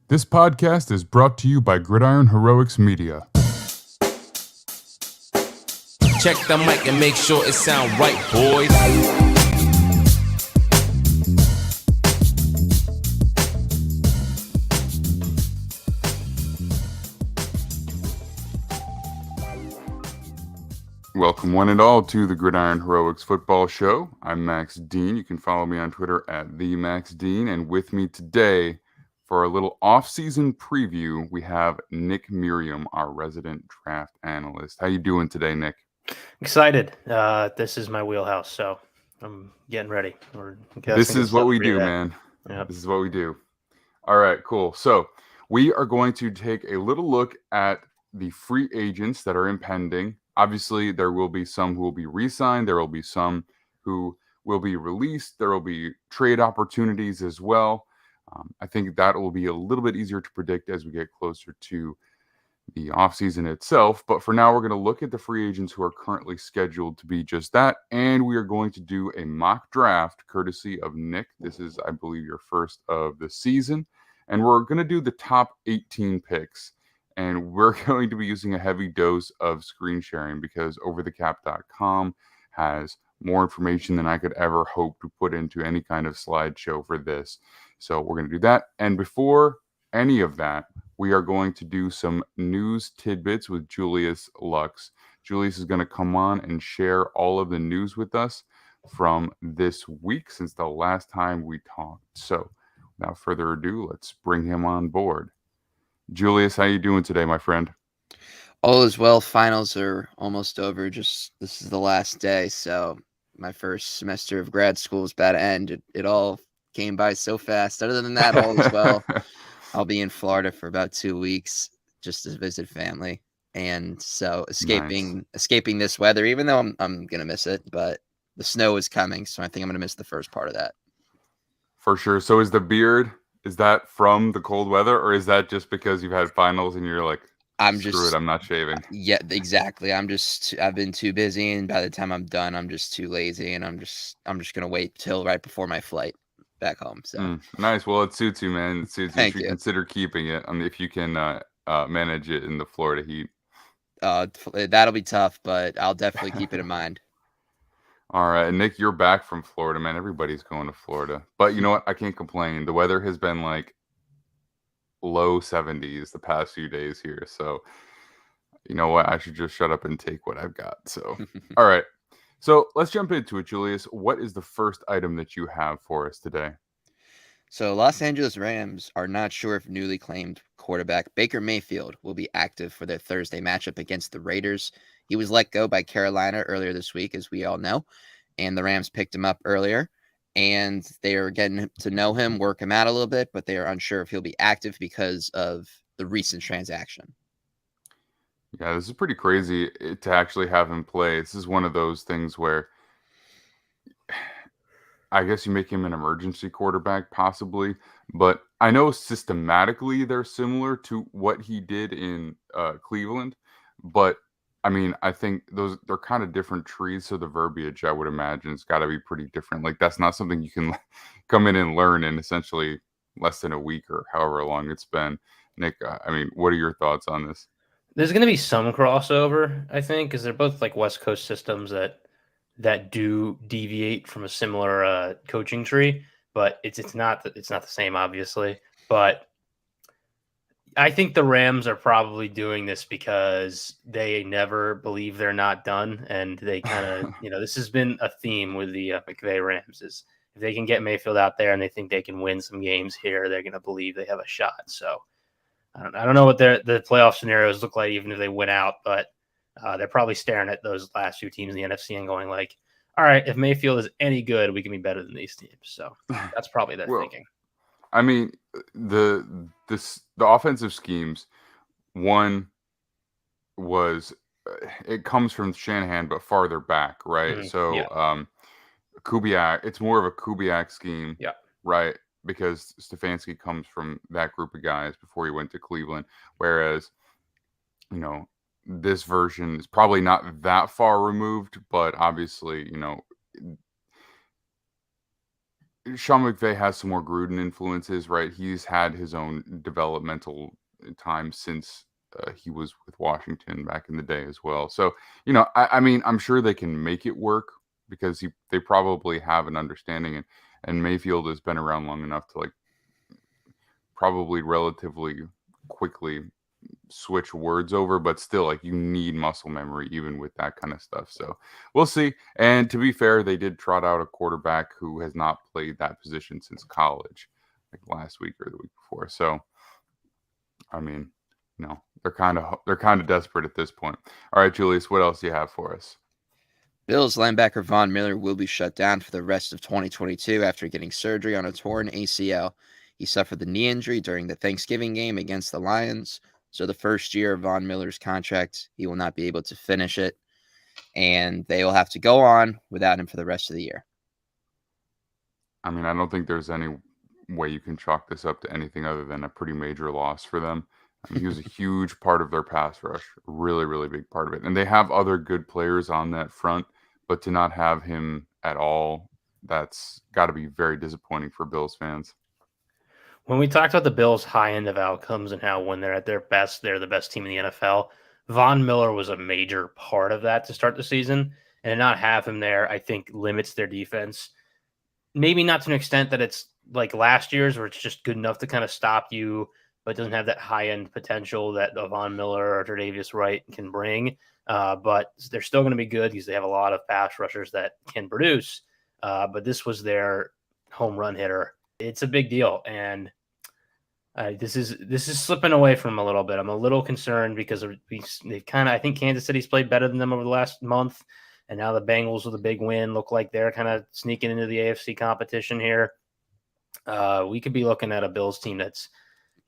This podcast is brought to you by Gridiron Heroics Media. Check the mic and make sure it sound right, boys. Welcome one and all to the Gridiron Heroics Football Show. I'm Max Dean. You can follow me on Twitter at @TheMaxDean. And with me today for a little off-season preview, we have Nick Merriam, our resident draft analyst. How you doing today, Nick? Excited. This is my wheelhouse, so I'm getting ready. This is what we do, man. Yep. This is what we do. All right, cool. So we are going to take a little look at the free agents that are impending. Obviously, there will be some who will be re-signed. There will be some who will be released. There will be trade opportunities as well. I think that will be a little bit easier to predict as we get closer to the offseason itself. But for now, we're going to look at the free agents who are currently scheduled to be just that. And we are going to do a mock draft courtesy of Nick. This is, I believe, your first of the season. And we're going to do the top 18 picks. And we're going to be using a heavy dose of screen sharing because overthecap.com has more information than I could ever hope to put into any kind of slideshow for this. So we're going to do that. And before any of that, we are going to do some news tidbits with Julius Lux. Julius is going to come on and share all of the news with us from this week since the last time we talked. So without further ado, let's bring him on board. Julius, how you doing today, my friend? All is well. Finals are almost over. This is the last day. So my first semester of grad school is about to end. It all came by so fast. Other than that, all is well. I'll be in Florida for about 2 weeks just to visit family. And so escaping this weather, even though I'm going to miss it, but the snow is coming. So I think I'm going to miss the first part of that. For sure. So is the beard, is that from the cold weather, or is that just because you've had finals and you're like, screw it, I'm not shaving? Yeah, exactly. I've been too busy, and by the time I'm done, I'm just too lazy, and I'm just gonna wait till right before my flight back home. So nice. Well, it suits you, man. It suits you. Thank You should you. consider keeping it. I mean, if you can manage it in the Florida heat. That'll be tough, but I'll definitely keep it in mind. All right, Nick, you're back from Florida, man. Everybody's going to Florida. But you know what? I can't complain. The weather has been like low 70s the past few days here. So, you know what? I should just shut up and take what I've got. So, all right. So let's jump into it, Julius. What is the first item that you have for us today? So Los Angeles Rams are not sure if newly claimed quarterback Baker Mayfield will be active for their Thursday matchup against the Raiders. He was let go by Carolina earlier this week, as we all know, and the Rams picked him up earlier, and they are getting to know him, work him out a little bit, but they are unsure if he'll be active because of the recent transaction. Yeah, this is pretty crazy to actually have him play. This is one of those things where I guess you make him an emergency quarterback, possibly. But I know systematically they're similar to what he did in Cleveland. But I mean, I think they're kind of different trees. So the verbiage, I would imagine, has got to be pretty different. Like that's not something you can come in and learn in essentially less than a week or however long it's been. Nick, I mean, what are your thoughts on this? There's going to be some crossover, I think, because they're both like West Coast systems that do deviate from a similar coaching tree, but it's not the same, obviously. But I think the Rams are probably doing this because they never believe they're not done, and they kind of this has been a theme with the McVay Rams is if they can get Mayfield out there and they think they can win some games here, they're going to believe they have a shot. So I don't know what the playoff scenarios look like even if they win out, but they're probably staring at those last few teams in the NFC and going like, all right, if Mayfield is any good, we can be better than these teams. So that's probably their thinking. I mean, the offensive schemes, one was it comes from Shanahan, but farther back, right? Mm-hmm. So Yeah. Kubiak, it's more of a Kubiak scheme, Yeah. right? Because Stefanski comes from that group of guys before he went to Cleveland, whereas this version is probably not that far removed, but obviously, Sean McVay has some more Gruden influences, right? He's had his own developmental time since he was with Washington back in the day as well. So, I mean, I'm sure they can make it work because they probably have an understanding, and Mayfield has been around long enough to like probably relatively quickly switch words over, but still, like, you need muscle memory even with that kind of stuff. So we'll see. And to be fair, they did trot out a quarterback who has not played that position since college, like last week or the week before. So, I mean, they're kind of desperate at this point. All right, Julius, what else do you have for us? Bills linebacker Von Miller will be shut down for the rest of 2022 after getting surgery on a torn ACL. He suffered the knee injury during the Thanksgiving game against the Lions. So the first year of Von Miller's contract, he will not be able to finish it, and they will have to go on without him for the rest of the year. I mean, I don't think there's any way you can chalk this up to anything other than a pretty major loss for them. I mean, he was a huge part of their pass rush, really, really big part of it. And they have other good players on that front, but to not have him at all, that's got to be very disappointing for Bills fans. When we talked about the Bills' high end of outcomes and how when they're at their best, they're the best team in the NFL, Von Miller was a major part of that to start the season. And to not have him there, I think, limits their defense. Maybe not to an extent that it's like last year's where it's just good enough to kind of stop you, but doesn't have that high-end potential that Von Miller or Tre'Davious Wright can bring. But they're still going to be good because they have a lot of pass rushers that can produce. But this was their home run hitter. It's a big deal, and this is slipping away from them a little bit. I'm a little concerned because they've I think Kansas City's played better than them over the last month, and now the Bengals with a big win look like they're kind of sneaking into the AFC competition here. We could be looking at a Bills team that's,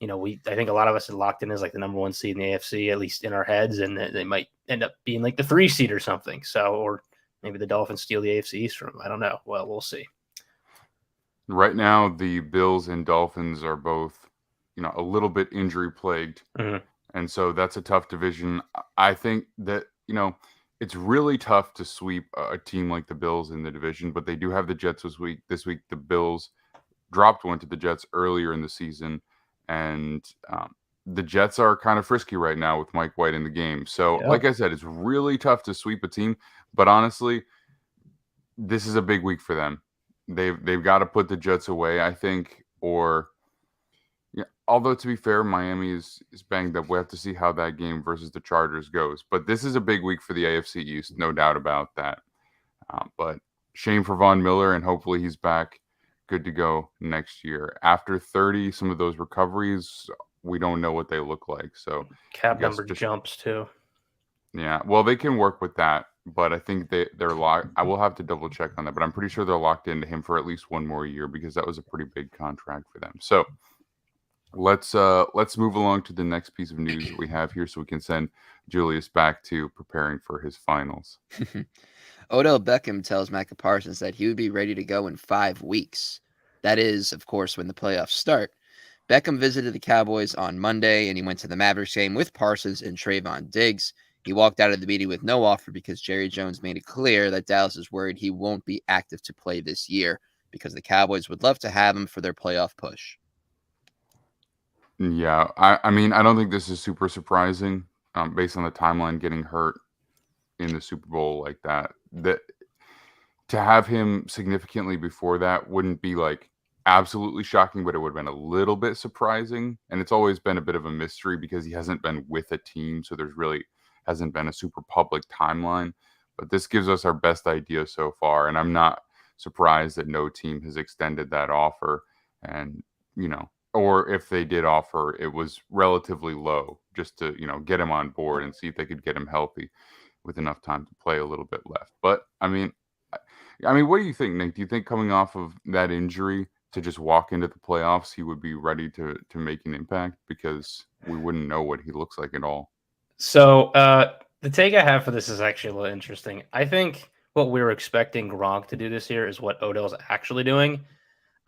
I think a lot of us had locked in as like the number one seed in the AFC, at least in our heads, and they might end up being like the 3 seed or something. So, or maybe the Dolphins steal the AFC East from them. I don't know. Well, we'll see. Right now, the Bills and Dolphins are both, a little bit injury plagued. Mm-hmm. And so that's a tough division. I think that, it's really tough to sweep a team like the Bills in the division, but they do have the Jets this week. This week, the Bills dropped one to the Jets earlier in the season, and the Jets are kind of frisky right now with Mike White in the game. So, like I said, it's really tough to sweep a team, but honestly, this is a big week for them. They've got to put the Jets away, I think, or although to be fair, Miami is banged up. We have to see how that game versus the Chargers goes. But this is a big week for the AFC East, no doubt about that. But shame for Von Miller, and hopefully he's back good to go next year. After 30, some of those recoveries, we don't know what they look like. So cap number jumps too. Yeah, well, they can work with that, but I think they're locked. I will have to double check on that, but I'm pretty sure they're locked into him for at least one more year because that was a pretty big contract for them. So let's move along to the next piece of news that we have here so we can send Julius back to preparing for his finals. Odell Beckham tells Micah Parsons that he would be ready to go in 5 weeks. That is, of course, when the playoffs start. Beckham visited the Cowboys on Monday, and he went to the Mavericks game with Parsons and Trayvon Diggs. He walked out of the meeting with no offer because Jerry Jones made it clear that Dallas is worried he won't be active to play this year because the Cowboys would love to have him for their playoff push. Yeah, I mean, I don't think this is super surprising based on the timeline getting hurt in the Super Bowl like that. That to have him significantly before that wouldn't be like absolutely shocking, but it would have been a little bit surprising. And it's always been a bit of a mystery because he hasn't been with a team, so there's really hasn't been a super public timeline. But this gives us our best idea so far, and I'm not surprised that no team has extended that offer. And or if they did offer, it was relatively low just to get him on board and see if they could get him healthy with enough time to play a little bit left. But I mean, what do you think, Nick? Do you think coming off of that injury to just walk into the playoffs, he would be ready to make an impact? Because we wouldn't know what he looks like at all. So the take I have for this is actually a little interesting. I think what we were expecting Gronk to do this year is what Odell's actually doing.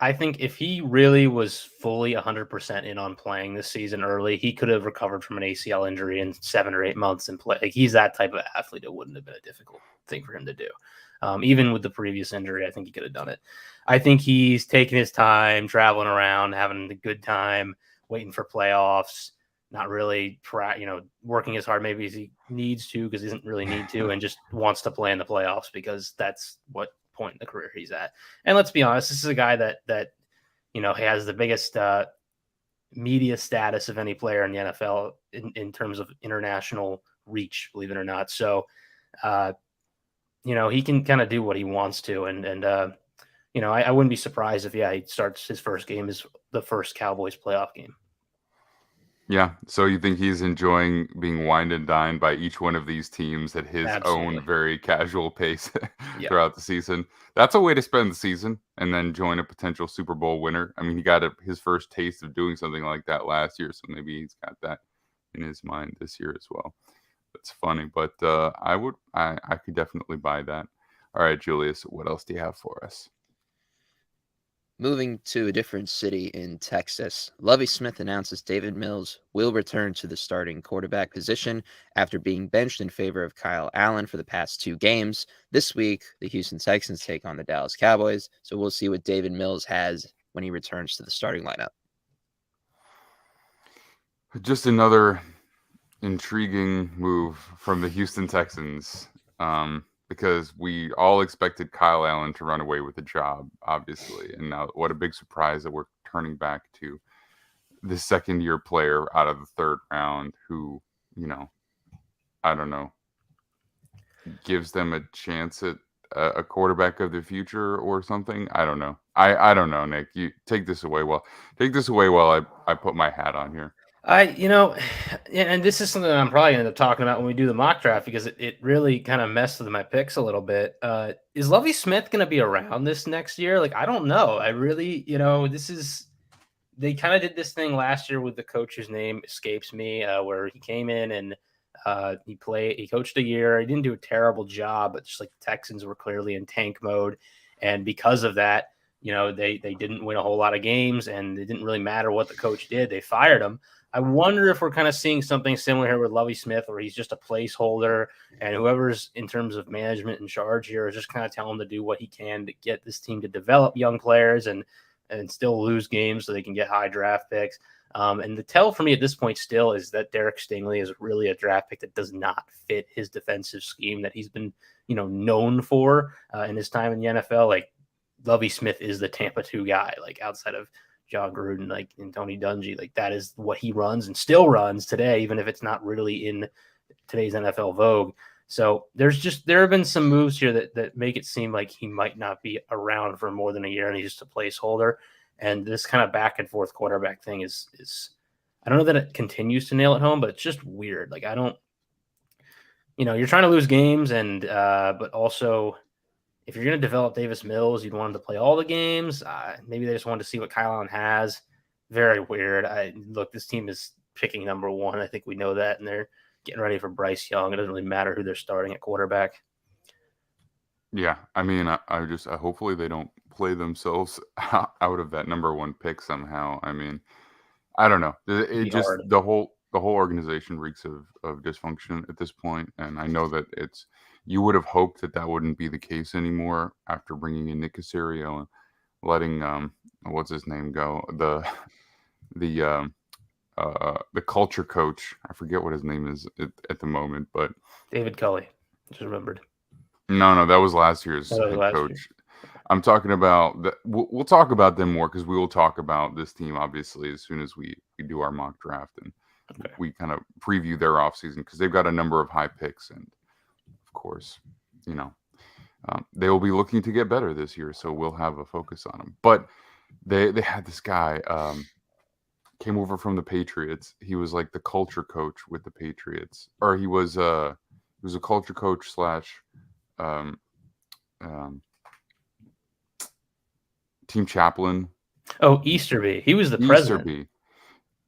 I think if he really was fully 100% in on playing this season early, he could have recovered from an ACL injury in 7 or 8 months and play. Like, he's that type of athlete. It wouldn't have been a difficult thing for him to do. Even with the previous injury, I think he could have done it. I think he's taking his time, traveling around, having a good time, waiting for playoffs, not really, working as hard maybe as he needs to because he doesn't really need to, and just wants to play in the playoffs because that's what point in the career he's at. And let's be honest, this is a guy that has the biggest media status of any player in the NFL in terms of international reach, believe it or not. So, he can kind of do what he wants to. I wouldn't be surprised if, he starts his first game is the first Cowboys playoff game. Yeah. So you think he's enjoying being wined and dined by each one of these teams at his Absolutely. own very casual pace Yeah. throughout the season? That's a way to spend the season and then join a potential Super Bowl winner. I mean, he got his first taste of doing something like that last year, so maybe he's got that in his mind this year as well. That's funny, but I could definitely buy that. All right, Julius, what else do you have for us? Moving to a different city in Texas, Lovie Smith announces David Mills will return to the starting quarterback position after being benched in favor of Kyle Allen for the past 2 games. This week, the Houston Texans take on the Dallas Cowboys, so we'll see what David Mills has when he returns to the starting lineup. Just another intriguing move from the Houston Texans. Because we all expected Kyle Allen to run away with the job, obviously. And now what a big surprise that we're turning back to the second-year player out of the 3rd round who, I don't know, gives them a chance at a quarterback of the future or something. I don't know. I don't know, Nick. You take this away while I put my hat on here. And this is something that I'm probably going to end up talking about when we do the mock draft because it really kind of messed with my picks a little bit. Is Lovie Smith going to be around this next year? Like, I don't know. I really, they kind of did this thing last year with the coach whose name escapes me, where he came in and he coached a year. He didn't do a terrible job, but just like the Texans were clearly in tank mode. And because of that, they didn't win a whole lot of games and it didn't really matter what the coach did. They fired him. I wonder if we're kind of seeing something similar here with Lovie Smith, where he's just a placeholder and whoever's in terms of management in charge here is just kind of telling him to do what he can to get this team to develop young players and still lose games so they can get high draft picks. And the tell for me at this point still is that Derek Stingley is really a draft pick that does not fit his defensive scheme that he's been, known for in his time in the NFL. Like Lovie Smith is the Tampa 2 guy, like outside of John Gruden, like in Tony Dungy, like that is what he runs and still runs today, even if it's not really in today's NFL vogue. So there have been some moves here that make it seem like he might not be around for more than a year and he's just a placeholder. And this kind of back and forth quarterback thing is I don't know that it continues to nail it home, but it's just weird. Like you're trying to lose games but also if you're going to develop Davis Mills, you'd want him to play all the games. Maybe they just wanted to see what Kyle Allen has. Very weird. Look, this team is picking number 1. I think we know that, and they're getting ready for Bryce Young. It doesn't really matter who they're starting at quarterback. Yeah, I mean, I hopefully they don't play themselves out of that number 1 pick somehow. I mean, I don't know. It just hard. the whole organization reeks of dysfunction at this point, and I know that you would have hoped that wouldn't be the case anymore after bringing in Nick Caserio and letting what's his name go, the culture coach. I forget what his name is at the moment, but David Culley, just remembered. No, that was last year's That was head last coach. year. I'm talking about we'll talk about them more because we will talk about this team obviously as soon as we do our mock draft and we kind of preview their offseason because they've got a number of high picks and of course, they will be looking to get better this year, so we'll have a focus on them. But they had this guy came over from the Patriots. He was like the culture coach with the Patriots, or he was a culture coach / team chaplain. Oh, Easterby. He was the president. Easterby.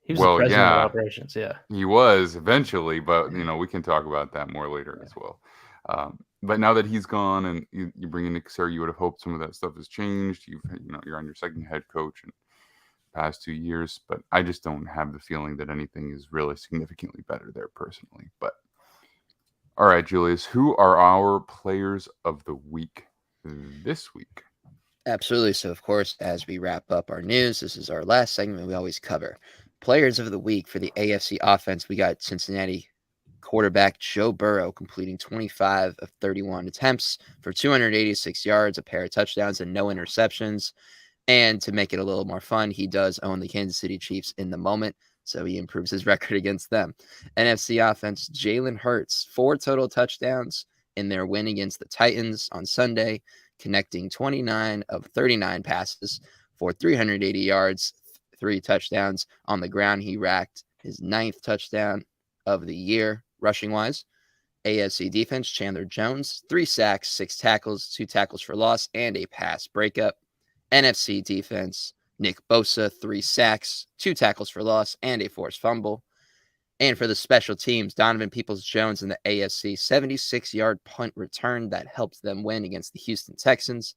He was the president of operations. Yeah, he was eventually, but we can talk about that more later as well. But now that he's gone and you bring in Nick Caserio, you would have hoped some of that stuff has changed. You're on your second head coach in the past 2 years, but I just don't have the feeling that anything is really significantly better there personally. But All right, Julius, who are our players of the week this week? Absolutely. So, of course, as we wrap up our news, this is our last segment we always cover. Players of the week for the AFC offense, we got Cincinnati quarterback Joe Burrow completing 25 of 31 attempts for 286 yards, a pair of touchdowns, and no interceptions. And to make it a little more fun, he does own the Kansas City Chiefs in the moment, so he improves his record against them. NFC offense, Jalen Hurts, 4 total touchdowns in their win against the Titans on Sunday, connecting 29 of 39 passes for 380 yards, 3 touchdowns. On the ground, he racked his 9th touchdown of the year, rushing-wise. AFC defense, Chandler Jones, 3 sacks, 6 tackles, 2 tackles for loss, and a pass breakup. NFC defense, Nick Bosa, 3 sacks, 2 tackles for loss, and a forced fumble. And for the special teams, Donovan Peoples-Jones in the AFC, 76-yard punt return that helped them win against the Houston Texans.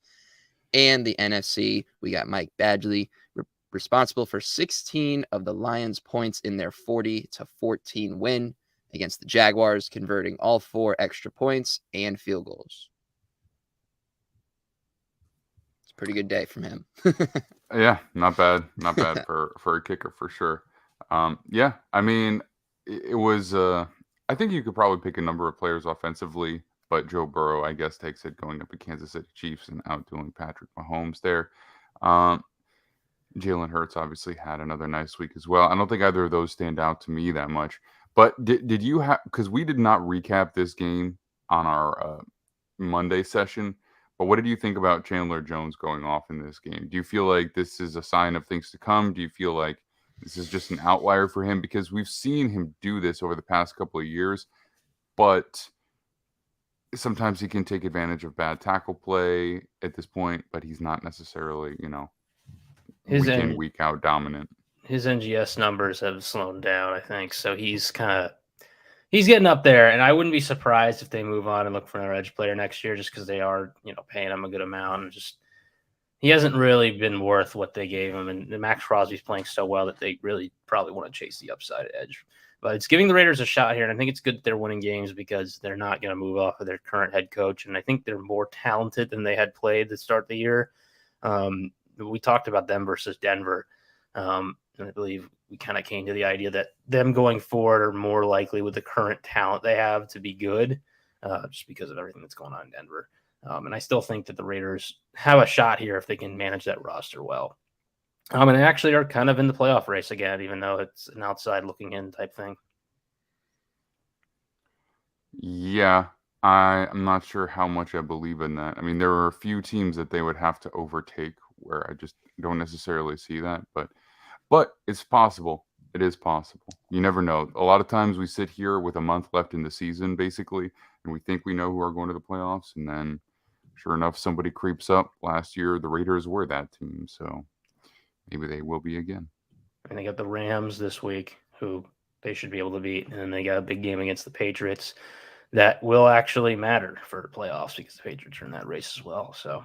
And the NFC, we got Mike Badgley, responsible for 16 of the Lions' points in their 40-14 win against the Jaguars, converting all 4 extra points and field goals. Pretty good day from him. Yeah, not bad for a kicker for sure. Yeah, I mean, it was. I think you could probably pick a number of players offensively, but Joe Burrow, I guess, takes it going up to Kansas City Chiefs and outdoing Patrick Mahomes there. Jalen Hurts obviously had another nice week as well. I don't think either of those stand out to me that much. But did you have? Because we did not recap this game on our Monday session. But what did you think about Chandler Jones going off in this game? Do you feel like this is a sign of things to come? Do you feel like this is just an outlier for him? Because we've seen him do this over the past couple of years, but sometimes he can take advantage of bad tackle play at this point, but he's not necessarily, His week in, week out dominant. His NGS numbers have slowed down, I think. So he's getting up there, and I wouldn't be surprised if they move on and look for another edge player next year, just because they are, paying him a good amount. And just he hasn't really been worth what they gave him. And Max Crosby's playing so well that they really probably want to chase the upside edge. But it's giving the Raiders a shot here, and I think it's good that they're winning games because they're not going to move off of their current head coach. And I think they're more talented than they had played to start the year. We talked about them versus Denver. And I believe we kind of came to the idea that them going forward are more likely with the current talent they have to be good, just because of everything that's going on in Denver. And I still think that the Raiders have a shot here if they can manage that roster well. And they actually are kind of in the playoff race again, even though it's an outside looking in type thing. Yeah, I'm not sure how much I believe in that. I mean, there are a few teams that they would have to overtake where I just don't necessarily see that, but it's possible. It is possible. You never know. A lot of times we sit here with a month left in the season, basically, and we think we know who are going to the playoffs, and then sure enough, somebody creeps up. Last year, the Raiders were that team, so maybe they will be again. And they got the Rams this week, who they should be able to beat, and then they got a big game against the Patriots that will actually matter for playoffs because the Patriots are in that race as well. So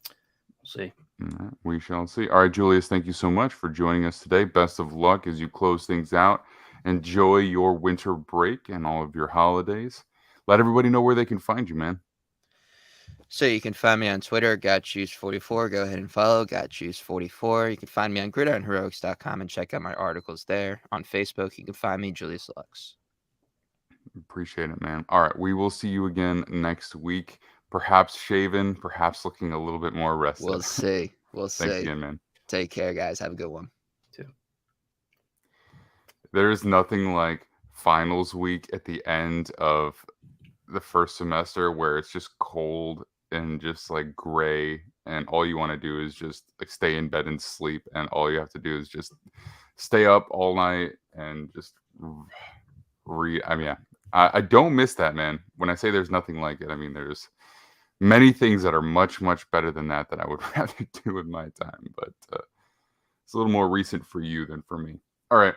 we'll see. We shall see. All right, Julius, thank you so much for joining us today. Best of luck as you close things out. Enjoy your winter break and all of your holidays. Let everybody know where they can find you, man. So you can find me on Twitter, GotJuice44. Go ahead and follow GotJuice44. You can find me on gridironheroics.com and check out my articles there. On Facebook, you can find me, Julius Lux. Appreciate it, man. All right, we will see you again next week. Perhaps shaven, perhaps looking a little bit more rested. We'll see. We'll see. Thanks again, man. Take care, guys. Have a good one. Too. There's nothing like finals week at the end of the first semester where it's just cold and just like gray, and all you want to do is just like stay in bed and sleep, and all you have to do is just stay up all night and just read. I mean, yeah, I don't miss that, man. When I say there's nothing like it, I mean there's many things that are much, much better than that I would rather do with my time, but it's a little more recent for you than for me. All right.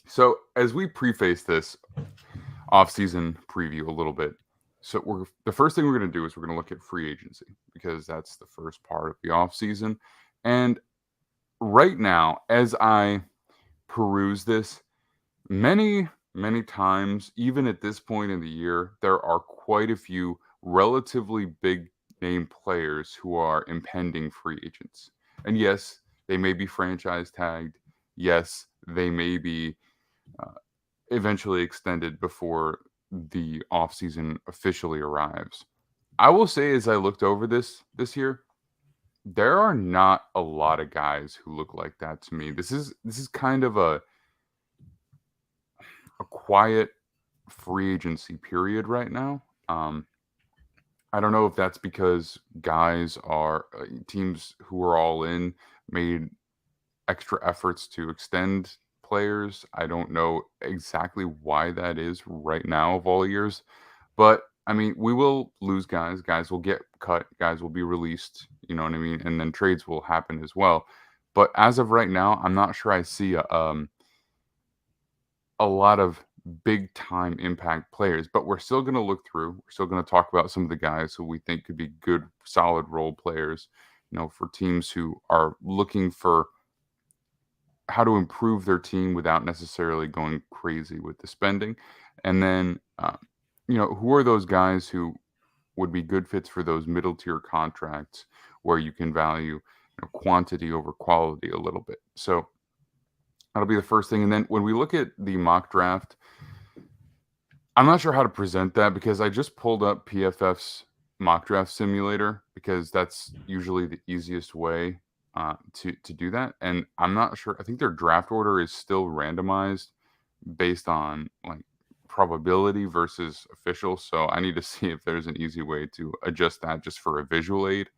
So as we preface this off-season preview a little bit, so the first thing we're going to do is we're going to look at free agency because that's the first part of the off-season. And right now, as I peruse this, many many times, even at this point in the year, there are quite a few relatively big name players who are impending free agents. And yes, they may be franchise tagged. Yes, they may be uh, eventually extended before the offseason officially arrives. I will say, as I looked over this year, there are not a lot of guys who look like that to me. This is kind of a quiet free agency period right now. I don't know if that's because guys are teams who are all in made extra efforts to extend players. I don't know exactly why that is right now of all years, but I mean, we will lose guys. Guys will get cut. Guys will be released. You know what I mean? And then trades will happen as well. But as of right now, I'm not sure I see a lot of big time impact players, but we're still going to look through. We're still going to talk about some of the guys who we think could be good, solid role players, for teams who are looking for how to improve their team without necessarily going crazy with the spending. And then, who are those guys who would be good fits for those middle tier contracts where you can value quantity over quality a little bit. So that'll be the first thing. And then when we look at the mock draft, I'm not sure how to present that because I just pulled up PFF's mock draft simulator because that's usually the easiest way to do that. And I'm not sure. I think their draft order is still randomized based on like probability versus official. So I need to see if there's an easy way to adjust that just for a visual aid.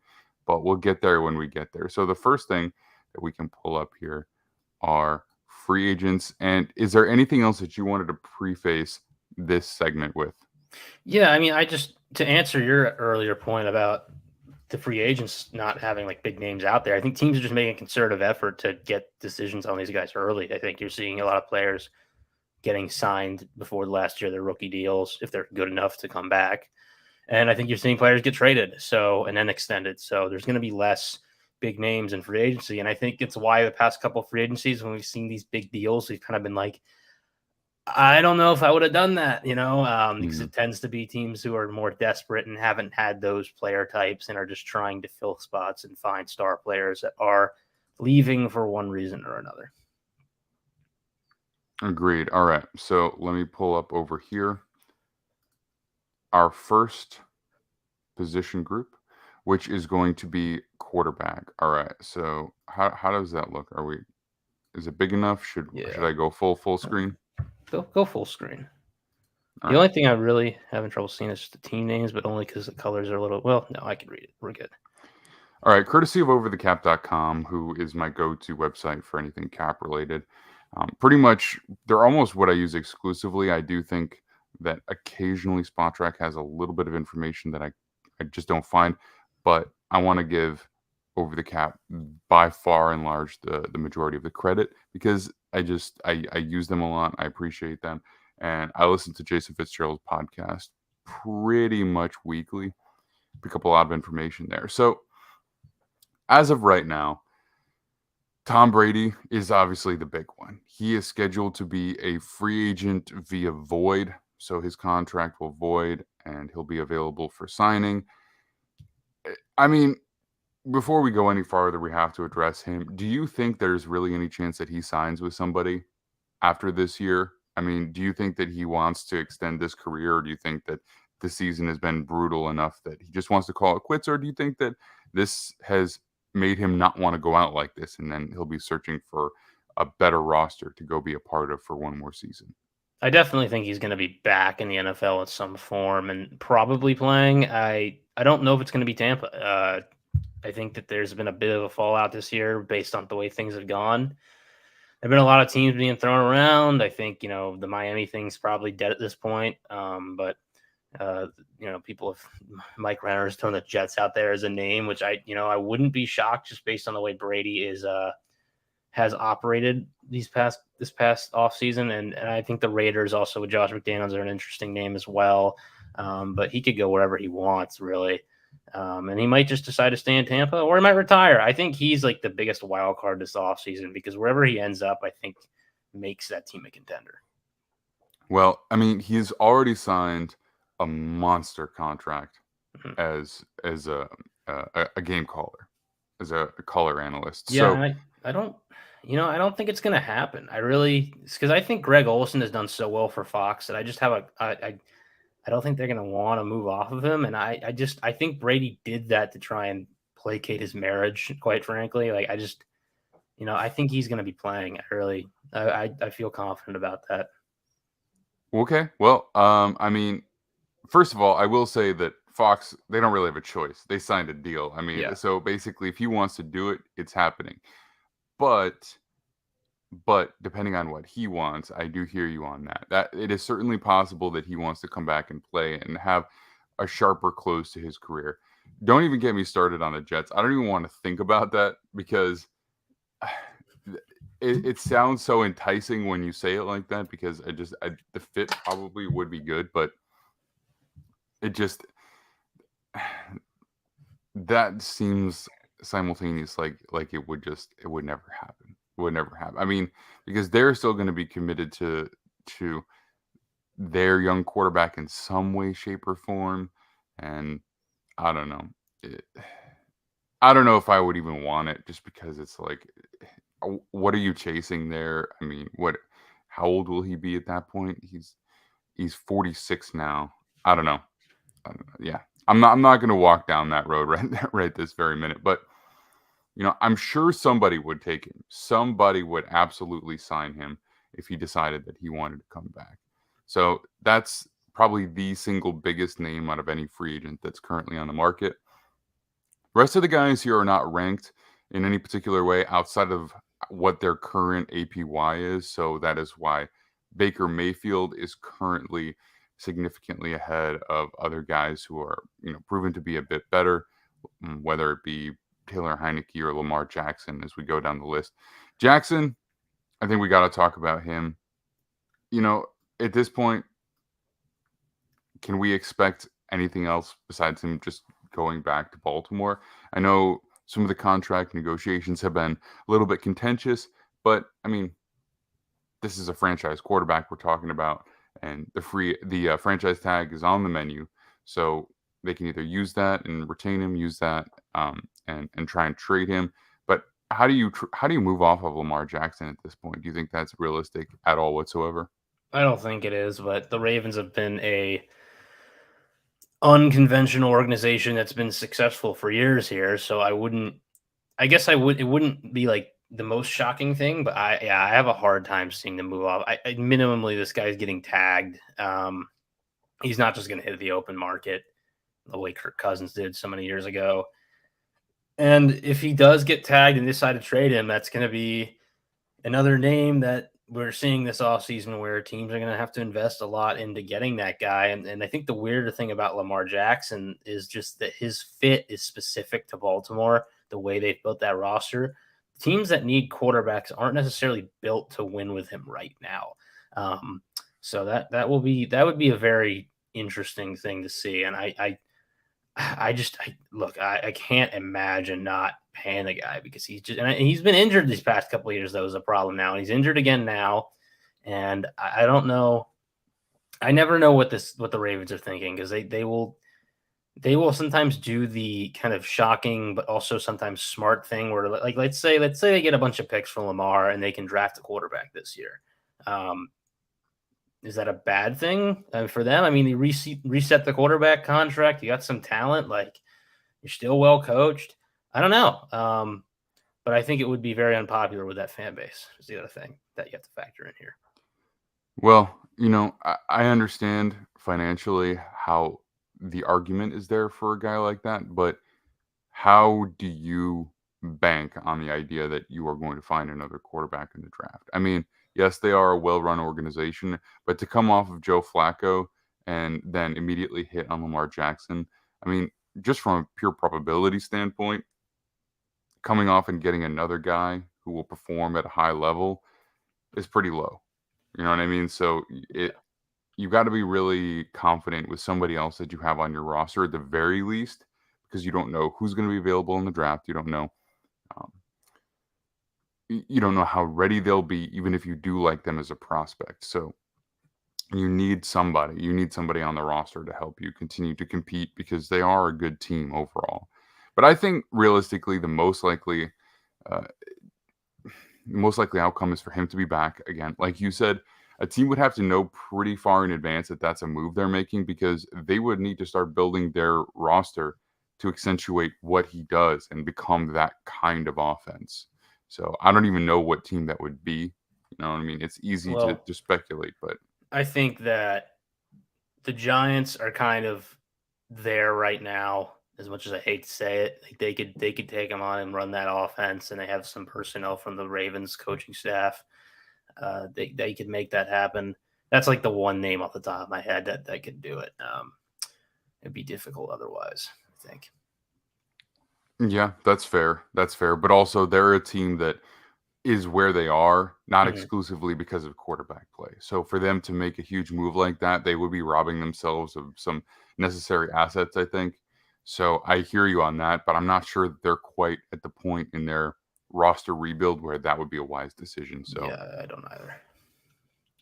But we'll get there when we get there. So the first thing that we can pull up here are free agents. And is there anything else that you wanted to preface this segment with? Yeah, I mean, to answer your earlier point about the free agents not having like big names out there, I think teams are just making a concerted effort to get decisions on these guys early. I think you're seeing a lot of players getting signed before last year, their rookie deals, if they're good enough to come back. And I think you're seeing players get traded, and then extended. So there's going to be less big names in free agency. And I think it's why the past couple of free agencies, when we've seen these big deals, we've kind of been like, I don't know if I would have done that, because it tends to be teams who are more desperate and haven't had those player types and are just trying to fill spots and find star players that are leaving for one reason or another. Agreed. All right. So let me pull up over here our first position group, which is going to be quarterback. All right. So how does that look? Is it big enough? Should I go full screen? Go full screen. All the only thing I really having trouble seeing is the team names, but only because the colors are a little. Well, no, I can read it. We're good. All right. Courtesy of overthecap.com, who is my go-to website for anything cap related. Pretty much, they're almost what I use exclusively. I do think that occasionally Spotrac has a little bit of information that I just don't find, but I want to give Over the Cap by far and large the majority of the credit because I use them a lot. I appreciate them. And I listen to Jason Fitzgerald's podcast pretty much weekly. Pick up a lot of information there. So as of right now, Tom Brady is obviously the big one. He is scheduled to be a free agent via void. So his contract will void and he'll be available for signing. I mean, before we go any farther, we have to address him. Do you think there's really any chance that he signs with somebody after this year? I mean, do you think that he wants to extend his career, or do you think that the season has been brutal enough that he just wants to call it quits, or do you think that this has made him not want to go out like this and then he'll be searching for a better roster to go be a part of for one more season? I definitely think he's going to be back in the NFL in some form and probably playing. I don't know if it's going to be Tampa. I think that there's been a bit of a fallout this year based on the way things have gone. There have been a lot of teams being thrown around. I think, the Miami thing's probably dead at this point. But people have Mike Renner's thrown the Jets out there as a name, which I wouldn't be shocked just based on the way Brady has operated this past offseason. And I think the Raiders also with Josh McDaniels are an interesting name as well. But he could go wherever he wants, really. And he might just decide to stay in Tampa or he might retire. I think he's like the biggest wild card this offseason because wherever he ends up, I think makes that team a contender. Well, I mean, he's already signed a monster contract Mhm. as a game caller, as a color analyst. Yeah, So and I don't, I don't think it's gonna happen. I really, because I think Greg Olson has done so well for Fox that I just have I don't think they're gonna want to move off of him, and I think Brady did that to try and placate his marriage. Quite frankly, like I think he's gonna be playing. I feel confident about that. okay, well, I mean, first of all, I will say that Fox, they don't really have a choice. They signed a deal. I mean, Yeah. so basically, if he wants to do it, it's happening. But depending on what he wants, I do hear you on that. That it is certainly possible that he wants to come back and play and have a sharper close to his career. Don't even get me started on the Jets. I don't even want to think about that because it sounds so enticing when you say it like that because the fit probably would be good, but it just that seems simultaneous like it would never happen. It would never happen. I mean, because they're still going to be committed to their young quarterback in some way, shape, or form, and I don't know. It, I don't know if I would even want it, just because it's like, what are you chasing there? I mean, what? How old will he be at that point? He's 46 now. I don't know. I don't know. Yeah, I'm not going to walk down that road right this very minute. But I'm sure somebody would take him. Somebody would absolutely sign him if he decided that he wanted to come back. So that's probably the single biggest name out of any free agent that's currently on the market. The rest of the guys here are not ranked in any particular way outside of what their current APY is. So that is why Baker Mayfield is currently significantly ahead of other guys who are, proven to be a bit better, whether it be Taylor Heineke or Lamar Jackson as we go down the list. Jackson, I think we got to talk about him. At this point, can we expect anything else besides him just going back to Baltimore? I know some of the contract negotiations have been a little bit contentious, but I mean, this is a franchise quarterback we're talking about, and the franchise tag is on the menu, so they can either use that and retain him, use that and try and trade him. But how do you move off of Lamar Jackson at this point? Do you think that's realistic at all whatsoever? I don't think it is, but the Ravens have been a unconventional organization that's been successful for years here. So I guess it wouldn't be like the most shocking thing, but I have a hard time seeing them move off. Minimally, this guy's getting tagged. He's not just going to hit the open market the way Kirk Cousins did so many years ago. And if he does get tagged and decide to trade him, that's going to be another name that we're seeing this offseason where teams are going to have to invest a lot into getting that guy. And I think the weirder thing about Lamar Jackson is just that his fit is specific to Baltimore, the way they've built that roster. Teams that need quarterbacks aren't necessarily built to win with him right now. So that would be a very interesting thing to see. And I can't imagine not paying the guy because he's been injured these past couple of years. That was a problem now. And he's injured again now. And I don't know. I never know what the Ravens are thinking because they will sometimes do the kind of shocking, but also sometimes smart thing where like, let's say they get a bunch of picks from Lamar and they can draft a quarterback this year. Is that a bad thing for them? I mean, they reset the quarterback contract. You got some talent. Like, you're still well coached. I don't know. But I think it would be very unpopular with that fan base is the other thing that you have to factor in here. Well, I understand financially how the argument is there for a guy like that, but how do you bank on the idea that you are going to find another quarterback in the draft? I mean, yes, they are a well-run organization, but to come off of Joe Flacco and then immediately hit on Lamar Jackson, I mean, just from a pure probability standpoint, coming off and getting another guy who will perform at a high level is pretty low. You know what I mean? So you got to be really confident with somebody else that you have on your roster at the very least, because you don't know who's going to be available in the draft. You don't know. You don't know how ready they'll be, even if you do like them as a prospect. So You need somebody. You need somebody on the roster to help you continue to compete because they are a good team overall. But I think realistically, uh, most likely outcome is for him to be back again. Like you said, a team would have to know pretty far in advance that that's a move they're making because they would need to start building their roster to accentuate what he does and become that kind of offense. So I don't even know what team that would be. You know what I mean? It's easy Well, to speculate, but I think that the Giants are kind of there right now. As much as I hate to say it, like they could take them on and run that offense, and they have some personnel from the Ravens coaching staff. They could make that happen. That's like the one name off the top of my head that could do it. It'd be difficult otherwise, I think. yeah, that's fair. That's fair. But also, they're a team that is where they are, not Mhm. exclusively because of quarterback play. So for them to make a huge move like that, they would be robbing themselves of some necessary assets, I think. So I hear you on that, but I'm not sure that they're quite at the point in their roster rebuild where that would be a wise decision. So Yeah, I don't either.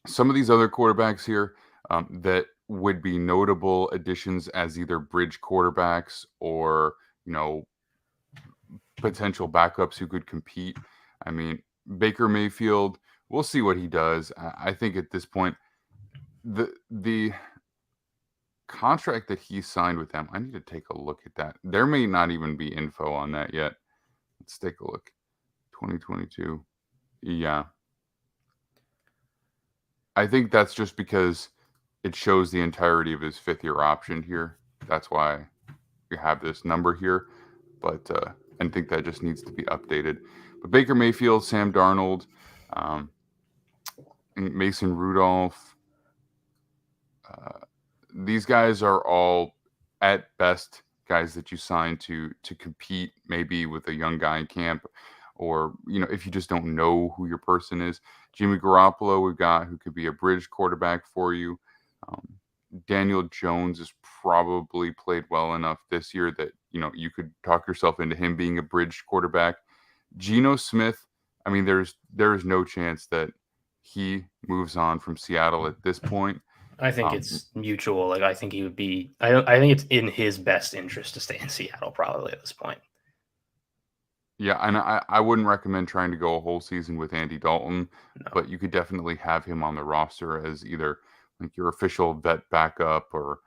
some of these other quarterbacks here that would be notable additions as either bridge quarterbacks or, you know, potential backups who could compete. I mean, Baker Mayfield, we'll see what he does. I think at this point, the contract that he signed with them, I need to take a look at that. There may not even be info on that yet. Let's take a look. 2022. Yeah. I think that's just because it shows the entirety of his 5th-year option here. That's why we have this number here. But I think that just needs to be updated. But Baker Mayfield, Sam Darnold, um, Mason Rudolph, these guys are all at best guys that you sign to compete maybe with a young guy in camp, or if you just don't know who your person is. Jimmy Garoppolo we've got, who could be a bridge quarterback for you. um, Daniel Jones has probably played well enough this year that you could talk yourself into him being a bridge quarterback. Geno Smith, I mean, there's no chance that he moves on from Seattle at this point. I think um, it's mutual. Like I think he would be. I think it's in his best interest to stay in Seattle probably at this point. Yeah, and I wouldn't recommend trying to go a whole season with Andy Dalton, No. but you could definitely have him on the roster as either like your official vet backup or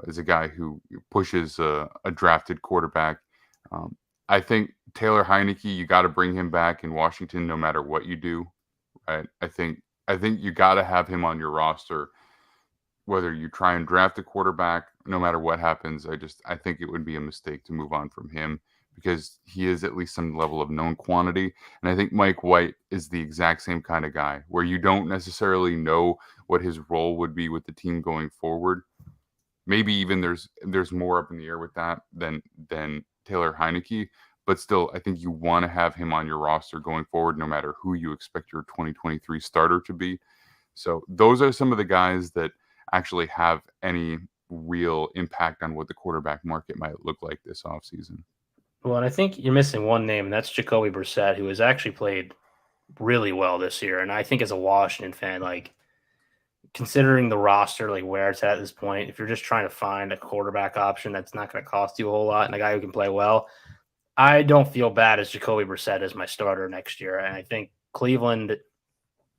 as a guy who pushes a drafted quarterback. Um, I think Taylor Heineke, you got to bring him back in Washington no matter what you do, right? I think you got to have him on your roster whether you try and draft a quarterback, no matter what happens. I think it would be a mistake to move on from him because he is at least some level of known quantity. And I think Mike White is the exact same kind of guy where you don't necessarily know what his role would be with the team going forward. Maybe even there's more up in the air with that than Taylor Heineke, but still, I think you want to have him on your roster going forward, no matter who you expect your 2023 starter to be. So those are some of the guys that actually have any real impact on what the quarterback market might look like this offseason. Well, and I think you're missing one name, and that's Jacoby Brissett, who has actually played really well this year. And I think as a Washington fan, like considering the roster, like where it's at this point, if you're just trying to find a quarterback option that's not going to cost you a whole lot and a guy who can play well, I don't feel bad as Jacoby Brissett as my starter next year. And I think Cleveland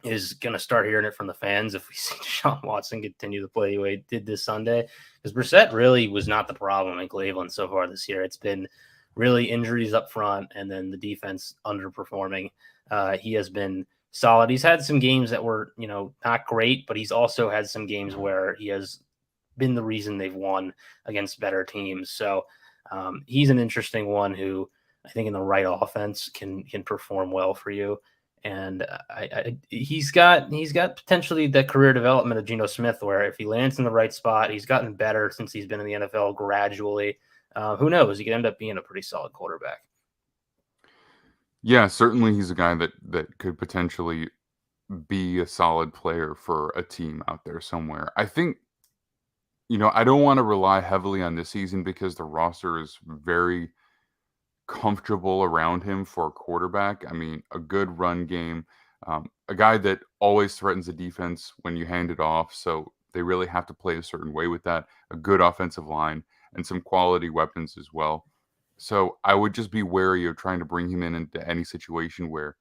is going to start hearing it from the fans if we see Deshaun Watson continue to play the way he did this Sunday. Because Brissett really was not the problem in Cleveland so far this year. It's been really injuries up front and then the defense underperforming. He has been solid. He's had some games that were, not great, but he's also had some games where he has been the reason they've won against better teams. So he's an interesting one who I think in the right offense can perform well for you. And he's got potentially that career development of Geno Smith, where if he lands in the right spot, he's gotten better since he's been in the NFL gradually. Who knows? He could end up being a pretty solid quarterback. Yeah, certainly he's a guy that could potentially be a solid player for a team out there somewhere. I think, I don't want to rely heavily on this season because the roster is very comfortable around him for a quarterback. I mean, a good run game, a guy that always threatens the defense when you hand it off. So They really have to play a certain way with that, a good offensive line, and some quality weapons as well. So I would just be wary of trying to bring him in into any situation where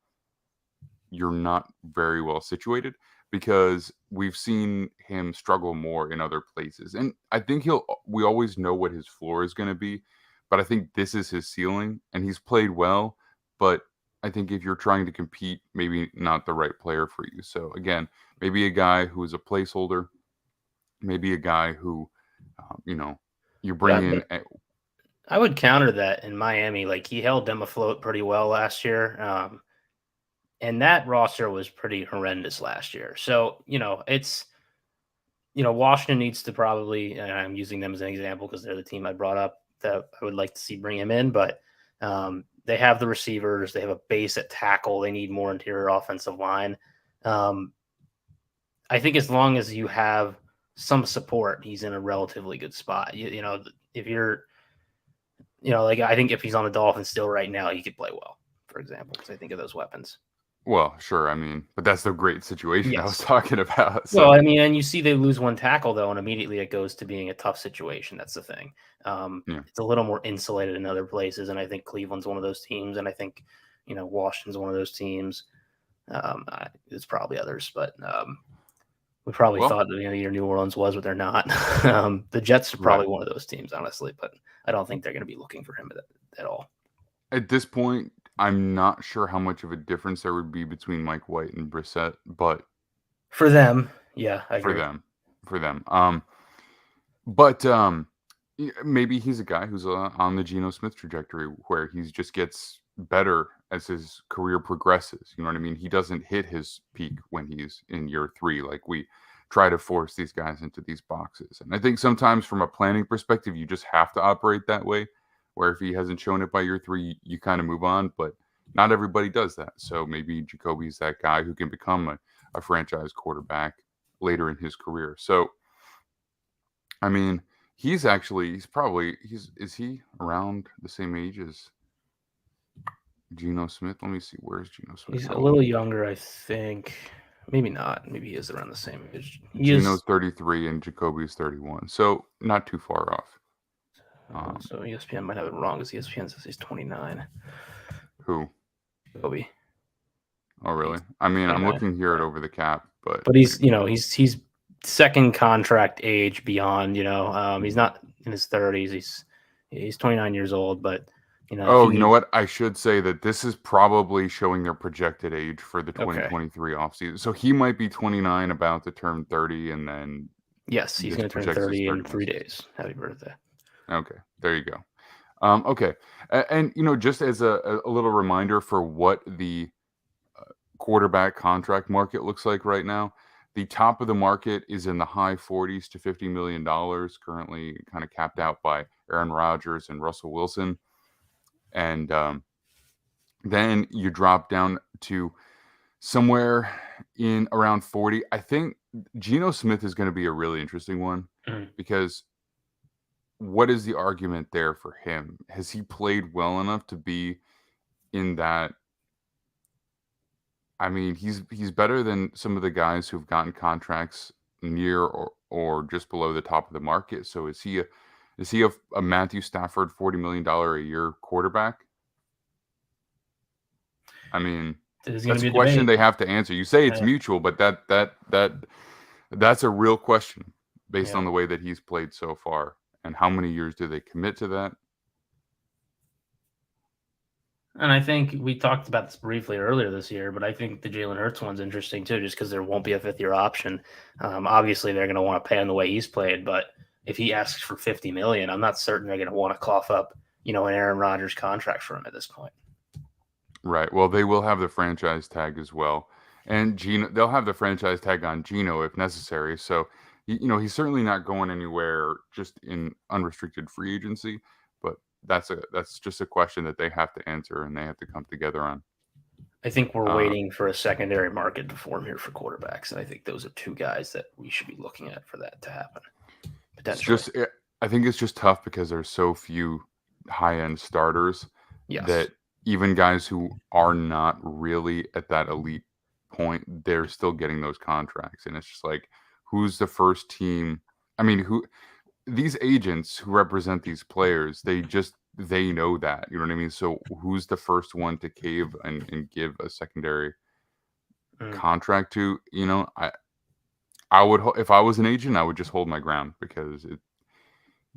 you're not very well situated, because we've seen him struggle more in other places. And I think we always know what his floor is going to be, but I think this is his ceiling, and he's played well. But I think if you're trying to compete, maybe not the right player for you. So again, maybe a guy who is a placeholder, maybe a guy who, you bring in. I would counter that in Miami. Like, he held them afloat pretty well last year. And that roster was pretty horrendous last year. So, Washington needs to probably, and I'm using them as an example because they're the team I brought up that I would like to see bring him in, but they have the receivers, they have a base at tackle, they need more interior offensive line. I think as long as you have some support, he's in a relatively good spot. If you're, I think if he's on the Dolphins still right now, he could play well, for example, because I think of those weapons. Well, sure. I mean, but that's the great situation I was Yes. talking about. So. Well, I mean, and you see they lose one tackle, though, and immediately it goes to being a tough situation. That's the thing. It's a little more insulated in other places, and I think Cleveland's one of those teams, and I think, Washington's one of those teams. There's probably others, but we probably thought that either New Orleans was, but they're not. The Jets are probably one of those teams, honestly, but I don't think they're going to be looking for him at all. At this point, I'm not sure how much of a difference there would be between Mike White and Brissett, but for them, yeah, I agree. For them. But maybe he's a guy who's on the Geno Smith trajectory where he just gets better as his career progresses. You know what I mean? He doesn't hit his peak when he's in year 3. Like, we try to force these guys into these boxes. And I think sometimes from a planning perspective, you just have to operate that way, where if he hasn't shown it by year 3, you kind of move on, but not everybody does that. So maybe Jacoby's that guy who can become a franchise quarterback later in his career. So, I mean, is he around the same age as Geno Smith? Let me see. Where's Geno Smith? He's a little younger, I think. Maybe not. Maybe he is around the same age. Geno's 33 and Jacoby's 31. So not too far off. So ESPN might have it wrong because ESPN says he's 29. Who? Jacoby. Oh, really? I mean, I'm looking here at Over the Cap, but he's second contract age beyond. He's not in his 30s. He's 29 years old, but you know what? I should say that this is probably showing their projected age for the 2023 offseason. So he might be 29, about to turn 30, and then yes, he's going to turn 30 in 3 days. Happy birthday. Okay, there you go. Okay, and just as a little reminder for what the quarterback contract market looks like right now, the top of the market is in the high 40s to $50 million, currently kind of capped out by Aaron Rodgers and Russell Wilson. And then you drop down to somewhere in around 40. I think Geno Smith is going to be a really interesting one because what is the argument there for him? Has he played well enough to be in that? I mean, he's better than some of the guys who've gotten contracts near or just below the top of the market. So is he a Matthew Stafford $40 million a year quarterback? I mean, that's a question they have to answer. You say it's mutual, but that's a real question based on the way that he's played so far. And how many years do they commit to that? And I think we talked about this briefly earlier this year, but I think the Jalen Hurts one's interesting too, just because there won't be a 5th-year option. Obviously, they're going to want to pay him the way he's played, but if he asks for $50 million, I'm not certain they're going to want to cough up, an Aaron Rodgers contract for him at this point. Right. Well, they will have the franchise tag as well, and they'll have the franchise tag on Geno if necessary. So, he's certainly not going anywhere just in unrestricted free agency. But that's just a question that they have to answer and they have to come together on. I think we're waiting for a secondary market to form here for quarterbacks, and I think those are 2 guys that we should be looking at for that to happen. I think it's just tough because there's so few high-end starters that even guys who are not really at that elite point, they're still getting those contracts. And it's just like, who's the first team? I mean, who these agents who represent these players, they know that, you know what I mean? So who's the first one to cave and give a secondary contract to? You know, I would if I was an agent, I would just hold my ground because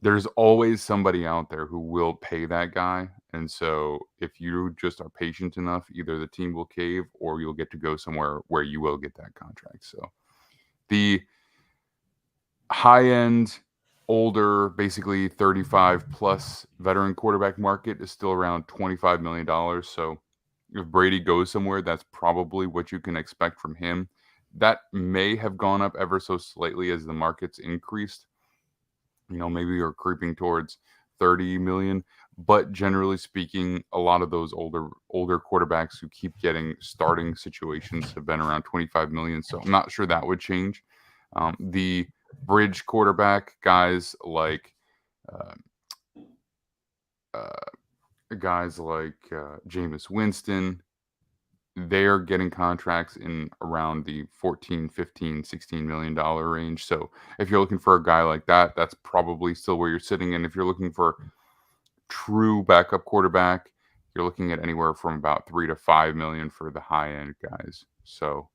there's always somebody out there who will pay that guy. And so if you just are patient enough, either the team will cave or you'll get to go somewhere where you will get that contract. So the high end, older, basically 35 plus veteran quarterback market is still around $25 million. So if Brady goes somewhere, that's probably what you can expect from him. That may have gone up ever so slightly as the market's increased. You know, maybe you're creeping towards 30 million, but generally speaking, a lot of those older quarterbacks who keep getting starting situations have been around 25 million. So I'm not sure that would change. The bridge quarterback guys like Jameis Winston, they're getting contracts in around the 14, 15, 16 million dollar range. So if you're looking for a guy like that, that's probably still where you're sitting. And if you're looking for true backup quarterback, you're looking at anywhere from about 3 to 5 million for the high end guys. So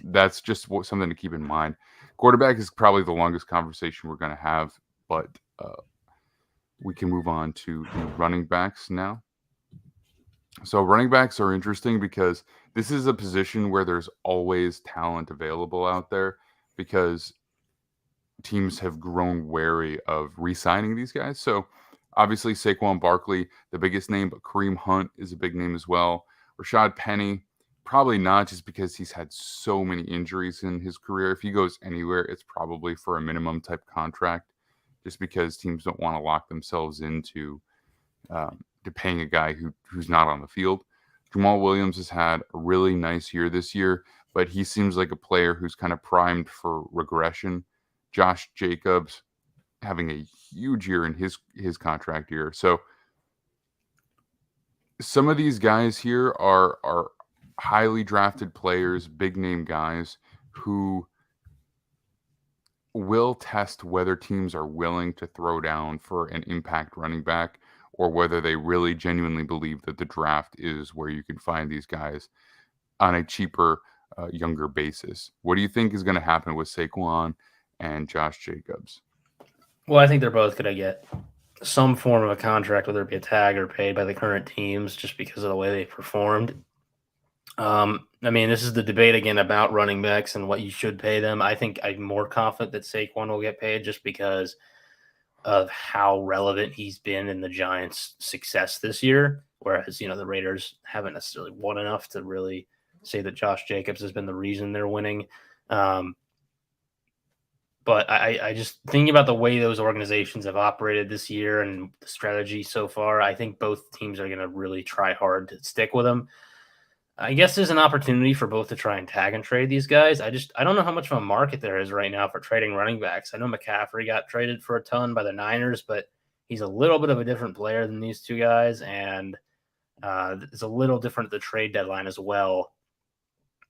that's just something to keep in mind. Quarterback is probably the longest conversation we're going to have, but we can move on to the running backs now. So running backs are interesting because this is a position where there's always talent available out there because teams have grown wary of re-signing these guys. So obviously Saquon Barkley, the biggest name, but Kareem Hunt is a big name as well. Rashad Penny, probably not, just because he's had so many injuries in his career. If he goes anywhere, it's probably for a minimum type contract, just because teams don't want to lock themselves into to paying a guy who's not on the field. Jamal Williams has had a really nice year this year, but he seems like a player who's kind of primed for regression. Josh Jacobs having a huge year in his contract year. So some of these guys here are highly drafted players, big name guys who will test whether teams are willing to throw down for an impact running back, or whether they really genuinely believe that the draft is where you can find these guys on a cheaper, younger basis. What do you think is going to happen with Saquon and Josh Jacobs? Well, I think they're both going to get some form of a contract, whether it be a tag or paid by the current teams, just because of the way they performed. I mean, this is the debate again about running backs and what you should pay them. I think I'm more confident that Saquon will get paid just because of how relevant he's been in the Giants' success this year, whereas, you know, the Raiders haven't necessarily won enough to really say that Josh Jacobs has been the reason they're winning. But I just thinking about the way those organizations have operated this year and the strategy so far, I think both teams are going to really try hard to stick with them. I guess there's an opportunity for both to try and tag and trade these guys. I don't know how much of a market there is right now for trading running backs. I know McCaffrey got traded for a ton by the Niners, but he's a little bit of a different player than these two guys, and it's a little different at the trade deadline as well.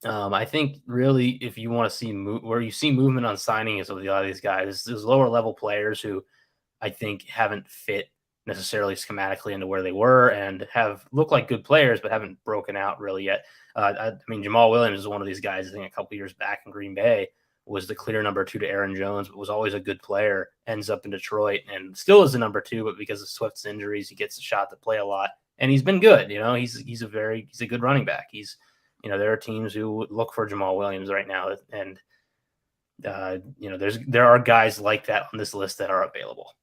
I think really if you want to see where you see movement on signing is with a lot of these guys, there's lower level players who I think haven't fit necessarily schematically into where they were and have looked like good players, but haven't broken out really yet. I mean, Jamal Williams is one of these guys. I think a couple years back in Green Bay was the clear number 2 to Aaron Jones, but was always a good player, ends up in Detroit and still is the number 2, but because of Swift's injuries, he gets a shot to play a lot. And he's been good. You know, he's a good running back. You know, there are teams who look for Jamal Williams right now. And, you know, there are guys like that on this list that are available.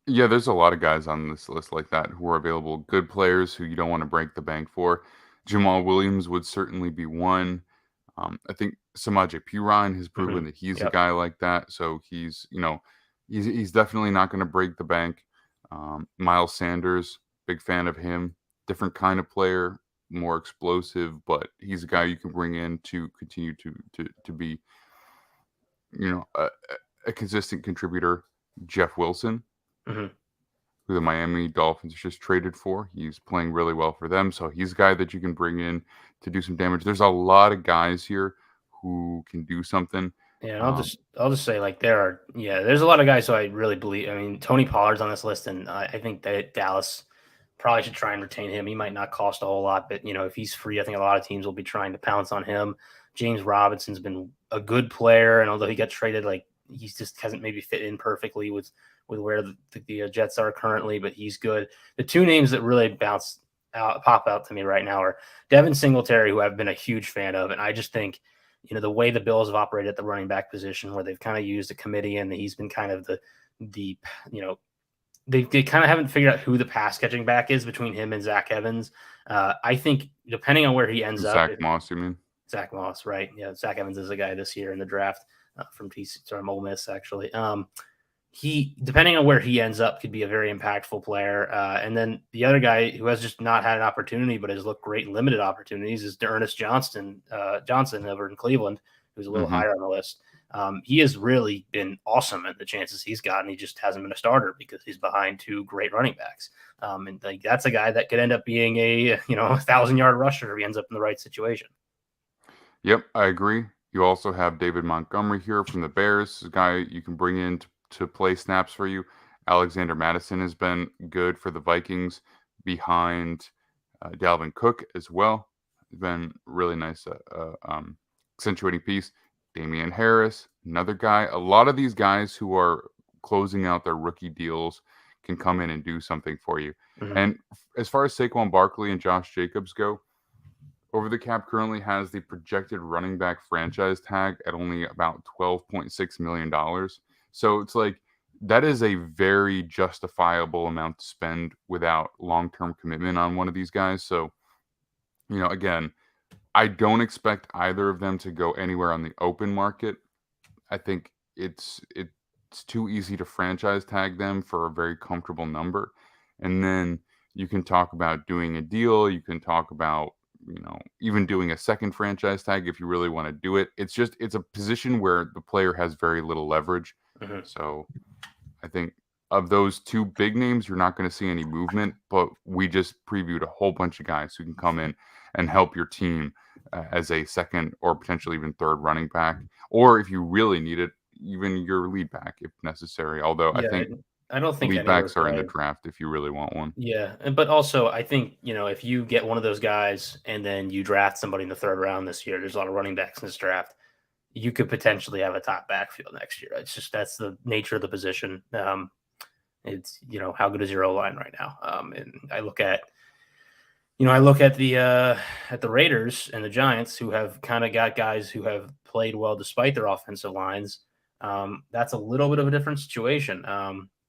Yeah, there's a lot of guys on this list like that who are available. Good players who you don't want to break the bank for. Jamal Williams would certainly be one. I think Samaje Perine has proven that he's a guy like that. So he's definitely not going to break the bank. Miles Sanders, big fan of him. Different kind of player, more explosive, but he's a guy you can bring in to continue to be, you know, a consistent contributor. Jeff Wilson, who the Miami Dolphins just traded for. He's playing really well for them. So he's a guy that you can bring in to do some damage. There's a lot of guys here who can do something. Yeah, and Um, I'll just say like there's a lot of guys who I really believe. I mean, Tony Pollard's on this list, and I think that Dallas probably should try and retain him. He might not cost a whole lot, but if he's free, I think a lot of teams will be trying to pounce on him. James Robinson's been a good player, and although he got traded, like he just hasn't maybe fit in perfectly with where the Jets are currently, but he's good. The two names that really pop out to me right now are Devin Singletary, who I've been a huge fan of, and I just think the way the Bills have operated at the running back position, where they've kind of used a committee and he's been kind of the they kind of haven't figured out who the pass catching back is between him and Zach Evans. I think depending on where he ends up, Zach Moss, you mean? Zach Moss, right? Yeah, Zach Evans is a guy this year in the draft from Ole Miss, actually. He, depending on where he ends up, could be a very impactful player. And then the other guy who has just not had an opportunity, but has looked great in limited opportunities, is Ernest Johnson over in Cleveland, who's a little Mm-hmm. higher on the list. He has really been awesome at the chances he's gotten. He just hasn't been a starter because he's behind two great running backs. And like that's a guy that could end up being a 1,000-yard rusher if he ends up in the right situation. Yep, I agree. You also have David Montgomery here from the Bears, a guy you can bring in to play snaps for you. Alexander Madison has been good for the Vikings behind Dalvin Cook as well. Been really nice accentuating piece. Damian Harris, another guy. A lot of these guys who are closing out their rookie deals can come in and do something for you. Mhm. And as far as Saquon Barkley and Josh Jacobs go, Over the Cap currently has the projected running back franchise tag at only about $12.6 million. So it's like that is a very justifiable amount to spend without long-term commitment on one of these guys. So, again, I don't expect either of them to go anywhere on the open market. I think it's too easy to franchise tag them for a very comfortable number. And then you can talk about doing a deal. You can talk about, even doing a second franchise tag if you really want to do it. It's a position where the player has very little leverage. Mhm. So I think of those two big names, you're not going to see any movement, but we just previewed a whole bunch of guys who can come in and help your team as a second or potentially even third running back, or if you really need it, even your lead back if necessary. Although I think I don't think lead any of backs those are in the guys. draft if you really want one. Yeah, but also I think if you get one of those guys and then you draft somebody in the third round this year, there's a lot of running backs in this draft. You could potentially have a top backfield next year. It's just that's the nature of the position. It's how good is your O line right now? And I look at the Raiders and the Giants, who have kind of got guys who have played well despite their offensive lines. That's a little bit of a different situation.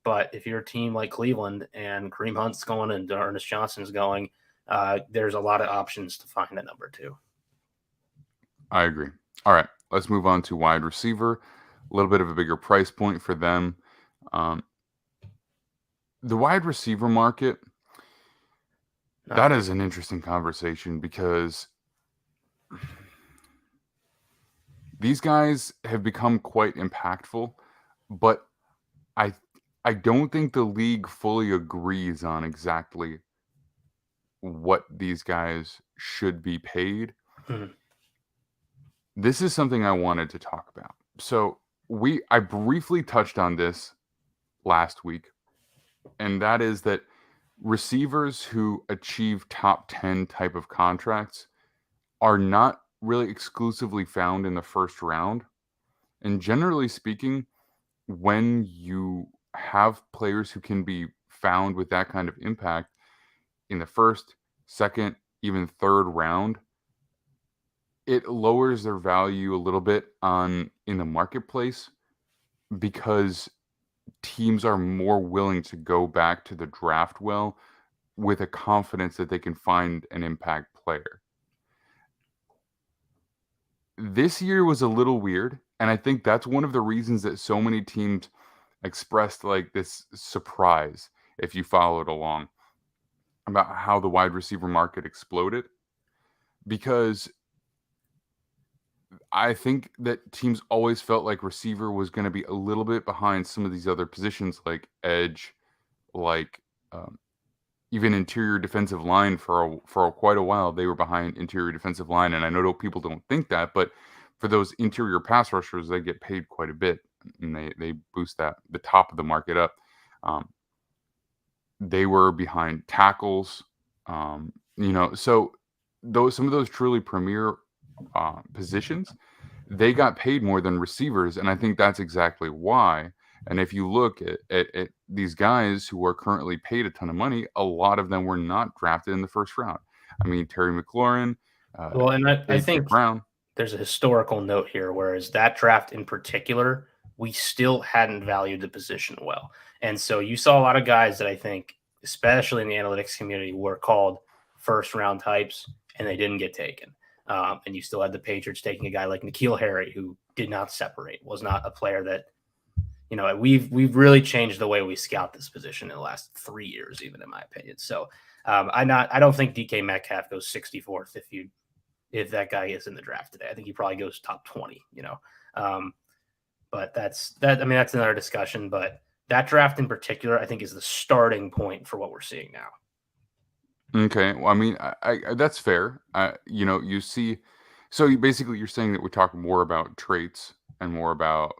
But if you're a team like Cleveland and Kareem Hunt's going and Ernest Johnson's going, there's a lot of options to find at number 2. I agree. All right, let's move on to wide receiver. A little bit of a bigger price point for them. The wide receiver market, that is an interesting conversation because these guys have become quite impactful, but I don't think the league fully agrees on exactly what these guys should be paid. Mhm. This is something I wanted to talk about. So I briefly touched on this last week, and that is that receivers who achieve top 10 type of contracts are not really exclusively found in the first round. And generally speaking, when you have players who can be found with that kind of impact in the first, second, even third round, it lowers their value a little bit in the marketplace because teams are more willing to go back to the draft well with a confidence that they can find an impact player. This year was a little weird, and I think that's one of the reasons that so many teams expressed like this surprise, if you followed along, about how the wide receiver market exploded. Because I think that teams always felt like receiver was going to be a little bit behind some of these other positions like edge, like even interior defensive line for quite a while. They were behind interior defensive line, and I know people don't think that, but for those interior pass rushers, they get paid quite a bit, and they boost the top of the market up. Um, they were behind tackles, so those some of those truly premier positions, they got paid more than receivers, and I think that's exactly why. And if you look at these guys who are currently paid a ton of money, a lot of them were not drafted in the first round. I mean, Terry McLaurin, Well, and I AJ think Brown. there's a historical note here, whereas that draft in particular, we still hadn't valued the position well. And so you saw a lot of guys that I think, especially in the analytics community, were called first round types and they didn't get taken. And you still had the Patriots taking a guy like N'Keal Harry, who did not separate, was not a player that, we've really changed the way we scout this position in the last 3 years, even in my opinion. So I don't think DK Metcalf goes 64th if that guy is in the draft today. I think he probably goes top 20, but that's another discussion. But that draft in particular, I think, is the starting point for what we're seeing now. Okay, well, I mean, I that's fair. You see, so you're saying that we're talking more about traits and more about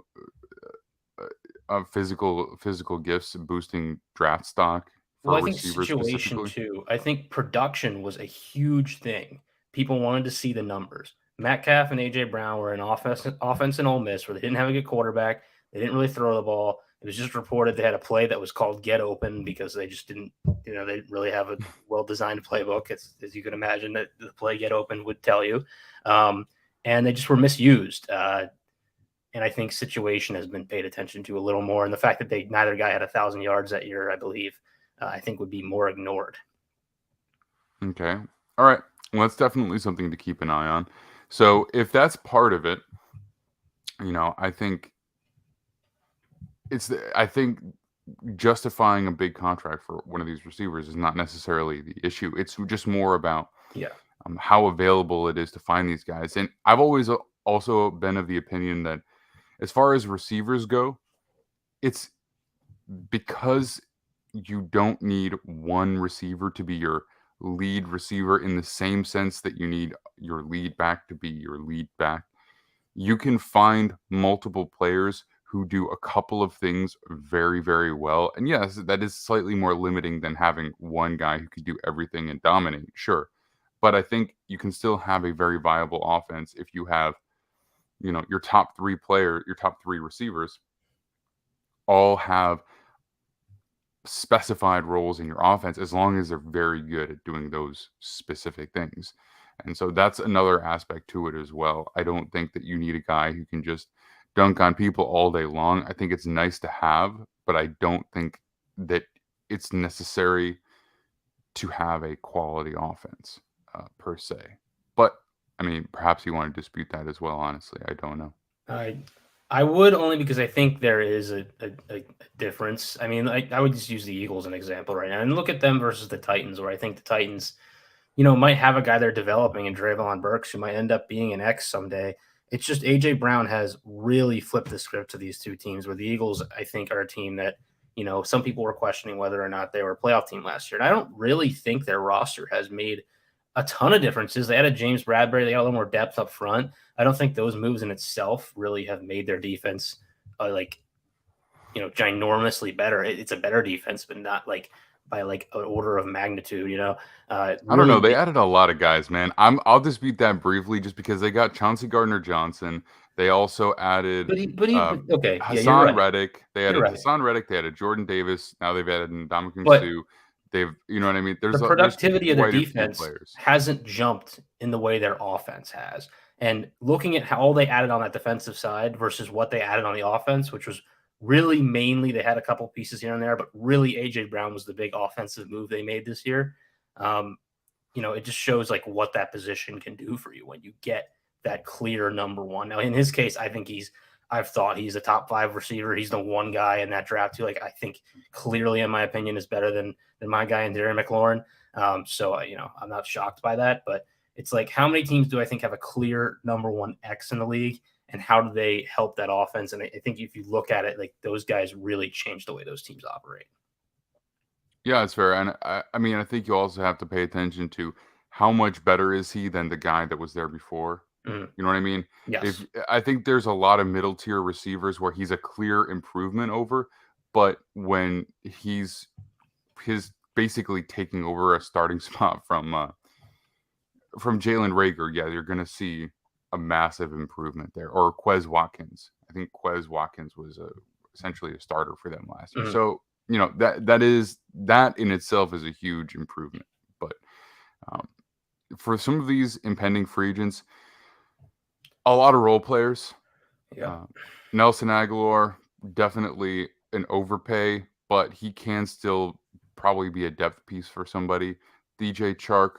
physical gifts boosting draft stock Well, for I think receivers situation specifically. too. I think production was a huge thing. People wanted to see the numbers. Metcalf and AJ Brown were in offense in Ole Miss where they didn't have a good quarterback. They didn't really throw the ball. It was just reported they had a play that was called get open because they just didn't, they didn't really have a well-designed playbook, as you can imagine that the play get open would tell you. And they just were misused. And I think situation has been paid attention to a little more. And the fact that neither guy had 1,000 yards that year, I believe, I think would be more ignored. Okay, all right. Well, that's definitely something to keep an eye on. So if that's part of it, I think I think justifying a big contract for one of these receivers is not necessarily the issue. It's just more about how available it is to find these guys. And I've always also been of the opinion that as far as receivers go, it's because you don't need one receiver to be your lead receiver in the same sense that you need your lead back to be your lead back. You can find multiple players who do a couple of things very, very well. And yes, that is slightly more limiting than having one guy who can do everything and dominate, sure. But I think you can still have a very viable offense if you have, your top three receivers all have specified roles in your offense as long as they're very good at doing those specific things. And so that's another aspect to it as well. I don't think that you need a guy who can just dunk on people all day long. I think it's nice to have, but I don't think that it's necessary to have a quality offense per se. But I mean, perhaps you want to dispute that as well. Honestly, I don't know. I would, only because I think there is a difference. I mean, I would just use the Eagles as an example right now and look at them versus the Titans, where I think the Titans, might have a guy they're developing in Treylon Burks who might end up being an X someday. It's just AJ Brown has really flipped the script to these two teams, where the Eagles, I think, are a team that, some people were questioning whether or not they were a playoff team last year. And I don't really think their roster has made a ton of differences. They added James Bradbury. They got a little more depth up front. I don't think those moves in itself really have made their defense ginormously better. It's a better defense, but not by an order of magnitude. I don't know. They added a lot of guys, man. I'll dispute that briefly, just because they got Chauncey Gardner-Johnson. They also added okay, Hassan Reddick. They added right. Hassan Reddick. They added Jordan Davis. Now they've added Ndamukong Suh. They've, you know what I mean? The productivity of their defense hasn't jumped in the way their offense has. And looking at how all they added on that defensive side versus what they added on the offense, which was really mainly, they had a couple pieces here and there, but really AJ Brown was the big offensive move they made this year. It just shows what that position can do for you when you get that clear number one. Now, in his case, I've thought he's a top 5 receiver. He's the one guy in that draft who, I think clearly, in my opinion, is better than my guy in Terry McLaurin. So I'm not shocked by that, but it's how many teams do I think have a clear number one X in the league, and how do they help that offense? And I think if you look at it, those guys really change the way those teams operate. Yeah, it's fair. And I mean, I think you also have to pay attention to how much better is he than the guy that was there before. Mhm. You know what I mean? Yes. If I think there's a lot of middle tier receivers where he's a clear improvement over, but when he's his basically taking over a starting spot from Jalen Rager, yeah, you're gonna see a massive improvement there. Or Quez Watkins. I think Quez Watkins was essentially a starter for them last year. Mhm. So that in itself is a huge improvement. But um, for some of these impending free agents, a lot of role players. Yeah. Nelson Aguilar, definitely an overpay, but he can still probably be a depth piece for somebody. DJ Chark,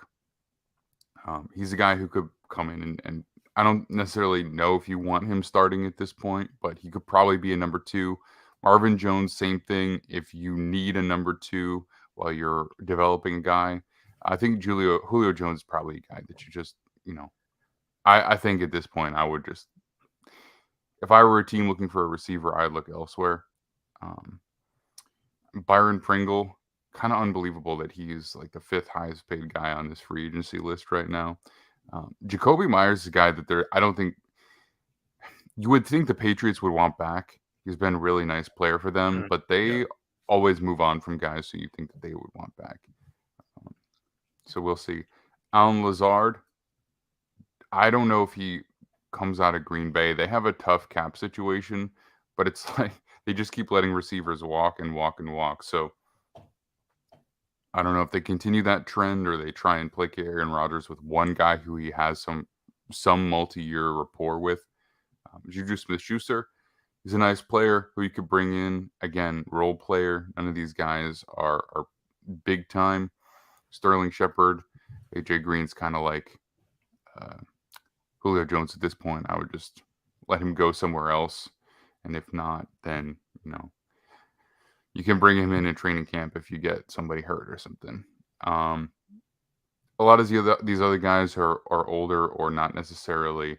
he's a guy who could come in and I don't necessarily know if you want him starting at this point, but he could probably be a number 2. Marvin Jones, same thing. If you need a number 2 while you're developing a guy, I think Julio Jones is probably a guy that you just, I think at this point I would just, if I were a team looking for a receiver, I'd look elsewhere. Um, Byron Pringle, kind of unbelievable that he's like the 5th highest paid guy on this free agency list right now. Jacoby Myers is a guy that I don't think you would think the Patriots would want back. He's been a really nice player for them, Mhm. but they always move on from guys who you think that they would want back. So we'll see. Alan Lazard, I don't know if he comes out of Green Bay. They have a tough cap situation, but it's like they just keep letting receivers walk and walk and walk. So I don't know if they continue that trend or they try and placate Aaron Rodgers with one guy who he has some multi-year rapport with. Juju Smith-Schuster, he's a nice player who you could bring in. Again, role player. None of these guys are big time. Sterling Shepard, AJ Green's kind of like Julio Jones at this point. I would just let him go somewhere else. And if not, then, you can bring him in training camp if you get somebody hurt or something. A lot of these other guys are older or not necessarily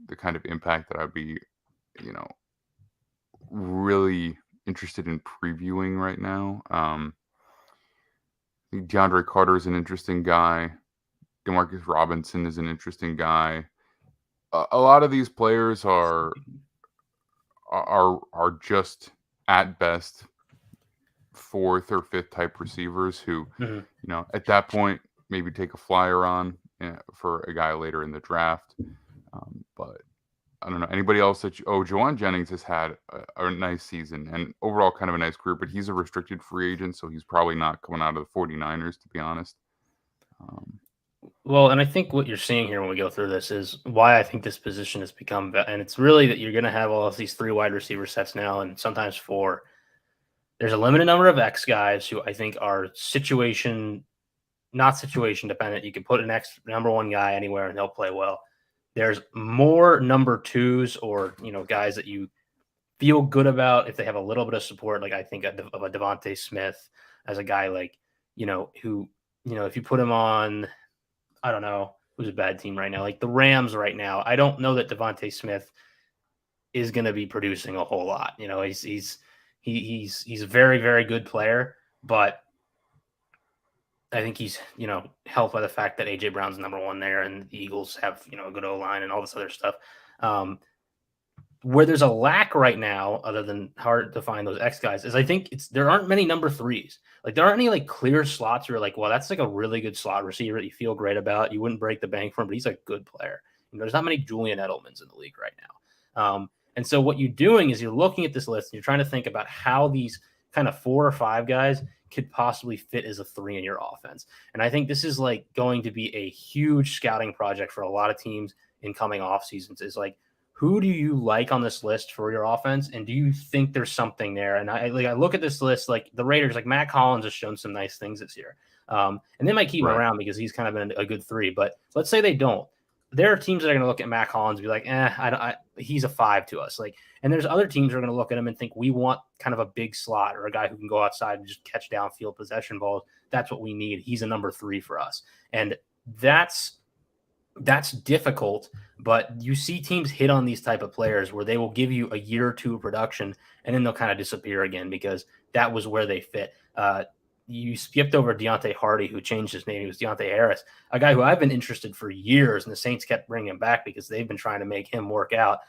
the kind of impact that I'd be, really interested in previewing right now. I think DeAndre Carter is an interesting guy. Demarcus Robinson is an interesting guy. A lot of these players are just at best 4th or 5th type receivers who, Mhm. at that point maybe take a flyer on for a guy later in the draft. But I don't know anybody else Juwan Jennings has had a nice season and overall kind of a nice career, but he's a restricted free agent, so he's probably not coming out of the 49ers, to be honest. Well, and I think what you're seeing here when we go through this is why I think this position has become, and it's really that you're going to have all of these 3 wide receiver sets now, and sometimes 4. There's a limited number of X guys who I think are not situation dependent. You can put an X number 1 guy anywhere and they'll play well. There's more number 2s or, guys that you feel good about if they have a little bit of support. Like I think of a Devontae Smith as a guy like, who, if you put him on, I don't know who's a bad team right now, like the Rams right now. I don't know that Devontae Smith is going to be producing a whole lot. He's a very, very good player, but I think he's, helped by the fact that AJ Brown's number 1 there and the Eagles have, a good O-line and all this other stuff. Where there's a lack right now, other than hard to find those X guys, is I think there aren't many number 3s. Like there aren't any like clear slots where you're like, well, that's like a really good slot receiver that you feel great about. You wouldn't break the bank for him, but he's a good player. There's not many Julian Edelmans in the league right now. And so what you're doing is you're looking at this list and you're trying to think about how these kind of 4 or 5 guys could possibly fit as a 3 in your offense. And I think this is like going to be a huge scouting project for a lot of teams in coming off seasons. Is like, who do you like on this list for your offense? And do you think there's something there? And I look at this list, like the Raiders, like Matt Collins has shown some nice things this year. And they might keep him around because he's kind of been a good 3, but let's say they don't. There are teams that are going to look at Matt Collins and be like, he's a 5 to us. Like, and there's other teams that are going to look at him and think we want kind of a big slot or a guy who can go outside and just catch downfield possession balls. That's what we need. He's a number 3 for us. And that's difficult, but you see teams hit on these type of players where they will give you a year or 2 of production and then they'll kind of disappear again because that was where they fit. you skipped over Deontay Hardy, who changed his name. He was Deontay Harris, a guy who I've been interested for years, and the Saints kept bringing him back because they've been trying to make him work out.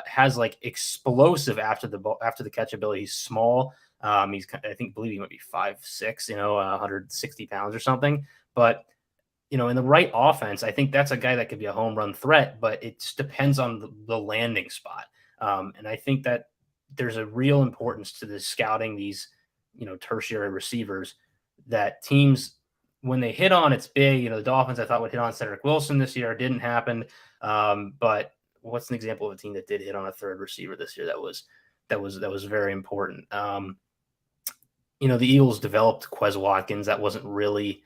Has like explosive after the catch ability. He's small. I believe he might be 5'6", 160 pounds or something. But in the right offense, I think that's a guy that could be a home run threat. But it just depends on the landing spot. And I think that there's a real importance to the scouting these tertiary receivers that teams, when they hit on, it's big. The Dolphins, I thought, would hit on Cedric Wilson this year. It didn't happen. But what's an example of a team that did hit on a third receiver this year that was very important? The Eagles developed Quez Watkins. That wasn't really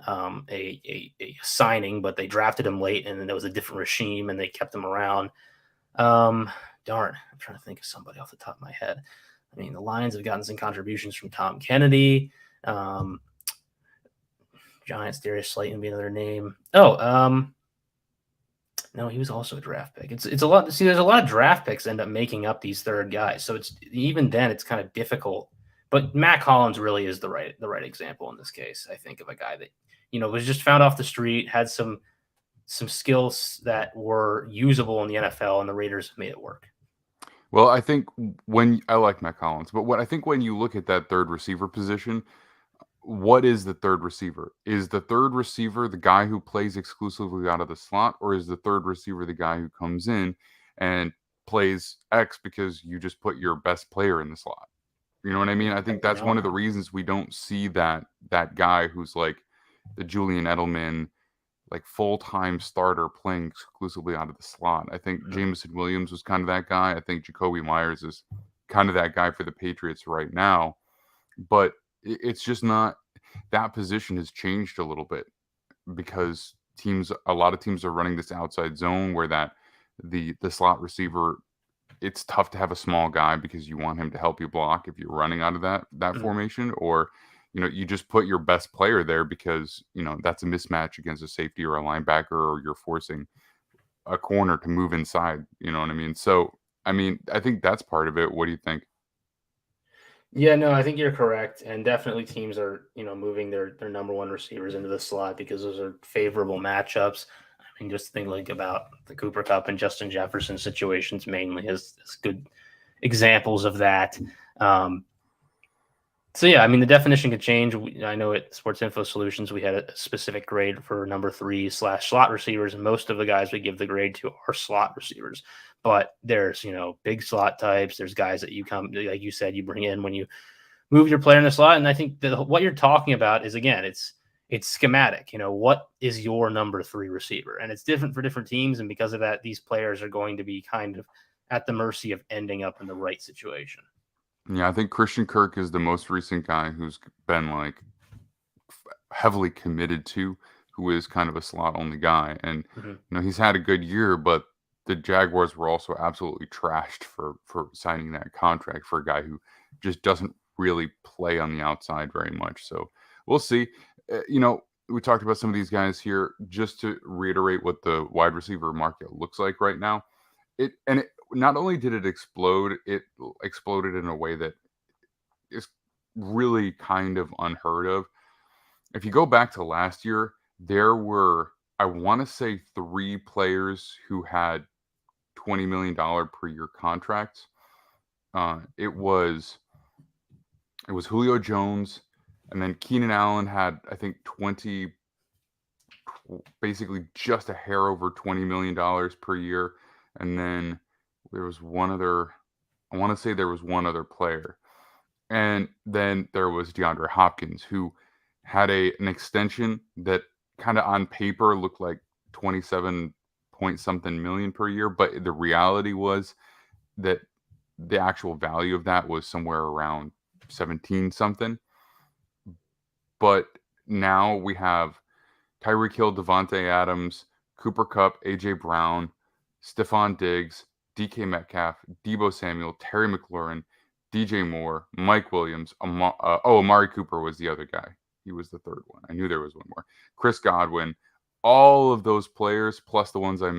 a signing, but they drafted him late, and then there was a different regime, and they kept him around. Darn, I'm trying to think of somebody off the top of my head. I mean, the Lions have gotten some contributions from Tom Kennedy. Giants, Darius Slayton being another name. No, he was also a draft pick. It's a lot. See, there's a lot of draft picks end up making up these third guys. So even then it's kind of difficult. But Mac Hollins really is the right example in this case. I think of a guy that was just found off the street, had some skills that were usable in the NFL, and the Raiders made it work. Well, I think I like Mac Hollins, but when you look at that third receiver position, what is the third receiver? Is the third receiver the guy who plays exclusively out of the slot, or is the third receiver the guy who comes in and plays X because you just put your best player in the slot? You know what I mean? I think that's one of the reasons we don't see that guy who's like the Julian Edelman, like full-time starter playing exclusively out of the slot. I think Jameson Williams was kind of that guy. I think Jacoby Myers is kind of that guy for the Patriots right now. But it's just not, that position has changed a little bit because a lot of teams are running this outside zone where the slot receiver, it's tough to have a small guy because you want him to help you block if you're running out of that formation, or you just put your best player there because that's a mismatch against a safety or a linebacker, or you're forcing a corner to move inside. You know what I mean? So I think that's part of it. What do you think? Yeah, no, I think you're correct, and definitely teams are moving their number one receivers into the slot because those are favorable matchups. I mean, just think like about the Cooper Kupp and Justin Jefferson situations mainly as good examples of that. So yeah, I mean, the definition could change. I know at Sports Info Solutions we had a specific grade for number 3/slot receivers, and most of the guys we give the grade to are slot receivers. But there's big slot types. There's guys that like you said, you bring in when you move your player in the slot. And I think what you're talking about is, again, it's schematic. What is your number 3 receiver? And it's different for different teams. And because of that, these players are going to be kind of at the mercy of ending up in the right situation. Yeah, I think Christian Kirk is the most recent guy who's been like heavily committed to, who is kind of a slot only guy. And, he's had a good year, but the Jaguars were also absolutely trashed for signing that contract for a guy who just doesn't really play on the outside very much. So we'll see. We talked about some of these guys here just to reiterate what the wide receiver market looks like right now. It not only did it explode, it exploded in a way that is really kind of unheard of. If you go back to last year, there were, I want to say, 3 players who had $20 million per year contracts. It was Julio Jones, and then Keenan Allen had, I think, basically just a hair over $20 million per year. And then there was one other player. And then there was DeAndre Hopkins, who had an extension that kind of on paper looked like 27 point something million per year. But the reality was that the actual value of that was somewhere around 17 something. But now we have Tyreek Hill, Devontae Adams, Cooper Kupp, AJ Brown, Stephon Diggs, DK Metcalf, Deebo Samuel, Terry McLaurin, DJ Moore, Mike Williams. Amari Cooper was the other guy. He was the third one. I knew there was one more. Chris Godwin. All of those players, plus the ones I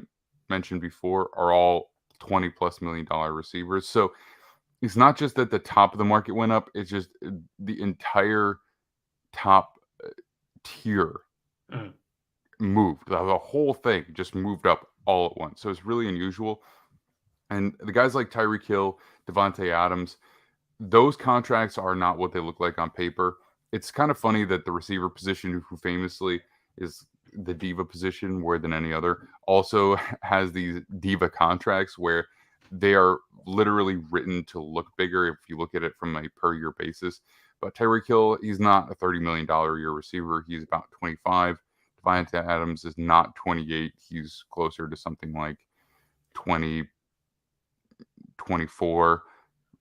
mentioned before, are all $20+ million receivers. So it's not just that the top of the market went up. It's just the entire top tier Mm. moved. The whole thing just moved up all at once. So it's really unusual. And the guys like Tyreek Hill, Devontae Adams, those contracts are not what they look like on paper. It's kind of funny that the receiver position, who famously is the diva position more than any other, also has these diva contracts where they are literally written to look bigger if you look at it from a per year basis. But Tyreek Hill, he's not a $30 million a year receiver. He's about 25. Devontae Adams is not 28. He's closer to something like 20, 24.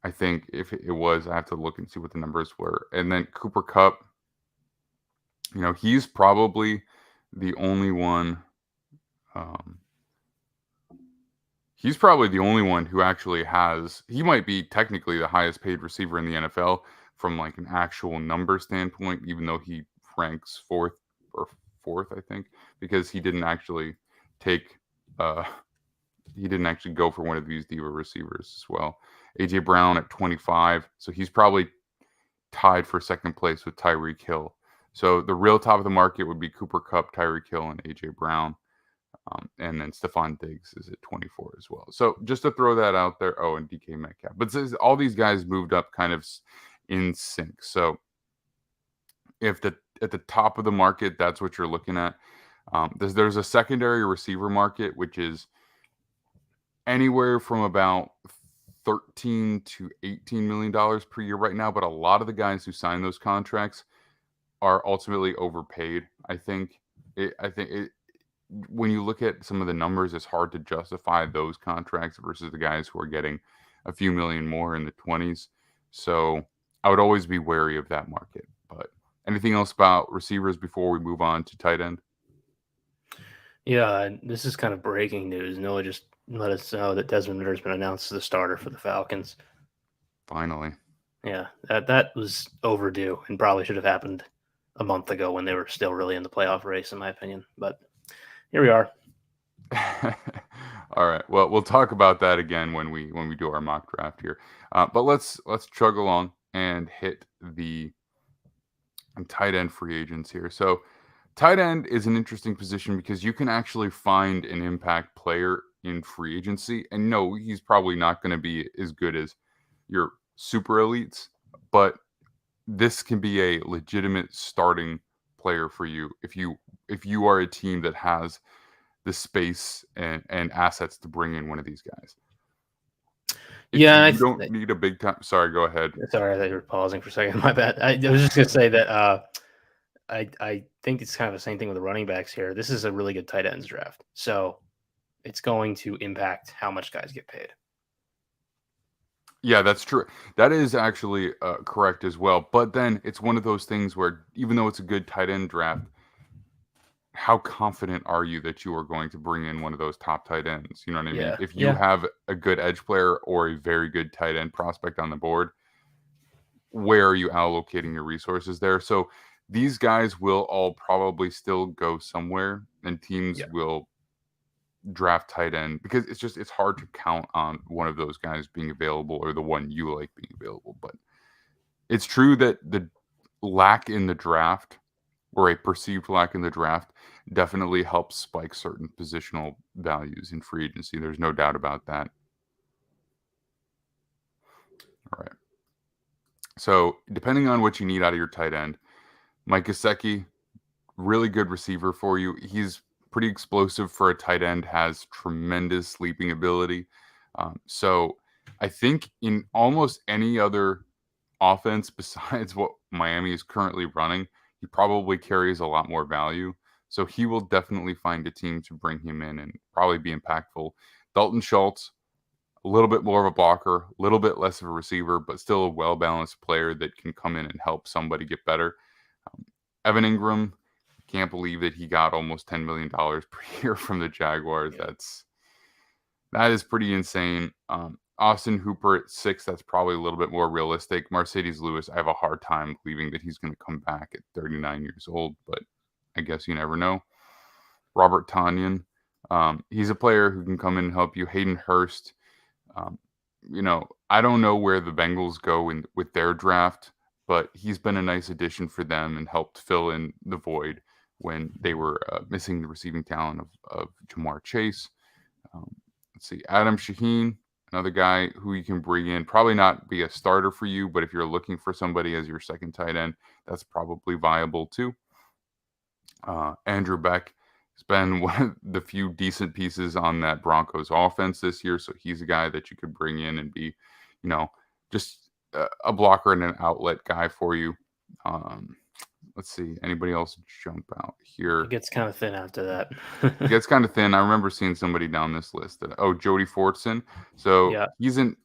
I think if it was, I have to look and see what the numbers were. And then Cooper Kupp, he's probably the only one. He's probably the only one who actually has. He might be technically the highest paid receiver in the NFL from like an actual number standpoint, even though he ranks fourth, I think, because he didn't actually take. He didn't actually go for one of these diva receivers as well. AJ Brown at 25, so he's probably tied for second place with Tyreek Hill. So the real top of the market would be Cooper Kupp, Tyreek Hill, and AJ Brown. And then Stephon Diggs is at 24 as well. So just to throw that out there. Oh, and DK Metcalf. But all these guys moved up kind of in sync. So if at the top of the market, that's what you're looking at. There's a secondary receiver market, which is anywhere from about $13 to $18 million per year right now. But a lot of the guys who sign those contracts are ultimately overpaid. I think when you look at some of the numbers, it's hard to justify those contracts versus the guys who are getting a few million more in the 20s. So I would always be wary of that market. But anything else about receivers before we move on to tight end? Yeah, this is kind of breaking news. Noah just let us know that Desmond Ridder has been announced as the starter for the Falcons. Finally. Yeah, that was overdue and probably should have happened a month ago when they were still really in the playoff race, in my opinion. But here we are. All right. Well, we'll talk about that again when we do our mock draft here. But let's chug along and hit the tight end free agents here. So tight end is an interesting position because you can actually find an impact player in free agency. And no, he's probably not going to be as good as your super elites, but this can be a legitimate starting player for you if you are a team that has the space and assets to bring in one of these guys. If you don't need a big time. Sorry, go ahead. Sorry, I thought you were pausing for a second. My bad. I was just gonna say that I think it's kind of the same thing with the running backs here. This is a really good tight ends draft, so it's going to impact how much guys get paid. Yeah, that's true. That is actually correct as well. But then it's one of those things where even though it's a good tight end draft, how confident are you that you are going to bring in one of those top tight ends? You know what I mean? If you have a good edge player or a very good tight end prospect on the board, where are you allocating your resources there? So these guys will all probably still go somewhere, and teams will draft tight end because it's hard to count on one of those guys being available or the one you like being available. But it's true that the lack in the draft or a perceived lack in the draft definitely helps spike certain positional values in free agency. There's no doubt about that. All right. So depending on what you need out of your tight end, Mike Gesicki, really good receiver for you. He's pretty explosive for a tight end, has tremendous leaping ability. So I think in almost any other offense besides what Miami is currently running, he probably carries a lot more value. So he will definitely find a team to bring him in and probably be impactful. Dalton Schultz, a little bit more of a blocker, a little bit less of a receiver, but still a well-balanced player that can come in and help somebody get better. Evan Ingram, can't believe that he got almost $10 million per year from the Jaguars. Yeah. That is pretty insane. Austin Hooper at 6, that's probably a little bit more realistic. Mercedes Lewis, I have a hard time believing that he's going to come back at 39 years old, but I guess you never know. Robert Tonyan, he's a player who can come in and help you. Hayden Hurst, I don't know where the Bengals go with their draft. but he's been a nice addition for them and helped fill in the void when they were missing the receiving talent of Jamar Chase. Let's see, Adam Shaheen, another guy who you can bring in, probably not be a starter for you, but if you're looking for somebody as your second tight end, that's probably viable too. Andrew Beck has been one of the few decent pieces on that Broncos offense this year, so he's a guy that you could bring in and be, just a blocker and an outlet guy for you. Let's see, anybody else jump out here? It gets kind of thin after that. It gets kind of thin. I remember seeing somebody down this list Jody Fortson. So Yeah. he's an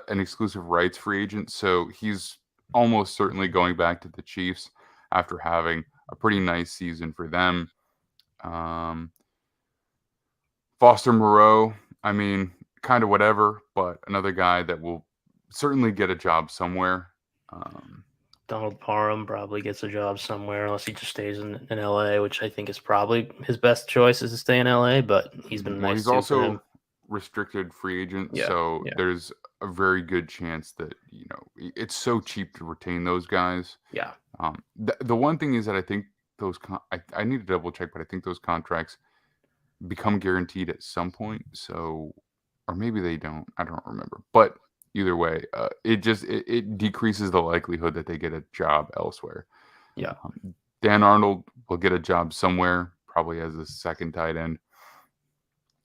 exclusive rights free agent. So he's almost certainly going back to the Chiefs after having a pretty nice season for them. Foster Moreau, I mean, kind of whatever, but another guy that will certainly get a job somewhere. Donald Parham probably gets a job somewhere unless he just stays in LA, which I think is probably his best choice is to stay in LA, but he's been nice. He's also restricted free agent, so there's a very good chance that it's so cheap to retain those guys. Yeah. The one thing is that I think those I need to double check, but I think those contracts become guaranteed at some point. So, or maybe they don't. I don't remember, but either way, it decreases the likelihood that they get a job elsewhere. Yeah. Dan Arnold will get a job somewhere, probably as a second tight end,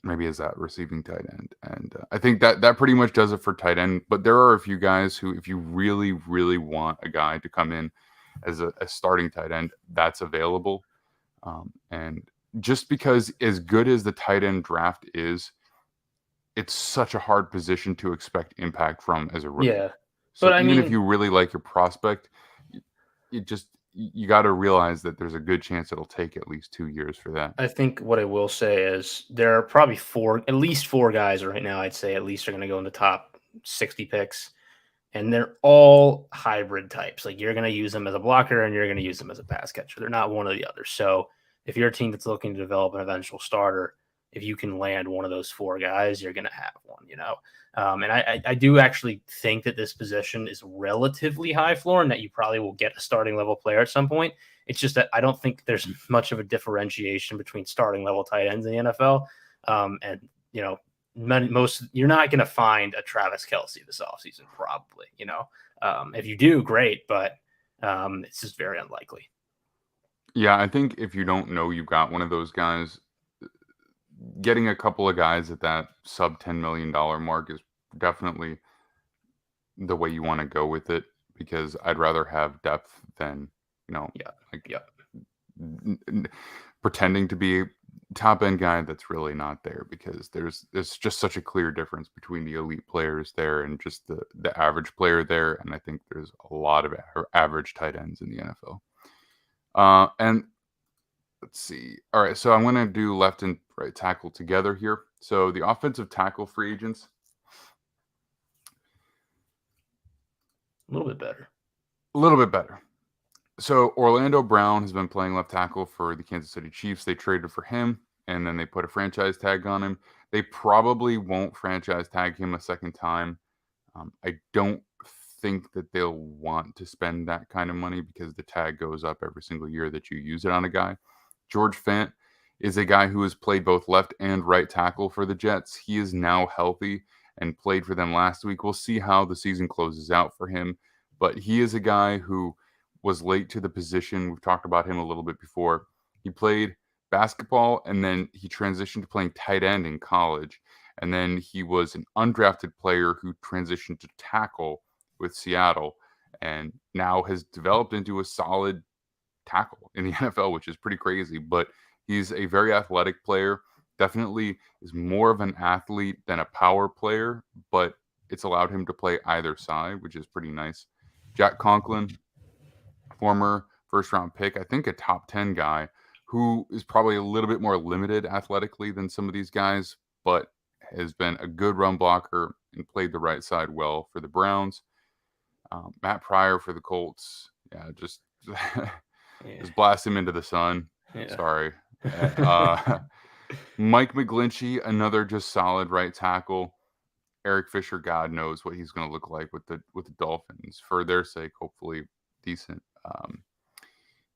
maybe as that receiving tight end. And I think that pretty much does it for tight end. But there are a few guys who, if you really, really want a guy to come in as a starting tight end, that's available. And just because as good as the tight end draft is, it's such a hard position to expect impact from as a rookie. Yeah. So but even if you really like your prospect, you got to realize that there's a good chance it'll take at least 2 years for that. I think what I will say is there are probably at least four guys right now, I'd say at least are going to go in the top 60 picks. And they're all hybrid types. Like you're going to use them as a blocker and you're going to use them as a pass catcher. They're not one or the other. So if you're a team that's looking to develop an eventual starter, if you can land one of those four guys, you're going to have one, And I do actually think that this position is relatively high floor and that you probably will get a starting level player at some point. It's just that I don't think there's much of a differentiation between starting level tight ends in the NFL. You're not going to find a Travis Kelce this offseason, probably, if you do, great, but it's just very unlikely. Yeah, I think if you don't know you've got one of those guys, getting a couple of guys at that sub $10 million mark is definitely the way you want to go with it, because I'd rather have depth than, pretending to be a top end guy that's really not there, because there's just such a clear difference between the elite players there and just the average player there. And I think there's a lot of average tight ends in the NFL. And let's see. All right, so I'm going to do left and right tackle together here. So the offensive tackle free agents. A little bit better. A little bit better. So Orlando Brown has been playing left tackle for the Kansas City Chiefs. They traded for him, and then they put a franchise tag on him. They probably won't franchise tag him a second time. I don't think that they'll want to spend that kind of money because the tag goes up every single year that you use it on a guy. George Fant is a guy who has played both left and right tackle for the Jets. He is now healthy and played for them last week. We'll see how the season closes out for him. But he is a guy who was late to the position. We've talked about him a little bit before. He played basketball, and then he transitioned to playing tight end in college. And then he was an undrafted player who transitioned to tackle with Seattle, and now has developed into a solid tackle in the NFL, which is pretty crazy. But he's a very athletic player, definitely is more of an athlete than a power player, but it's allowed him to play either side, which is pretty nice. Jack Conklin, former first-round pick, I think a top 10 guy, who is probably a little bit more limited athletically than some of these guys, but has been a good run blocker and played the right side well for the Browns. Matt Pryor for the Colts. Yeah, just blast him into the sun. Yeah. Sorry. Mike McGlinchey, another just solid right tackle. Eric Fisher, God knows what he's going to look like with the Dolphins. For their sake, hopefully decent.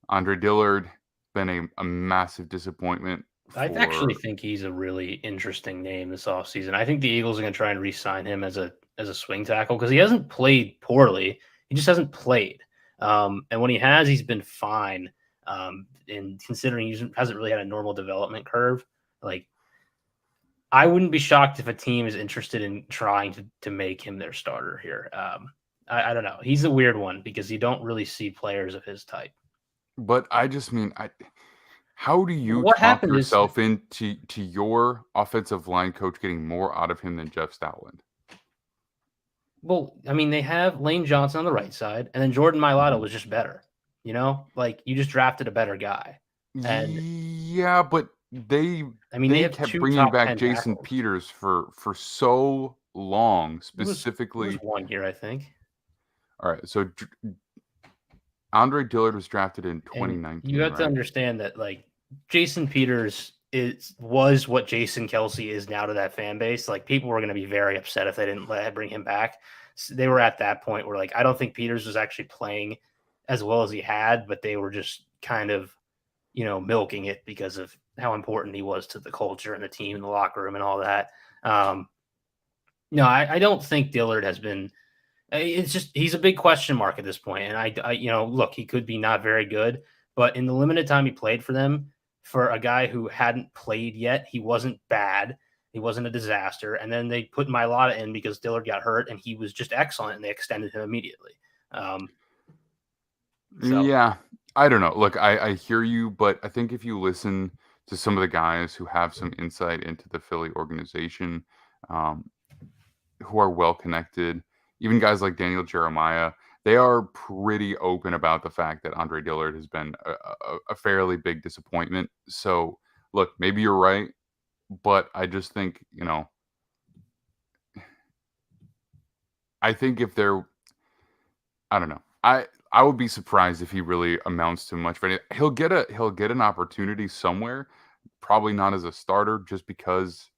Andre Dillard been a massive disappointment. I actually think he's a really interesting name this offseason. I think the Eagles are going to try and re-sign him as a swing tackle because he hasn't played poorly. He just hasn't played. And when he has, he's been fine. And considering he hasn't really had a normal development curve, like I wouldn't be shocked if a team is interested in trying to make him their starter here. I don't know. He's a weird one because you don't really see players of his type. But I just mean, how do you What talk happened is- yourself into your offensive line coach getting more out of him than Jeff Stoutland? Well, I mean, they have Lane Johnson on the right side, and then Jordan Mailata was just better. You know, like you just drafted a better guy. And yeah, but they have kept two bringing top back 10 Jason tackles. Peters for so long, It was specifically. 1 year, I think. All right, so Andre Dillard was drafted in And 2019. you have to right? understand that, like, Jason Peters was what Jason Kelsey is now to that fan base. Like, people were going to be very upset if they didn't bring him back. So they were at that point where, like, I don't think Peters was actually playing as well as he had, but they were just kind of, you know, milking it because of how important he was to the culture and the team and the locker room and all that. No, I don't think Dillard has been. It's just he's a big question mark at this point. And I you know, look, he could be not very good, but in the limited time he played for them, for a guy who hadn't played yet, he wasn't bad. He wasn't a disaster. And then they put Mailata in because Dillard got hurt, and he was just excellent, and they extended him immediately. So- Yeah, I don't know. Look, I hear you, but I think if you listen to some of the guys who have some insight into the Philly organization, who are well connected, even guys like Daniel Jeremiah, they are pretty open about the fact that Andre Dillard has been a fairly big disappointment. So, look, maybe you're right, but I just think, you know, I think if they're, I don't know. I would be surprised if he really amounts to much. But he'll get an opportunity somewhere, probably not as a starter, just because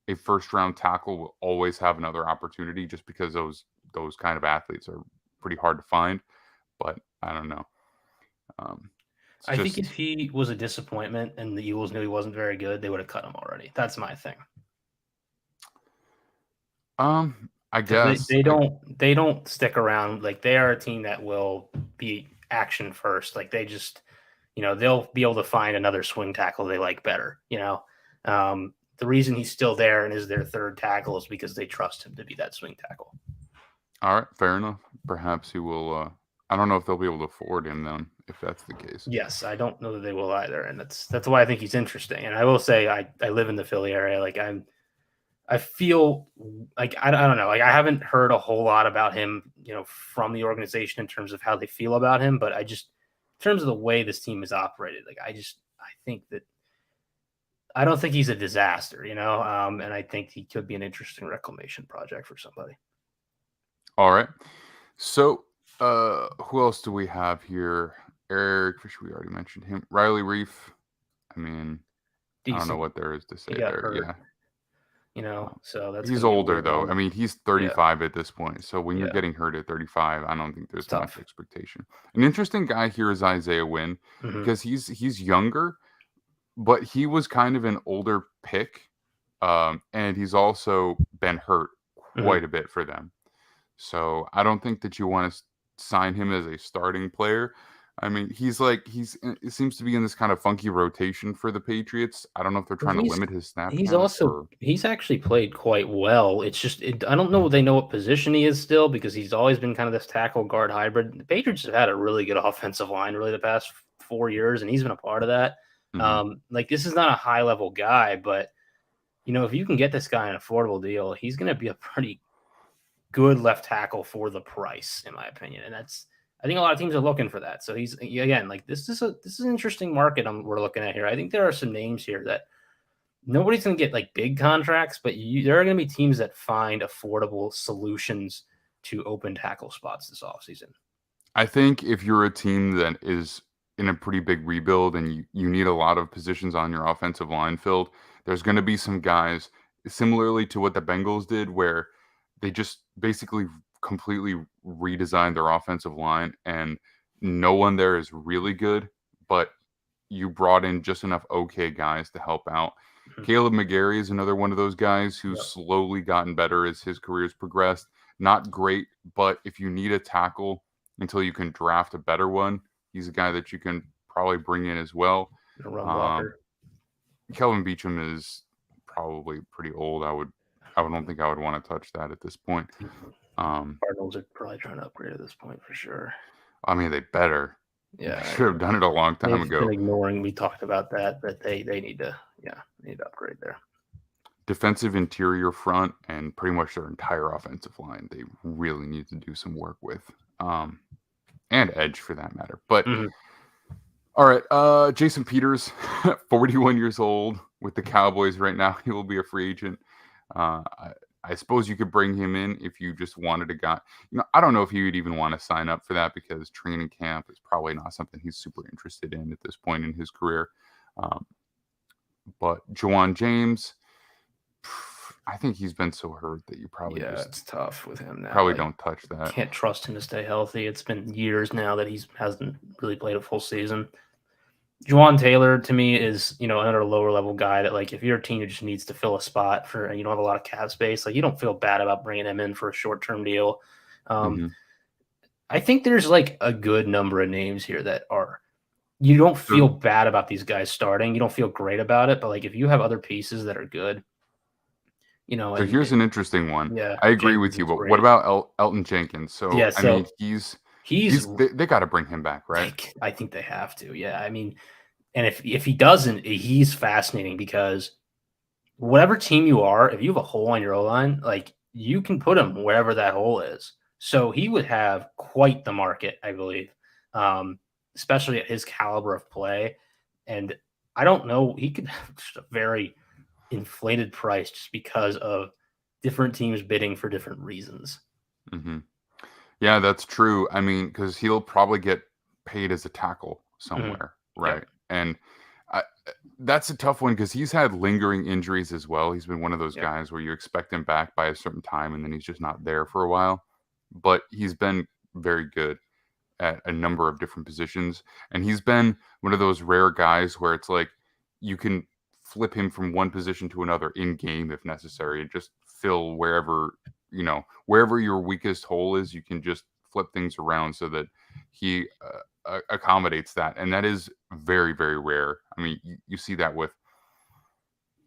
a first round tackle will always have another opportunity, just because those kind of athletes are pretty hard to find. But I don't know. I think if he was a disappointment and the Eagles knew he wasn't very good, they would have cut him already. That's my thing. I guess they don't stick around. Like, they are a team that will be action first. Like, they just, you know, they'll be able to find another swing tackle they like better. You know, the reason he's still there and is their third tackle is because they trust him to be that swing tackle. All right, fair enough. Perhaps he will. I don't know if they'll be able to afford him then, if that's the case. Yes, I don't know that they will either, and that's why I think he's interesting. And I will say, I live in the Philly area. Like, I feel like I don't know. Like, I haven't heard a whole lot about him, you know, from the organization in terms of how they feel about him. But I just, in terms of the way this team is operated, like, I think that I don't think he's a disaster, you know. And I think he could be an interesting reclamation project for somebody. All right. So, who else do we have here? Eric Fisher, we already mentioned him. Riley Reef. I mean, I don't know what there is to say there. Hurt. Yeah. You know, so that's he's older though. I mean, he's 35 at this point. So when you're getting hurt at 35, I don't think there's much expectation. An interesting guy here is Isaiah Wynn, because he's younger, but he was kind of an older pick, and he's also been hurt quite a bit for them. So I don't think that you want to sign him as a starting player. I mean, it seems to be in this kind of funky rotation for the Patriots. I don't know if they're trying to limit his snap count. He's actually played quite well. It's just I don't know if they know what position he is still, because he's always been kind of this tackle guard hybrid. The Patriots have had a really good offensive line really the past 4 years, and he's been a part of that. Like, this is not a high level guy, but you know, if you can get this guy an affordable deal, he's going to be a pretty good left tackle for the price, in my opinion. And I think a lot of teams are looking for that. So he's, again, like, this is an interesting market we're looking at here. I think there are some names here that nobody's going to get like big contracts, but there are going to be teams that find affordable solutions to open tackle spots this offseason. I think if you're a team that is in a pretty big rebuild and you need a lot of positions on your offensive line filled, there's going to be some guys similarly to what the Bengals did, where they just basically completely redesigned their offensive line, and no one there is really good, but you brought in just enough okay guys to help out. Mhm. Caleb McGarry is another one of those guys who's Yep. slowly gotten better as his career's progressed. Not great, but if you need a tackle until you can draft a better one, he's a guy that you can probably bring in as well. A run blocker. Kelvin Beachum is probably pretty old. I don't think I would want to touch that at this point. Cardinals are probably trying to upgrade at this point for sure. I mean, they better. Yeah, They should have done it a long time they've ago. been ignoring. We talked about that they need to upgrade there. Defensive interior front and pretty much their entire offensive line, they really need to do some work with. And edge for that matter. But all right, Jason Peters, 41 years old with the Cowboys right now. He will be a free agent. I suppose you could bring him in if you just wanted a guy. I don't know if he would even want to sign up for that because training camp is probably not something he's super interested in at this point in his career. But Juwan James, I think he's been so hurt that you probably it's tough with him now. Probably don't touch that. Can't trust him to stay healthy. It's been years now that he hasn't really played a full season. Juwan Taylor to me is, another lower level guy that, like, if your team just needs to fill a spot for, and you don't have a lot of cap space, like, you don't feel bad about bringing him in for a short term deal. I think there's like a good number of names here that you don't feel bad about these guys starting. You don't feel great about it, but like if you have other pieces that are good, So here's an interesting one. Yeah, I agree Jenkins with you, is but great. what about Elton Jenkins? So, Yeah, I mean, they got to bring him back, right? I think they have to. Yeah, I mean, and if he doesn't, he's fascinating because whatever team you are, if you have a hole on your O-line, like you can put him wherever that hole is. So he would have quite the market, I believe, especially at his caliber of play. And I don't know, he could have just a very inflated price just because of different teams bidding for different reasons. Yeah, that's true. I mean, because he'll probably get paid as a tackle somewhere, right? Yep. And that's a tough one because he's had lingering injuries as well. He's been one of those guys where you expect him back by a certain time and then he's just not there for a while. But he's been very good at a number of different positions. And he's been one of those rare guys where it's like you can flip him from one position to another in game if necessary and just fill wherever your weakest hole is. You can just flip things around so that he accommodates that. And that is very, very rare. I mean, you see that with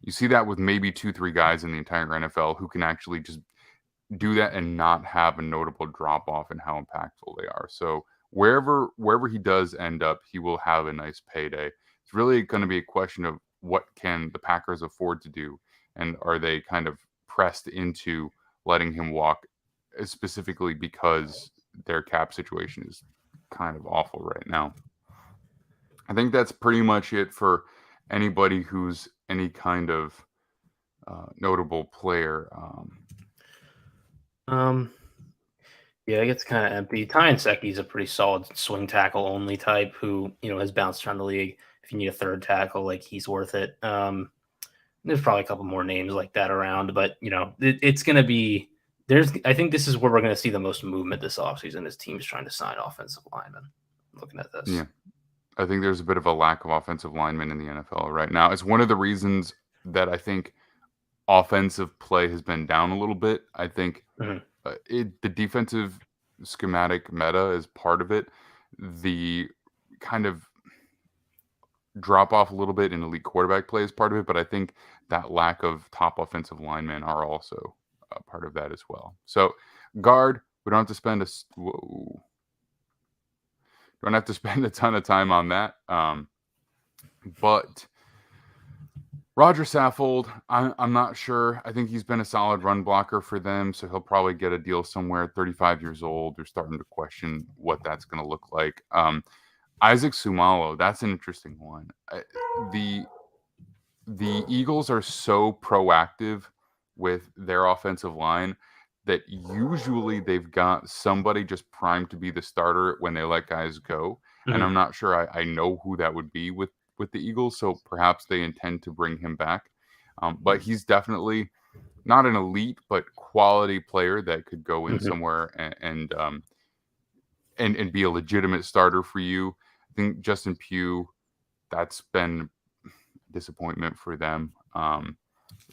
maybe 2-3 guys in the entire NFL who can actually just do that and not have a notable drop off in how impactful they are. So wherever he does end up, he will have a nice payday. It's really going to be a question of what can the Packers afford to do, and are they kind of pressed into letting him walk, specifically because their cap situation is kind of awful right now. I think that's pretty much it for anybody who's any kind of notable player. Yeah, it gets kind of empty. Ty Nseki's a pretty solid swing tackle only type who, has bounced around the league. If you need a third tackle, like, he's worth it. There's probably a couple more names like that around, but it's going to be I think this is where we're going to see the most movement this offseason as teams trying to sign offensive linemen. Looking at this. Yeah. I think there's a bit of a lack of offensive linemen in the NFL right now. It's one of the reasons that I think offensive play has been down a little bit. I think the defensive schematic meta is part of it. The kind of drop off a little bit in elite quarterback play is part of it, but I think that lack of top offensive linemen are also part of that as well. So guard, we don't have to spend a ton of time on that. But Roger Saffold, I'm not sure. I think he's been a solid run blocker for them, so he'll probably get a deal somewhere. 35 years old. They're starting to question what that's going to look like. Isaac Sumalo, that's an interesting one. The Eagles are so proactive with their offensive line that usually they've got somebody just primed to be the starter when they let guys go. And I'm not sure I know who that would be with the Eagles, so perhaps they intend to bring him back. But he's definitely not an elite, but quality player that could go in somewhere and and be a legitimate starter for you. I think Justin Pugh, that's been a disappointment for them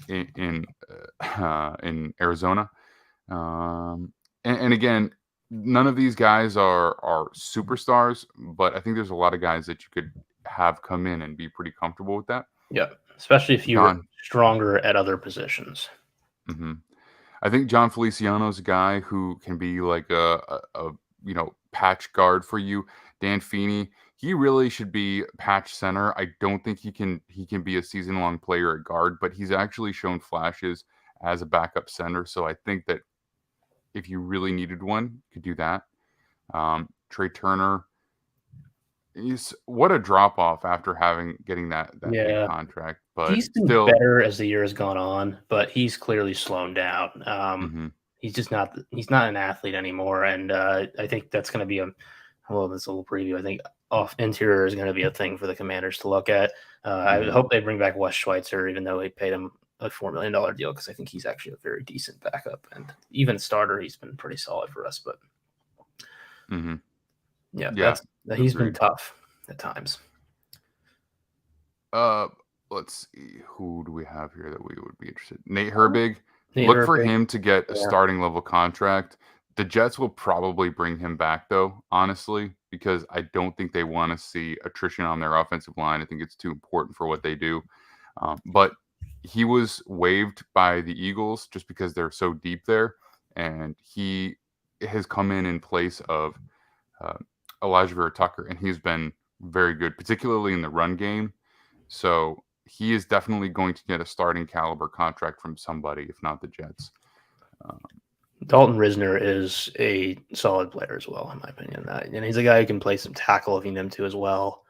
in Arizona. And again, none of these guys are superstars, but I think there's a lot of guys that you could have come in and be pretty comfortable with that. Yeah, especially if you're John. stronger at other positions. hmm I think John Feliciano's a guy who can be like a patch guard for you. Dan Feeney, he really should be patch center. I don't think he can be a season long player at guard, but he's actually shown flashes as a backup center. So I think that if you really needed one, you could do that. Trey Turner, what a drop off after getting that big contract. But he's been still better as the year has gone on, but he's clearly slowed down. He's just not an athlete anymore, and I think that's going to be this little preview. I think off interior is going to be a thing for the Commanders to look at. I hope they bring back Wes Schweitzer, even though they paid him a $4 million deal, because I think he's actually a very decent backup, and even starter, he's been pretty solid for us. But he's been tough at times. Let's see, who do we have here that we would be interested? Nate Herbig. Look for him to get a starting level contract. The Jets will probably bring him back, though, honestly, because I don't think they want to see attrition on their offensive line. I think it's too important for what they do. But he was waived by the Eagles just because they're so deep there, and he has come in place of Elijah Vera Tucker, and he's been very good, particularly in the run game. So he is definitely going to get a starting caliber contract from somebody, if not the Jets. Dalton Risner is a solid player as well, in my opinion. And he's a guy who can play some tackle if you need him to as well.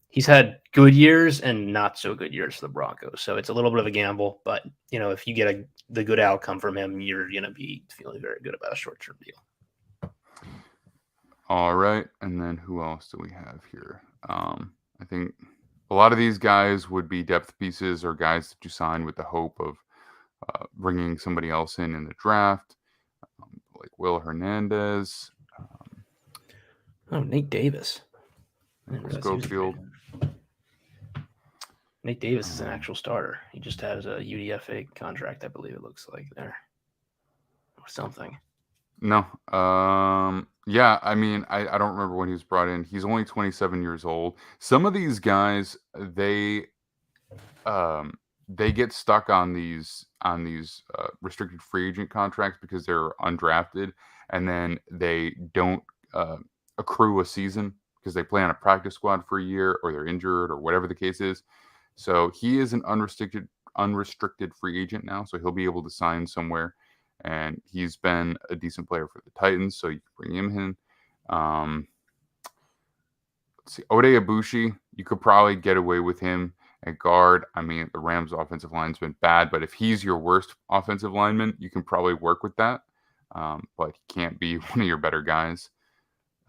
He's had good years and not so good years for the Broncos. So it's a little bit of a gamble. But, if you get the good outcome from him, you're going to be feeling very good about a short-term deal. All right. And then who else do we have here? I think a lot of these guys would be depth pieces or guys that you sign with the hope of bringing somebody else in the draft, like Will Hernandez. Nate Davis. Schofield. Nate Davis is an actual starter. He just has a UDFA contract, I believe it looks like there. Or something. No. Yeah, I mean, I don't remember when he was brought in. He's only 27 years old. Some of these guys, they get stuck on these restricted free agent contracts because they're undrafted, and then they don't accrue a season because they play on a practice squad for a year, or they're injured, or whatever the case is. So he is an unrestricted free agent now, so he'll be able to sign somewhere. And he's been a decent player for the Titans, so you can bring him in. Let's see, Ode Ibushi, you could probably get away with him at guard. I mean, the Rams' offensive line's been bad, but if he's your worst offensive lineman, you can probably work with that. But he can't be one of your better guys.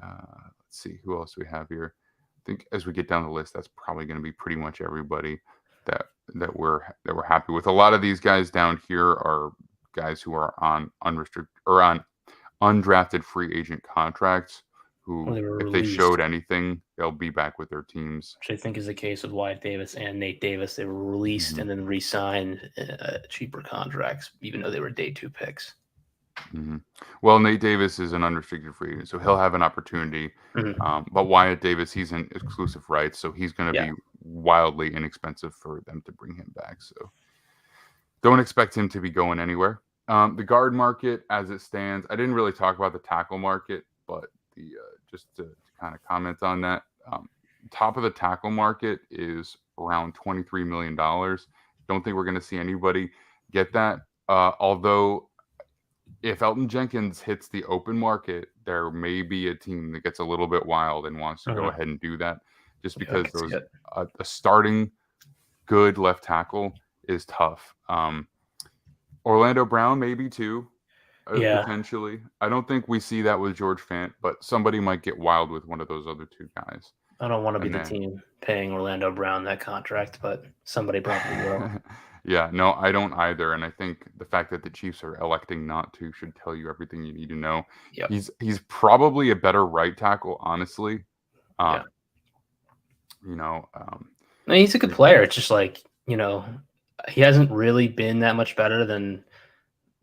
Let's see, who else do we have here? I think as we get down the list, that's probably going to be pretty much everybody that we're happy with. A lot of these guys down here are guys who are on unrestricted or on undrafted free agent contracts who, if they showed anything, they'll be back with their teams. Which I think is the case with Wyatt Davis and Nate Davis. They were released and then re-signed cheaper contracts, even though they were day 2 picks. Well, Nate Davis is an unrestricted free agent, so he'll have an opportunity. But Wyatt Davis, he's an exclusive rights, so he's going to be wildly inexpensive for them to bring him back. So don't expect him to be going anywhere. The guard market, as it stands, I didn't really talk about the tackle market, but just to kind of comment on that, top of the tackle market is around $23 million. Don't think we're going to see anybody get that. Although, if Elton Jenkins hits the open market, there may be a team that gets a little bit wild and wants to go ahead and do that, just because a starting good left tackle is tough. Orlando Brown, maybe too, potentially. I don't think we see that with George Fant, but somebody might get wild with one of those other two guys. I don't want to be the team paying Orlando Brown that contract, but somebody probably will. Yeah, no, I don't either. And I think the fact that the Chiefs are electing not to should tell you everything you need to know. Yep. He's probably a better right tackle, honestly. Yeah. You know, No, he's a good player. It's just like, he hasn't really been that much better than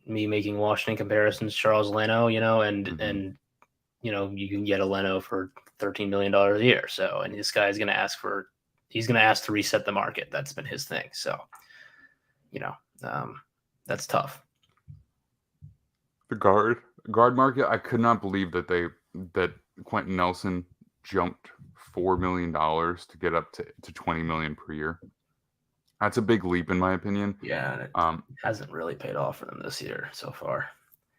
me making Washington comparisons, Charles Leno, and you can get a Leno for $13 million a year. So, and this guy's going to ask to reset the market. That's been his thing. So, that's tough. the guard market, I could not believe that Quentin Nelson jumped $4 million to get up to 20 million per year. That's a big leap in my opinion. Yeah. It hasn't really paid off for them this year so far.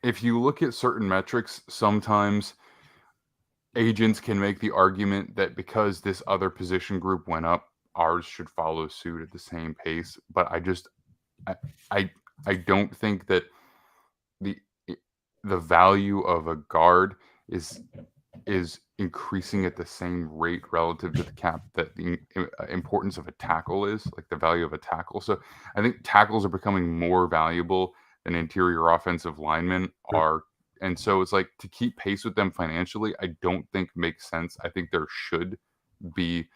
If you look at certain metrics, sometimes agents can make the argument that because this other position group went up, ours should follow suit at the same pace. But I don't think that the value of a guard is increasing at the same rate relative to the cap that the importance of a tackle is, like the value of a tackle. So I think tackles are becoming more valuable than interior offensive linemen are. And so it's like, to keep pace with them financially, I don't think makes sense. I think there should be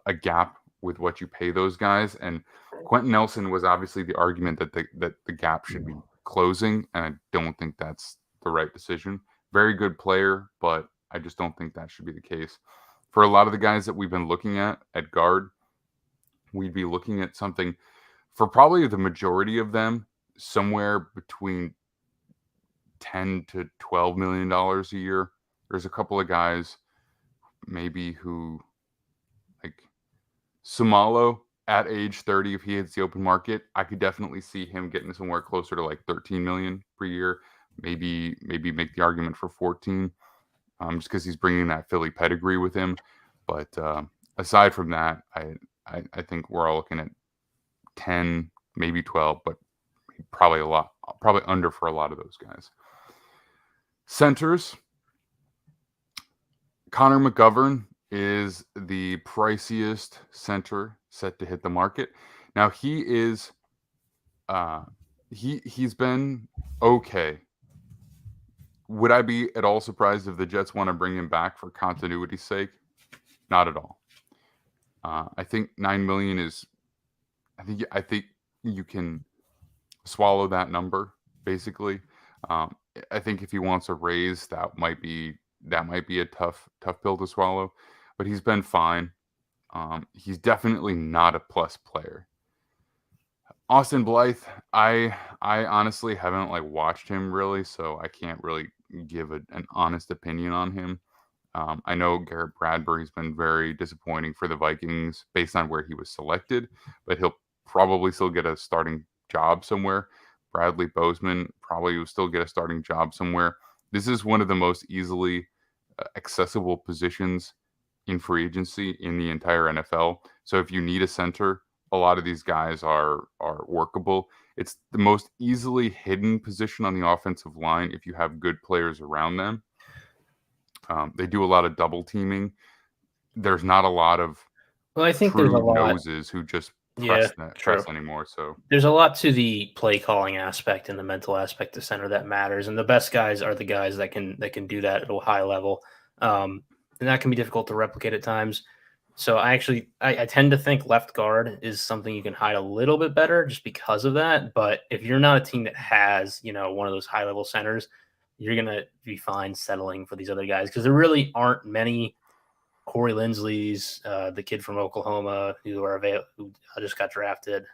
a gap with what you pay those guys. And Quentin Nelson was obviously the argument that the gap should be closing. And I don't think that's the right decision. Very good player, but I just don't think that should be the case. For a lot of the guys that we've been looking at guard, we'd be looking at something for probably the majority of them, somewhere between $10 to $12 million a year. There's a couple of guys maybe who, like Sumalo at age 30, if he hits the open market, I could definitely see him getting somewhere closer to like 13 million per year. Maybe make the argument for 14, just because he's bringing that Philly pedigree with him. But aside from that, I think we're all looking at 10, maybe 12, but probably under for a lot of those guys. Centers. Connor McGovern is the priciest center set to hit the market. Now he is he's been okay. Would I be at all surprised if the Jets want to bring him back for continuity's sake? Not at all. I think 9 million is. I think you can swallow that number. Basically, I think if he wants a raise, that might be a tough pill to swallow. But he's been fine. He's definitely not a plus player. Austin Blythe, I honestly haven't watched him really, so I can't really give an honest opinion on him. I know Garrett Bradbury's been very disappointing for the Vikings based on where he was selected, but he'll probably still get a starting job somewhere. Bradley Bozeman probably will still get a starting job somewhere. This is one of the most easily accessible positions in free agency in the entire NFL. So if you need a center, a lot of these guys are workable. It's the most easily hidden position on the offensive line if you have good players around them. They do a lot of double teaming. There's not a lot of I think there's a lot noses who just press anymore. So there's a lot to the play calling aspect and the mental aspect of center that matters. And the best guys are the guys that can do that at a high level. And that can be difficult to replicate at times. So I tend to think left guard is something you can hide a little bit better just because of that. But if you're not a team that has, one of those high level centers, you're going to be fine settling for these other guys because there really aren't many Corey Linsley's, the kid from Oklahoma who just got drafted,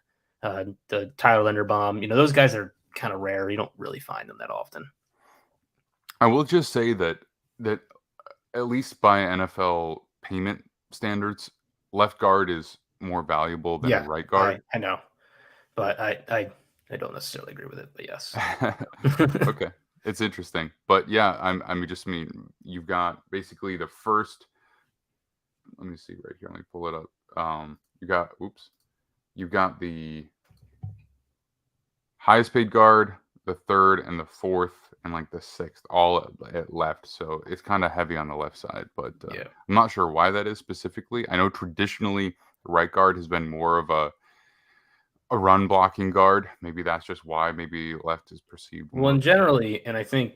the Tyler Linderbaum, those guys are kind of rare. You don't really find them that often. I will just say that at least by NFL payment standards, left guard is more valuable than right guard. I know, but I don't necessarily agree with it, but yes. Okay. It's interesting, but yeah, you've got basically the first, let me see right here. Let me pull it up. You've got the highest paid guard, the third and the fourth, and the sixth, all at left. So it's kind of heavy on the left side, but I'm not sure why that is specifically. I know traditionally the right guard has been more of a run blocking guard. Maybe that's just why. Maybe left is perceived more. Well, and generally, and I think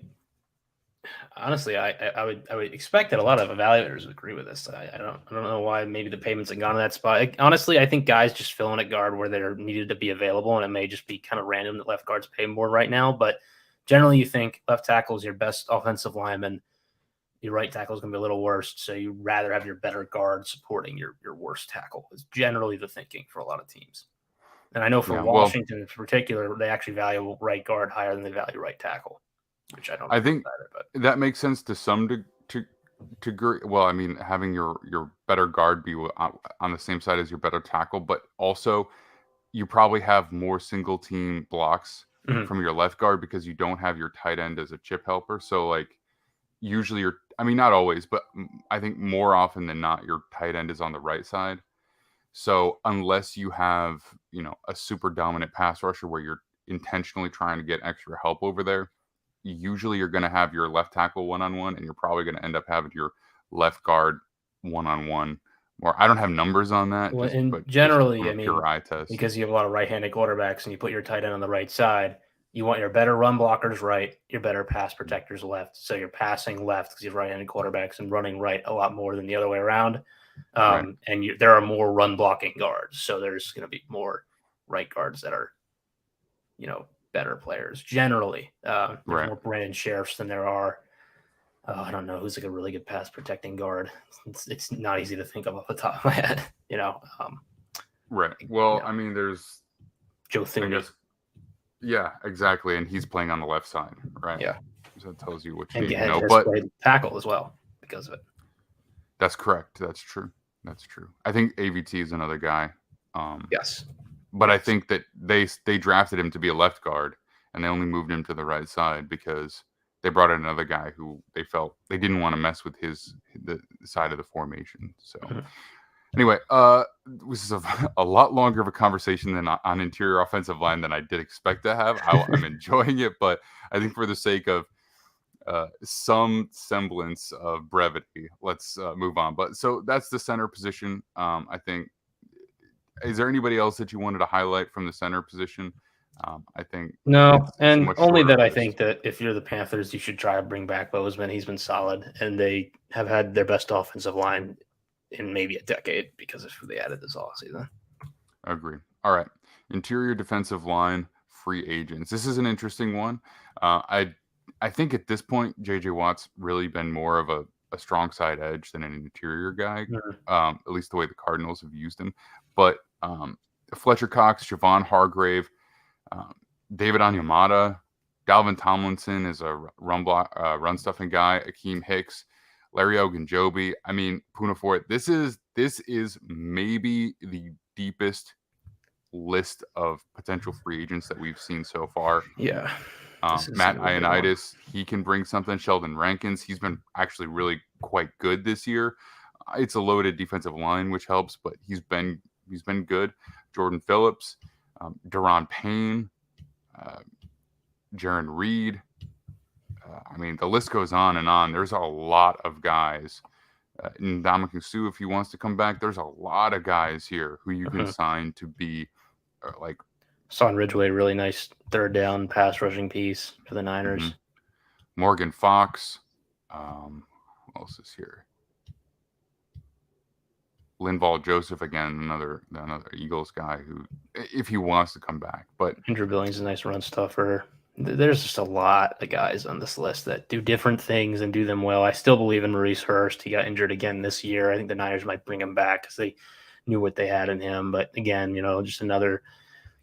honestly, I would expect that a lot of evaluators would agree with this. I don't know why maybe the payments have gone to that spot. Honestly, I think guys just filling at guard where they're needed to be available, and it may just be kind of random that left guards pay more right now. But generally, you think left tackle is your best offensive lineman. Your right tackle is going to be a little worse, so you'd rather have your better guard supporting your worst tackle. Is generally the thinking for a lot of teams. And I know for Washington in particular, they actually value right guard higher than they value right tackle, which I don't. I think but that makes sense to some degree. Well, I mean, having your better guard be on the same side as your better tackle, but also you probably have more single team blocks from your left guard because you don't have your tight end as a chip helper. So like usually not always, but I think more often than not, your tight end is on the right side. So unless you have, a super dominant pass rusher where you're intentionally trying to get extra help over there, usually you're going to have your left tackle one-on-one, and you're probably going to end up having your left guard one-on-one. Or I don't have numbers on that. Well, but generally, pure eye test. Because you have a lot of right-handed quarterbacks and you put your tight end on the right side, you want your better run blockers right, your better pass protectors left. So you're passing left because you have right-handed quarterbacks and running right a lot more than the other way around. Right. And there are more run blocking guards. So there's going to be more right guards that are, better players generally. There's more Brandon Sheriffs than there are. I don't know who's like a really good pass protecting guard. It's not easy to think of off the top of my head, Right. Well, there's Joe Thuney. Yeah, exactly. And he's playing on the left side, right? Yeah. So that tells you what you need to know. But tackle as well because of it. That's correct. That's true. I think AVT is another guy. Yes. But I think that they drafted him to be a left guard, and they only moved him to the right side because they brought in another guy who they felt they didn't want to mess with the side of the formation. So anyway, this is a lot longer of a conversation than on interior offensive line than I did expect to have. I'm enjoying it, but I think for the sake of some semblance of brevity, let's move on. But so that's the center position. I think. Is there anybody else that you wanted to highlight from the center position? I think no, and only that I think that if you're the Panthers, you should try to bring back Bozeman. He's been solid, and they have had their best offensive line in maybe a decade because of who they added this offseason. Agree. All right, interior defensive line free agents. This is an interesting one. I think at this point, JJ Watt's really been more of a strong side edge than an interior guy, at least the way the Cardinals have used him. But Fletcher Cox, Javon Hargrave, David Onyemata, Dalvin Tomlinson is a run stuffing guy, Akeem Hicks, Larry Ogunjobi. Poona Ford. This is maybe the deepest list of potential free agents that we've seen so far. Yeah. Matt Ioannidis, he can bring something. Sheldon Rankins, he's been actually really quite good this year. It's a loaded defensive line, which helps, but he's been good. Jordan Phillips, Daron Payne, Jaron Reed. The list goes on and on. There's a lot of guys. Ndamukong Suh, if he wants to come back, there's a lot of guys here who you can sign to be Son Ridgeway, really nice third down pass rushing piece for the Niners. Morgan Fox. Who else is here? Linval Joseph, again, another Eagles guy who, if he wants to come back. But Andrew Billings is a nice run stuffer. There's just a lot of guys on this list that do different things and do them well. I still believe in Maurice Hurst. He got injured again this year. I think the Niners might bring him back because they knew what they had in him. But again, just another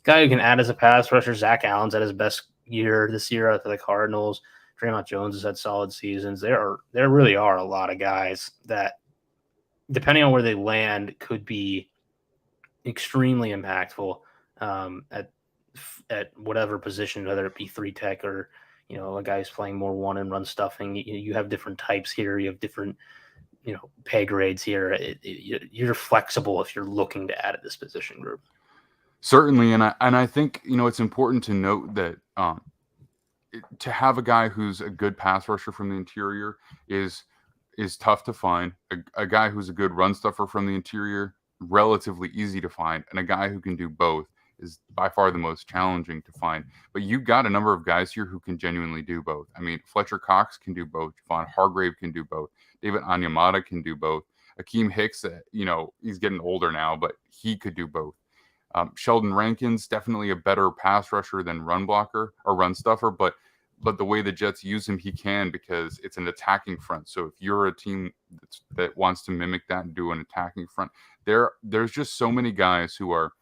guy who can add as a pass rusher. Zach Allen's at his best year this year for the Cardinals. Draymond Jones has had solid seasons. There really are a lot of guys that, depending on where they land, could be extremely impactful at whatever position, whether it be 3 tech or a guy who's playing more one and run stuffing. You have different types here. You have different pay grades here. You're flexible if you're looking to add at this position group. Certainly, and I think it's important to note that to have a guy who's a good pass rusher from the interior is tough to find. A guy who's a good run stuffer from the interior, relatively easy to find, and a guy who can do both is by far the most challenging to find. But you've got a number of guys here who can genuinely do both. I mean, Fletcher Cox can do both. Javon Hargrave can do both. David Onyemata can do both. Akeem Hicks, he's getting older now, but he could do both. Sheldon Rankins, definitely a better pass rusher than run blocker or run stuffer, but the way the Jets use him, he can, because it's an attacking front. So if you're a team that wants to mimic that and do an attacking front, there's just so many guys who are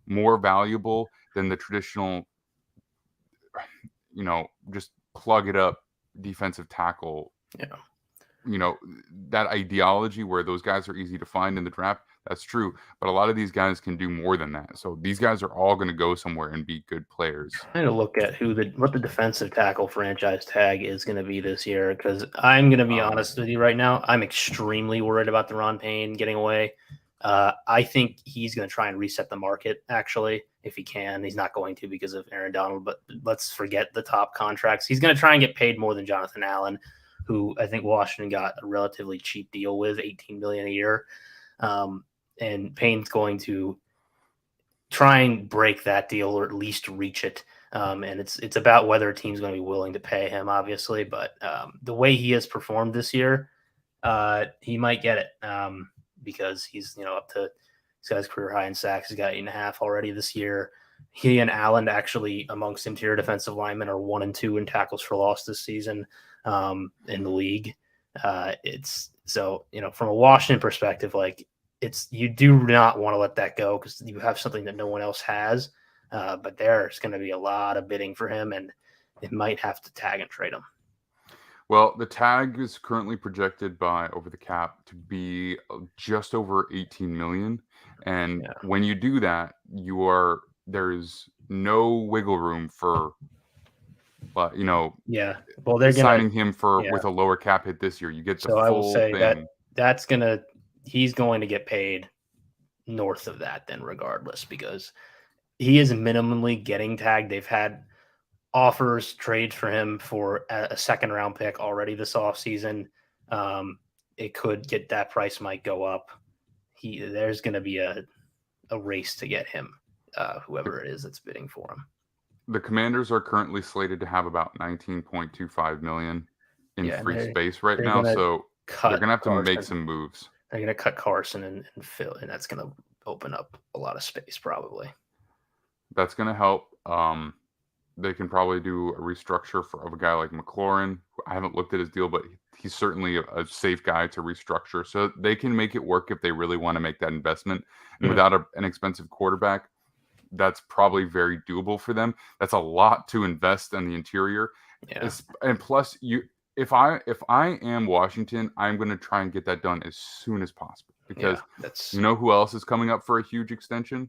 more valuable than the traditional, just plug it up defensive tackle. Yeah. That ideology where those guys are easy to find in the draft. That's true, but a lot of these guys can do more than that. So these guys are all going to go somewhere and be good players. Trying to look at what the defensive tackle franchise tag is going to be this year, because I'm going to be honest with you right now. I'm extremely worried about Deron Payne getting away. I think he's going to try and reset the market, actually, if he can. He's not going to because of Aaron Donald, but let's forget the top contracts. He's going to try and get paid more than Jonathan Allen, who I think Washington got a relatively cheap deal with, $18 million a year. And Payne's going to try and break that deal, or at least reach it. And it's about whether a team's going to be willing to pay him, obviously. But the way he has performed this year, he might get it, because he's up to, he's got his career high in sacks. He's got 8.5 already this year. He and Allen, actually, amongst interior defensive linemen, are 1 and 2 in tackles for loss this season in the league. It's so, from a Washington perspective, you do not want to let that go, because you have something that no one else has. But there's going to be a lot of bidding for him, and it might have to tag and trade him. Well, the tag is currently projected by Over the Cap to be just over 18 million. And when you do that, there's no wiggle room for, yeah. Well, they're signing him with a lower cap hit this year. You get the full I will say thing. He's going to get paid north of that then, regardless, because he is minimally getting tagged. They've had offers, trades for him for a second round pick already this offseason. It could get, that price might go up. There's going to be a race to get him, whoever it is that's bidding for him. The Commanders are currently slated to have about 19.25 million in free space right now. So they're going to have to make some moves. They're going to cut Carson and Phil, and that's going to open up a lot of space, probably. That's going to help. They can probably do a restructure of a guy like McLaurin. I haven't looked at his deal, but he's certainly a safe guy to restructure. So they can make it work if they really want to make that investment. And without an expensive quarterback, that's probably very doable for them. That's a lot to invest in the interior. Yeah. And plus, if I am Washington, I'm going to try and get that done as soon as possible, because you know who else is coming up for a huge extension?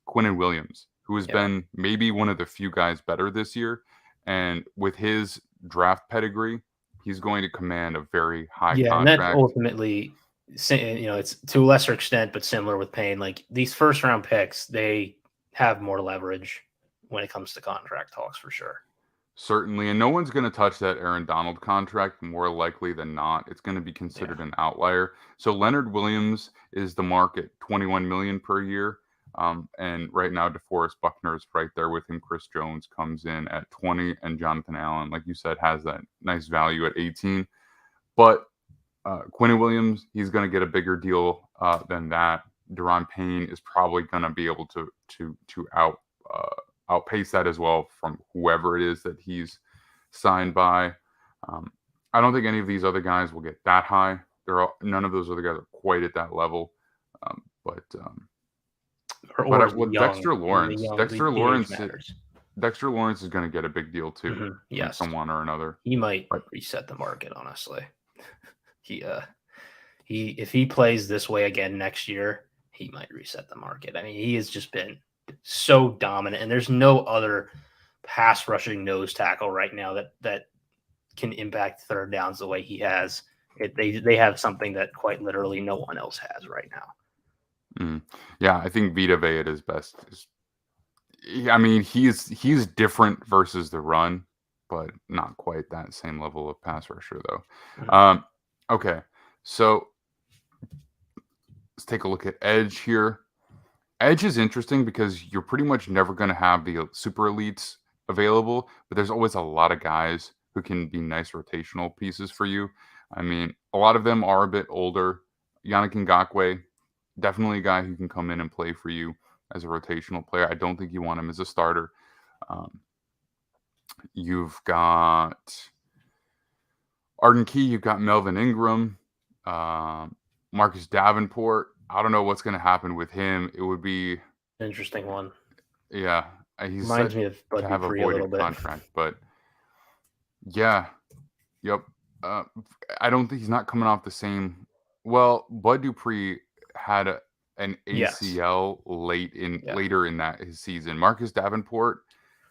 Quinnen Williams, who has been maybe one of the few guys better this year. And with his draft pedigree, he's going to command a very high contract. And that ultimately, it's to a lesser extent, but similar with Payne. Like, these first round picks, they have more leverage when it comes to contract talks, for sure. Certainly, and no one's going to touch that Aaron Donald contract. More likely than not, it's going to be considered an outlier. So Leonard Williams is the market, $21 million per year. And right now, DeForest Buckner is right there with him. Chris Jones comes in at 20, and Jonathan Allen, like you said, has that nice value at 18. But Quinnen Williams, he's going to get a bigger deal than that. Deron Payne is probably going to be able to outpace that as well from whoever it is that he's signed by. I don't think any of these other guys will get that high. None of those other guys are quite at that level. Dexter Lawrence is going to get a big deal too. Mm-hmm. Yes, from someone or another. He might reset the market. Honestly, if he plays this way again next year, he might reset the market. I mean, he has just been so dominant, and there's no other pass rushing nose tackle right now that can impact third downs the way he has. They have something that quite literally no one else has right now. Yeah, I think Vita Vea at his best. I mean, he's different versus the run, but not quite that same level of pass rusher though. Okay, so let's take a look at edge here. Edge is interesting because you're pretty much never going to have the super elites available, but there's always a lot of guys who can be nice rotational pieces for you. I mean, a lot of them are a bit older. Yannick Ngakoue, definitely a guy who can come in and play for you as a rotational player. I don't think you want him as a starter. You've got Arden Key, you've got Melvin Ingram, Marcus Davenport. I don't know what's going to happen with him. It would be Interesting one. Yeah, he's Reminds set me of Bud to have a Dupree a little voided bit. contract, but yeah, yep. I don't think he's not coming off the same. Well, Bud Dupree had an Yes. ACL later in that his season. Marcus Davenport,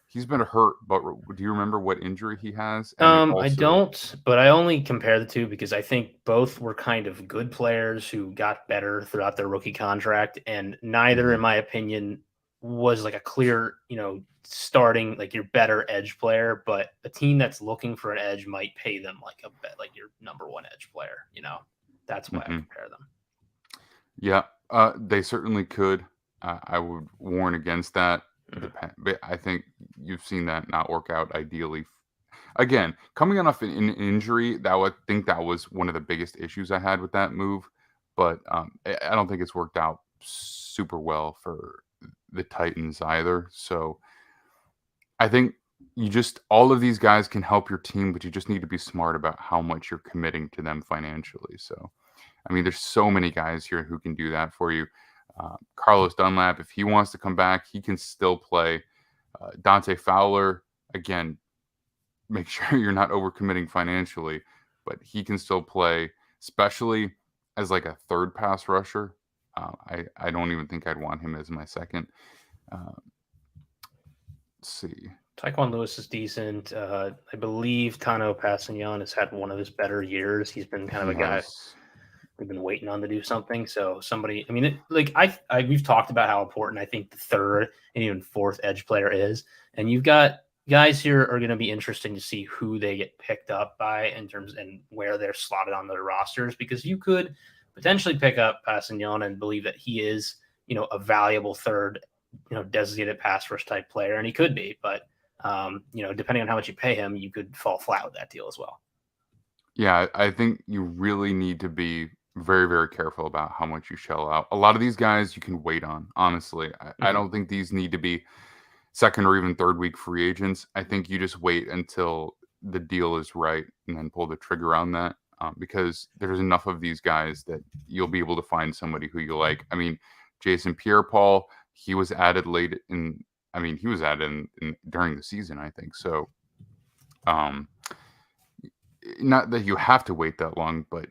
he's been hurt, but do you remember what injury he has? I don't, but I only compare the two because I think both were kind of good players who got better throughout their rookie contract, and neither, in my opinion, was like a clear, starting like your better edge player. But a team that's looking for an edge might pay them like your number one edge player. That's why I compare them. Yeah, they certainly could. I would warn against that. But I think you've seen that not work out ideally. Again, coming off an injury, that was one of the biggest issues I had with that move. But I don't think it's worked out super well for the Titans either. So I think all of these guys can help your team, but you just need to be smart about how much you're committing to them financially. So, I mean, there's so many guys here who can do that for you. Carlos Dunlap, if he wants to come back, he can still play. Dante Fowler, again, make sure you're not overcommitting financially, but he can still play, especially as like a third pass rusher. I don't even think I'd want him as my second. Let's see. Tyquan Lewis is decent. I believe Tano Passignon has had one of his better years. He's been kind of a guy we've been waiting on to do something. So somebody, I mean, we've talked about how important I think the third and even fourth edge player is. And you've got guys here are going to be interesting to see who they get picked up by in terms and where they're slotted on their rosters, because you could potentially pick up Passignon and believe that he is, a valuable third, designated pass rush type player. And he could be, but depending on how much you pay him, you could fall flat with that deal as well. Yeah, I think you really need to be very, very careful about how much you shell out. A lot of these guys you can wait on, honestly. I don't think these need to be second or even third week free agents. I think you just wait until the deal is right and then pull the trigger on that, because there's enough of these guys that you'll be able to find somebody who you like. I mean, Jason Pierre-Paul, he was added late in during the season, I think. So, not that you have to wait that long, but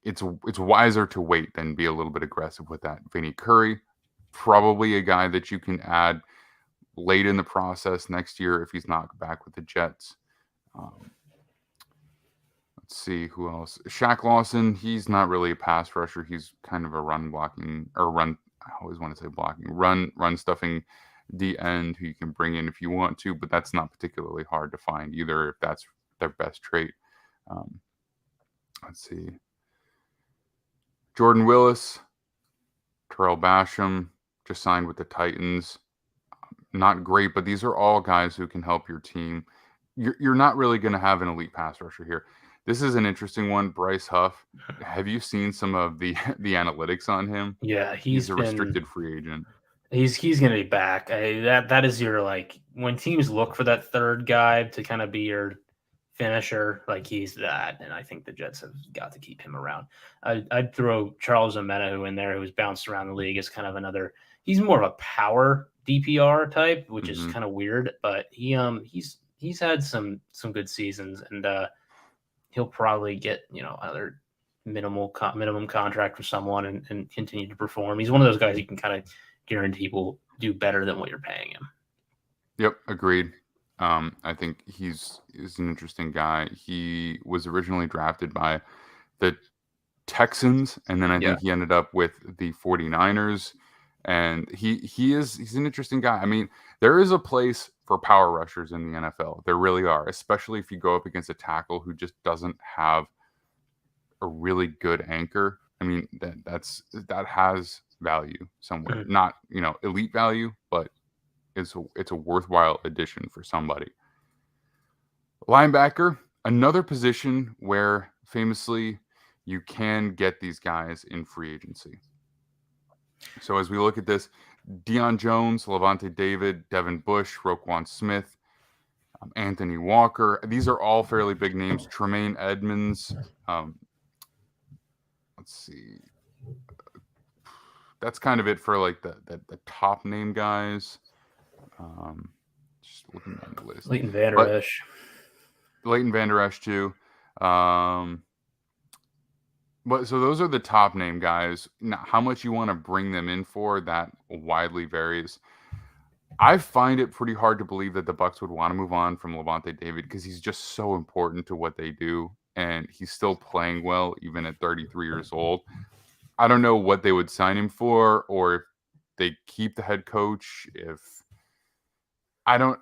it's wiser to wait than be a little bit aggressive with that. Vinny Curry, probably a guy that you can add late in the process next year if he's not back with the Jets. Let's see who else. Shaq Lawson, he's not really a pass rusher. He's kind of a run stuffing D end who you can bring in if you want to, but that's not particularly hard to find either if that's their best trait. Let's see. Jordan Willis, Terrell Basham just signed with the Titans. Not great, but these are all guys who can help your team. You're not really going to have an elite pass rusher here. This is an interesting one. Bryce Huff. Have you seen some of the analytics on him? Yeah, he's a restricted free agent. He's going to be back. That is your, like, when teams look for that third guy to kind of be your finisher, like, he's that, and I think the Jets have got to keep him around. I'd throw Charles Omenihu in there, who's bounced around the league as kind of another. He's more of a power DPR type, which is kind of weird, but he's had some good seasons, and he'll probably get another minimum contract for someone and continue to perform. He's one of those guys you can kind of guarantee will do better than what you're paying him. Yep, agreed. I think he's an interesting guy. He was originally drafted by the Texans, and then I think he ended up with the 49ers. And he's an interesting guy. I mean, there is a place for power rushers in the NFL. There really are, especially if you go up against a tackle who just doesn't have a really good anchor. I mean, that has value somewhere. Mhm. Not, elite value, but it's a worthwhile addition for somebody. Linebacker, another position where famously you can get these guys in free agency. So as we look at this, Deion Jones, Levante David, Devin Bush, Roquan Smith, Anthony Walker. These are all fairly big names. Tremaine Edmonds. Let's see. That's kind of it for like the top name guys. Just looking down the list. Leighton Vander But- Esch. Leighton Vander Esch too. But so those are the top name guys. Now, how much you want to bring them in for, that widely varies. I find it pretty hard to believe that the Bucs would want to move on from Levante David because he's just so important to what they do, and he's still playing well even at 33 years old. I don't know what they would sign him for, or if they keep the head coach. I don't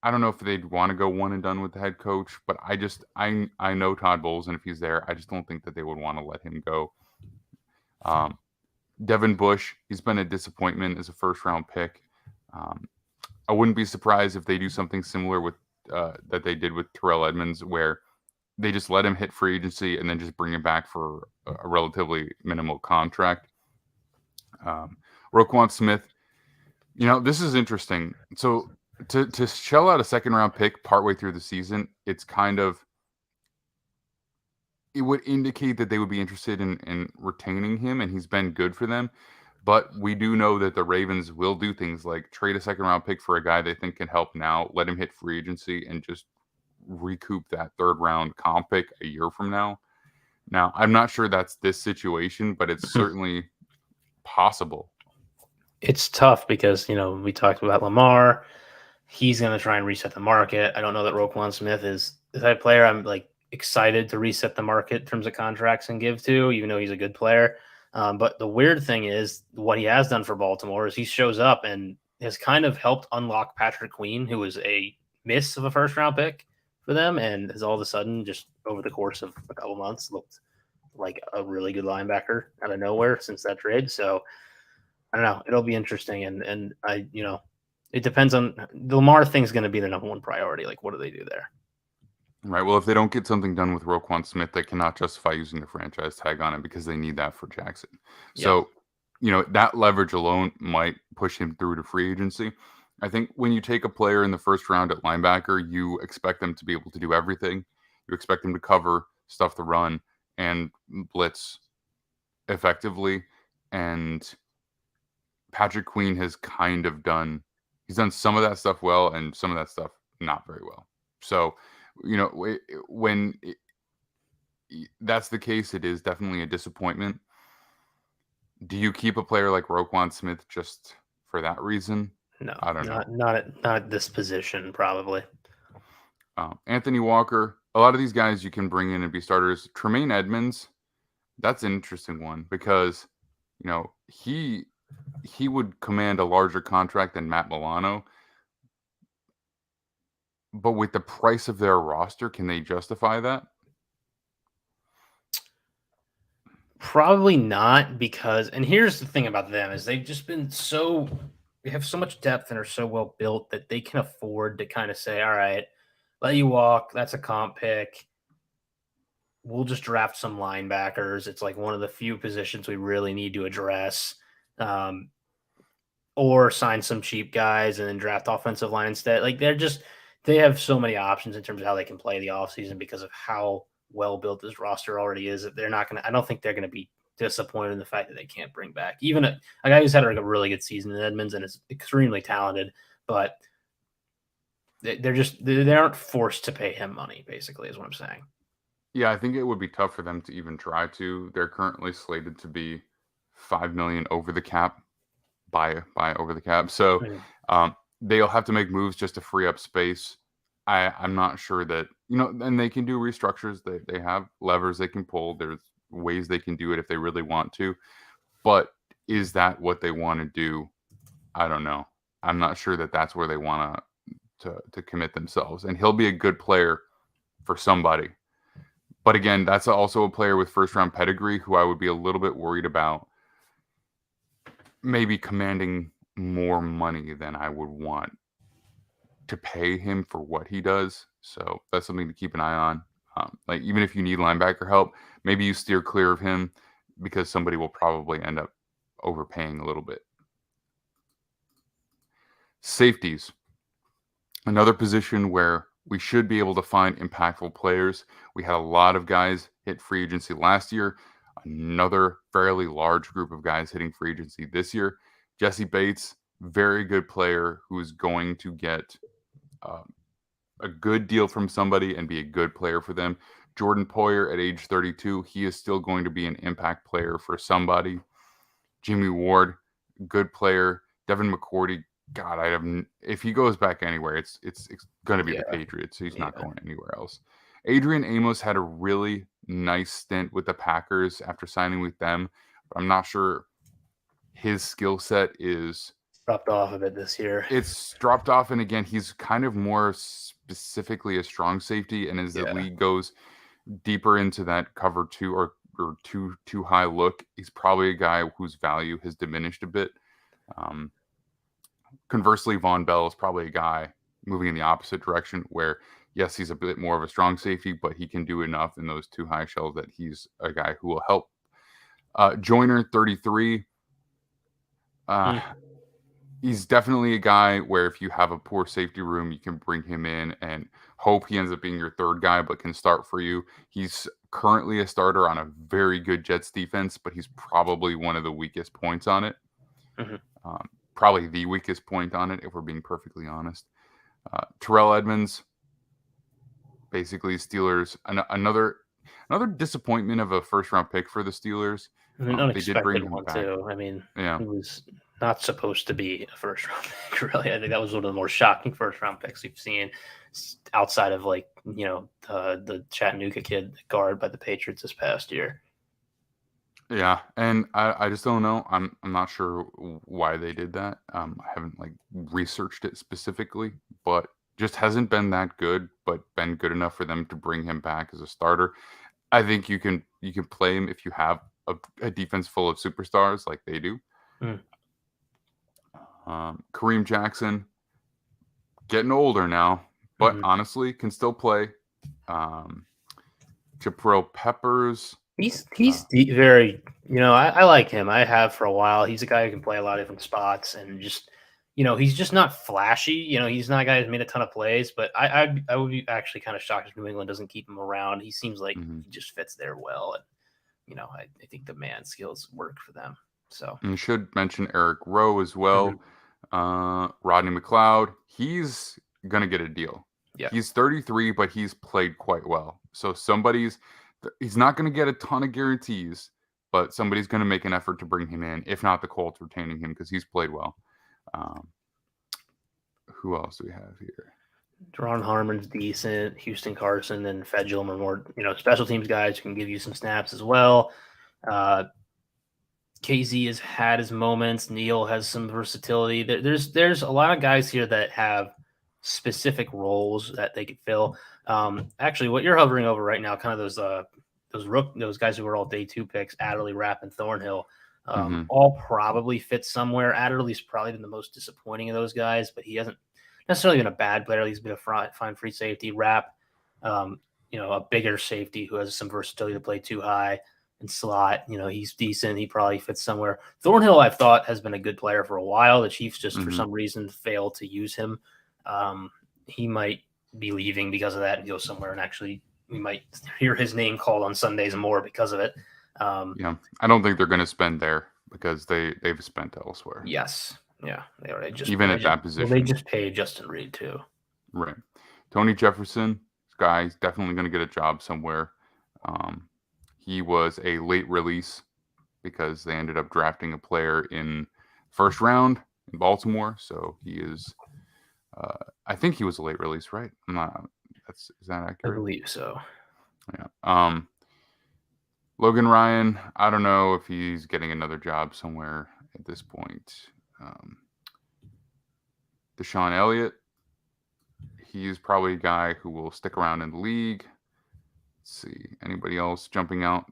know if they'd want to go one and done with the head coach, but I know Todd Bowles, and if he's there, I just don't think that they would want to let him go. Devin Bush, he's been a disappointment as a first-round pick. I wouldn't be surprised if they do something similar with that they did with Terrell Edmonds, where they just let him hit free agency and then just bring him back for a relatively minimal contract. Roquan Smith, this is interesting. So to shell out a second-round pick partway through the season, it would indicate that they would be interested in retaining him, and he's been good for them. But we do know that the Ravens will do things like trade a second-round pick for a guy they think can help now, let him hit free agency, and just recoup that third-round comp pick a year from now. Now, I'm not sure that's this situation, but it's certainly possible. It's tough because, we talked about Lamar. He's going to try and reset the market. I don't know that Roquan Smith is the type of player I'm excited to reset the market in terms of contracts and give to, even though he's a good player. But the weird thing is what he has done for Baltimore is he shows up and has kind of helped unlock Patrick Queen, who was a miss of a first-round pick for them, and has all of a sudden, just over the course of a couple months, looked like a really good linebacker out of nowhere since that trade. So I don't know. It'll be interesting, and I, it depends on the Lamar thing's going to be the number one priority. Like, what do they do there? Right. Well, if they don't get something done with Roquan Smith, they cannot justify using the franchise tag on him because they need that for Jackson. Yeah. So, that leverage alone might push him through to free agency. I think when you take a player in the first round at linebacker, you expect them to be able to do everything. You expect them to cover, stuff the run, and blitz effectively. And Patrick Queen has kind of done some of that stuff well and some of that stuff not very well. So, when that's the case, it is definitely a disappointment. Do you keep a player like Roquan Smith just for that reason? No, I don't know. Not at this position, probably. Anthony Walker, a lot of these guys you can bring in and be starters. Tremaine Edmonds, that's an interesting one because, he would command a larger contract than Matt Milano. But with the price of their roster, can they justify that? Probably not, because, and here's the thing about them is they've just been they have so much depth and are so well built that they can afford to kind of say, all right, let you walk. That's a comp pick. We'll just draft some linebackers. It's like one of the few positions we really need to address. Or sign some cheap guys and then draft offensive line instead. Like they have so many options in terms of how they can play the offseason because of how well built this roster already is that I don't think they're going to be disappointed in the fact that they can't bring back even a guy who's had a really good season in Edmonds and is extremely talented, but they aren't forced to pay him money, basically, is what I'm saying. Yeah, I think it would be tough for them to even try to. They're currently slated to be $5 million over the cap, by over the cap. So they'll have to make moves just to free up space. I'm not sure that, and they can do restructures. They have levers they can pull. There's ways they can do it if they really want to. But is that what they want to do? I don't know. I'm not sure that that's where they want to commit themselves. And he'll be a good player for somebody. But again, that's also a player with first-round pedigree who I would be a little bit worried about maybe commanding more money than I would want to pay him for what he does. So that's something to keep an eye on. Like even if you need linebacker help, maybe you steer clear of him because somebody will probably end up overpaying a little bit. Safeties, another position where we should be able to find impactful players. We had a lot of guys hit free agency last year. Another fairly large group of guys hitting free agency this year. Jesse Bates, very good player who is going to get a good deal from somebody and be a good player for them. Jordan Poyer at age 32, he is still going to be an impact player for somebody. Jimmy Ward, good player. Devin McCourty, God, if he goes back anywhere, it's going to be the Patriots. He's not going anywhere else. Adrian Amos had a really nice stint with the Packers after signing with them, but I'm not sure his skill set is dropped off a bit this year. It's dropped off, and again, he's kind of more specifically a strong safety, and as the league goes deeper into that cover two or too high look, he's probably a guy whose value has diminished a bit. Conversely, Von Bell is probably a guy moving in the opposite direction where, yes, he's a bit more of a strong safety, but he can do enough in those two high shells that he's a guy who will help. Joyner, 33. He's definitely a guy where if you have a poor safety room, you can bring him in and hope he ends up being your third guy, but can start for you. He's currently a starter on a very good Jets defense, but he's probably one of the weakest points on it. Probably the weakest point on it, if we're being perfectly honest. Terrell Edmonds, basically Steelers. Another disappointment of a first-round pick for the Steelers. They did bring him back too. I mean, he was not supposed to be a first-round pick, really. I think that was one of the more shocking first-round picks we've seen outside of, like, the Chattanooga kid guard by the Patriots this past year. Yeah, and I just don't know. I'm not sure why they did that. I haven't researched it specifically, but just hasn't been that good, but been good enough for them to bring him back as a starter. I think you can play him if you have a defense full of superstars like they do. Kareem Jackson, getting older now, but honestly can still play. Jabril Peppers. He's very, I like him. I have for a while. He's a guy who can play a lot of different spots and just, he's just not flashy. He's not a guy who's made a ton of plays, but I would be actually kind of shocked if New England doesn't keep him around. He seems like he just fits there well. And, I think the man skills work for them. So you should mention Eric Rowe as well. Rodney McLeod, he's going to get a deal. Yeah. He's 33, but he's played quite well. So he's not going to get a ton of guarantees, but somebody's going to make an effort to bring him in, if not the Colts retaining him because he's played well. Who else do we have here? Deron Harmon's decent. Houston Carson and Fedulum are more, special teams guys who can give you some snaps as well. KZ has had his moments. Neal has some versatility. There's a lot of guys here that have specific roles that they could fill. Actually, what you're hovering over right now, kind of those guys who were all day 2 picks, Adderley, Rapp, and Thornhill, all probably fit somewhere. Adderley's probably been the most disappointing of those guys, but he hasn't necessarily been a bad player. He's been a fine free safety. Rapp, a bigger safety who has some versatility to play too high and slot. He's decent. He probably fits somewhere. Thornhill, I've thought, has been a good player for a while. The Chiefs just for some reason failed to use him. He might be leaving because of that and go somewhere, and actually we might hear his name called on Sundays more because of it. I don't think they're going to spend there because they've spent elsewhere. Yes. Yeah. They already just even at that position. Well, they just paid Justin Reed too. Right. Tony Jefferson, this guy is definitely going to get a job somewhere. He was a late release because they ended up drafting a player in first round in Baltimore. So he is, I think he was a late release, right? Is that accurate? I believe so. Yeah. Logan Ryan, I don't know if he's getting another job somewhere at this point. Deshaun Elliott, he's probably a guy who will stick around in the league. Let's see, anybody else jumping out?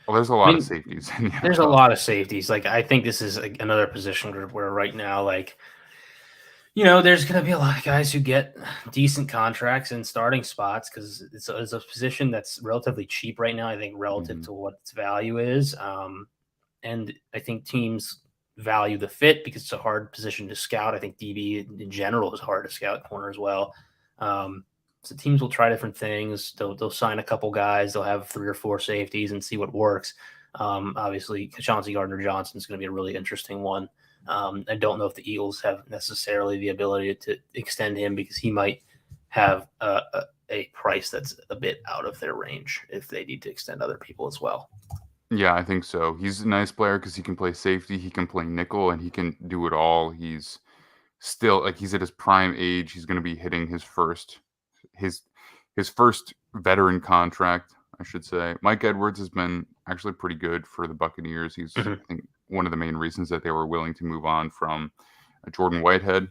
Well, there's a I lot mean, of safeties in the there's a NFL. lot of safeties. Like, I think this is like another position group where right now, like, there's going to be a lot of guys who get decent contracts and starting spots because it's a position that's relatively cheap right now, I think, relative Mhm. to what its value is. And I think teams value the fit because it's a hard position to scout. I think DB in general is hard to scout, corner as well. So teams will try different things. They'll sign a couple guys. They'll have 3 or 4 safeties and see what works. Obviously, Chauncey Gardner-Johnson is going to be a really interesting one. I don't know if the Eagles have necessarily the ability to extend him because he might have a price that's a bit out of their range if they need to extend other people as well. Yeah, I think so. He's a nice player because he can play safety, he can play nickel, and he can do it all. He's still like he's at his prime age. He's going to be hitting his his first veteran contract, I should say. Mike Edwards has been actually pretty good for the Buccaneers. He's I think one of the main reasons that they were willing to move on from Jordan Whitehead.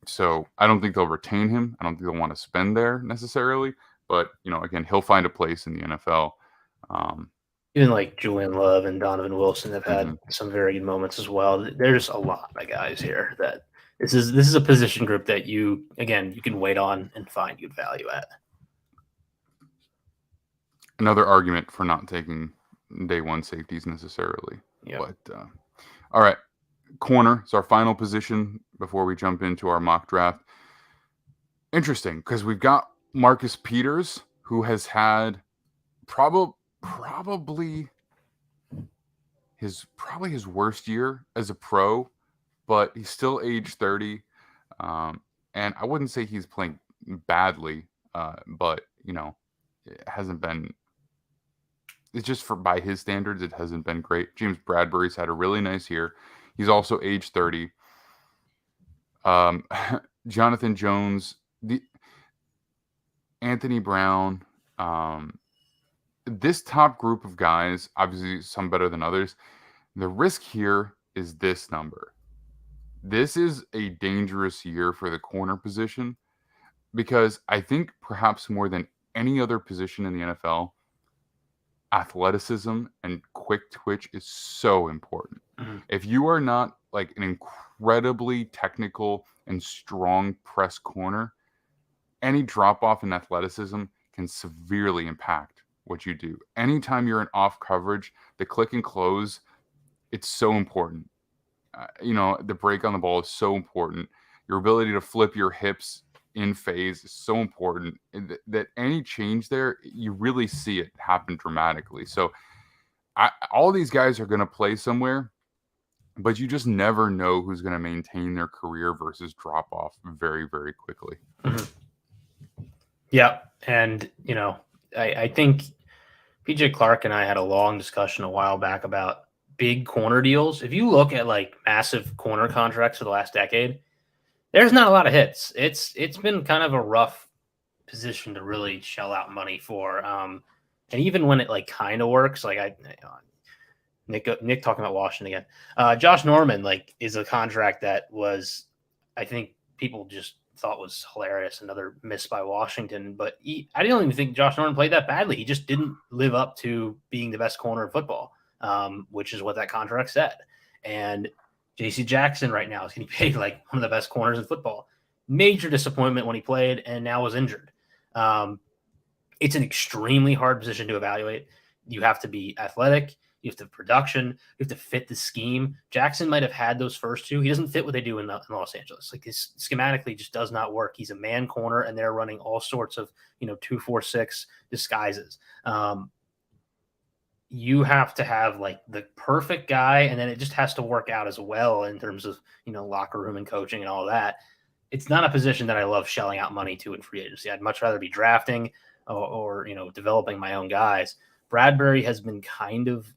So I don't think they'll retain him. I don't think they'll want to spend there necessarily. But again, he'll find a place in the NFL. Even like Julian Love and Donovan Wilson have had Mhm. some very good moments as well. There's a lot of guys here that this is a position group that you can wait on and find good value at. Another argument for not taking day one safeties necessarily. Yeah. But all right, corner is our final position before we jump into our mock draft. Interesting because we've got Marcus Peters, who has had probably his worst year as a pro, but he's still age 30, and I wouldn't say he's playing badly, but it hasn't been. It's just by his standards, it hasn't been great. James Bradbury's had a really nice year. He's also age 30. Jonathan Jones, Anthony Brown, this top group of guys, obviously some better than others. The risk here is this number. This is a dangerous year for the corner position because I think perhaps more than any other position in the NFL, athleticism and quick twitch is so important. Mm-hmm. If you are not like an incredibly technical and strong press corner, any drop off in athleticism can severely impact what you do. Anytime you're in off coverage, the click and close, it's so important. The break on the ball is so important. Your ability to flip your hips in phase is so important that any change there, you really see it happen dramatically. So all these guys are going to play somewhere, but you just never know who's going to maintain their career versus drop off very, very quickly. Mm-hmm. Yeah. And, I think PJ Clark and I had a long discussion a while back about big corner deals. If you look at like massive corner contracts for the last decade, there's not a lot of hits. It's been kind of a rough position to really shell out money for. And even when it like kind of works, like Nick talking about Washington again. Josh Norman is a contract that was, I think people just thought was hilarious. Another miss by Washington, but I didn't even think Josh Norman played that badly. He just didn't live up to being the best corner in football, which is what that contract said. And J.C. Jackson right now is getting paid like one of the best corners in football. Major disappointment when he played and now was injured. It's an extremely hard position to evaluate. You have to be athletic. You have to have production. You have to fit the scheme. Jackson might have had those first two. He doesn't fit what they do in Los Angeles. Like his schematically just does not work. He's a man corner, and they're running all sorts of 2-4-6 disguises. You have to have like the perfect guy, and then it just has to work out as well in terms of locker room and coaching and all that. It's not a position that I love shelling out money to in free agency. I'd much rather be drafting or developing my own guys. Bradbury has been kind of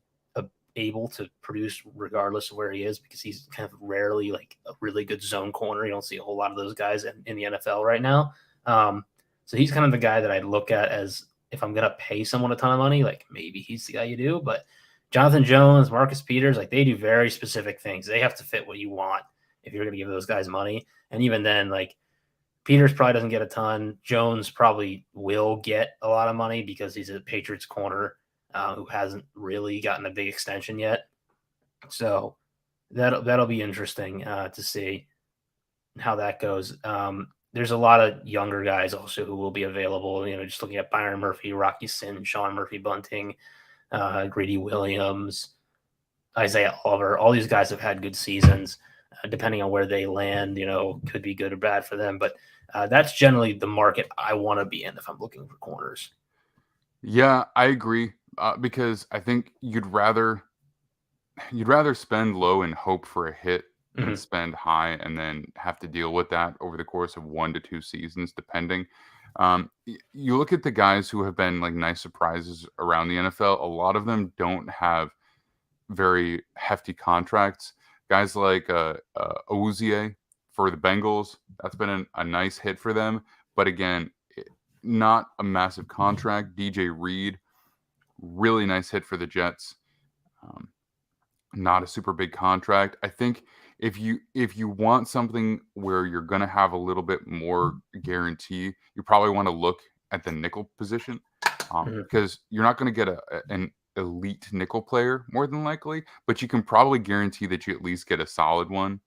able to produce regardless of where he is because he's kind of rarely like a really good zone corner. You don't see a whole lot of those guys in the NFL right now. So he's kind of the guy that I'd look at as if I'm going to pay someone a ton of money, like maybe he's the guy you do. But Jonathan Jones, Marcus Peters, like they do very specific things. They have to fit what you want if you're going to give those guys money. And even then, like Peters probably doesn't get a ton. Jones probably will get a lot of money because he's a Patriots corner. who hasn't really gotten a big extension yet. So that'll be interesting to see how that goes. There's a lot of younger guys also who will be available. Just looking at Byron Murphy, Rocky Sin, Sean Murphy-Bunting, Grady Williams, Isaiah Oliver. All these guys have had good seasons. Depending on where they land, could be good or bad for them. But that's generally the market I want to be in if I'm looking for corners. Yeah, I agree. Because I think you'd rather spend low and hope for a hit than Mhm. spend high and then have to deal with that over the course of 1 to 2 seasons, depending. You look at the guys who have been like nice surprises around the NFL. A lot of them don't have very hefty contracts. Guys like Awuzie for the Bengals, that's been a nice hit for them. But again, not a massive contract. DJ Reed, really nice hit for the Jets. Not a super big contract. I think if you want something where you're going to have a little bit more guarantee, you probably want to look at the nickel position because you're not going to get an elite nickel player more than likely, but you can probably guarantee that you at least get a solid one.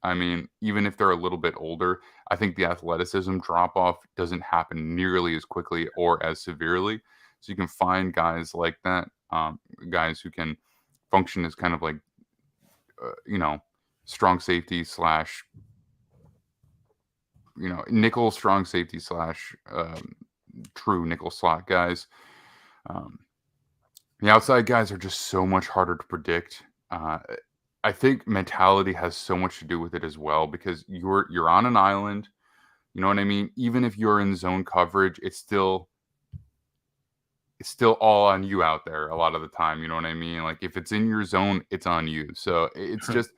I mean, even if they're a little bit older, I think the athleticism drop off doesn't happen nearly as quickly or as severely. So you can find guys like that, guys who can function as kind of like, strong safety slash, nickel strong safety slash true nickel slot guys. The outside guys are just so much harder to predict. I think mentality has so much to do with it as well because you're on an island. You know what I mean? Even if you're in zone coverage, it's still all on you out there a lot of the time. You know what I mean? Like if it's in your zone, it's on you. So it's just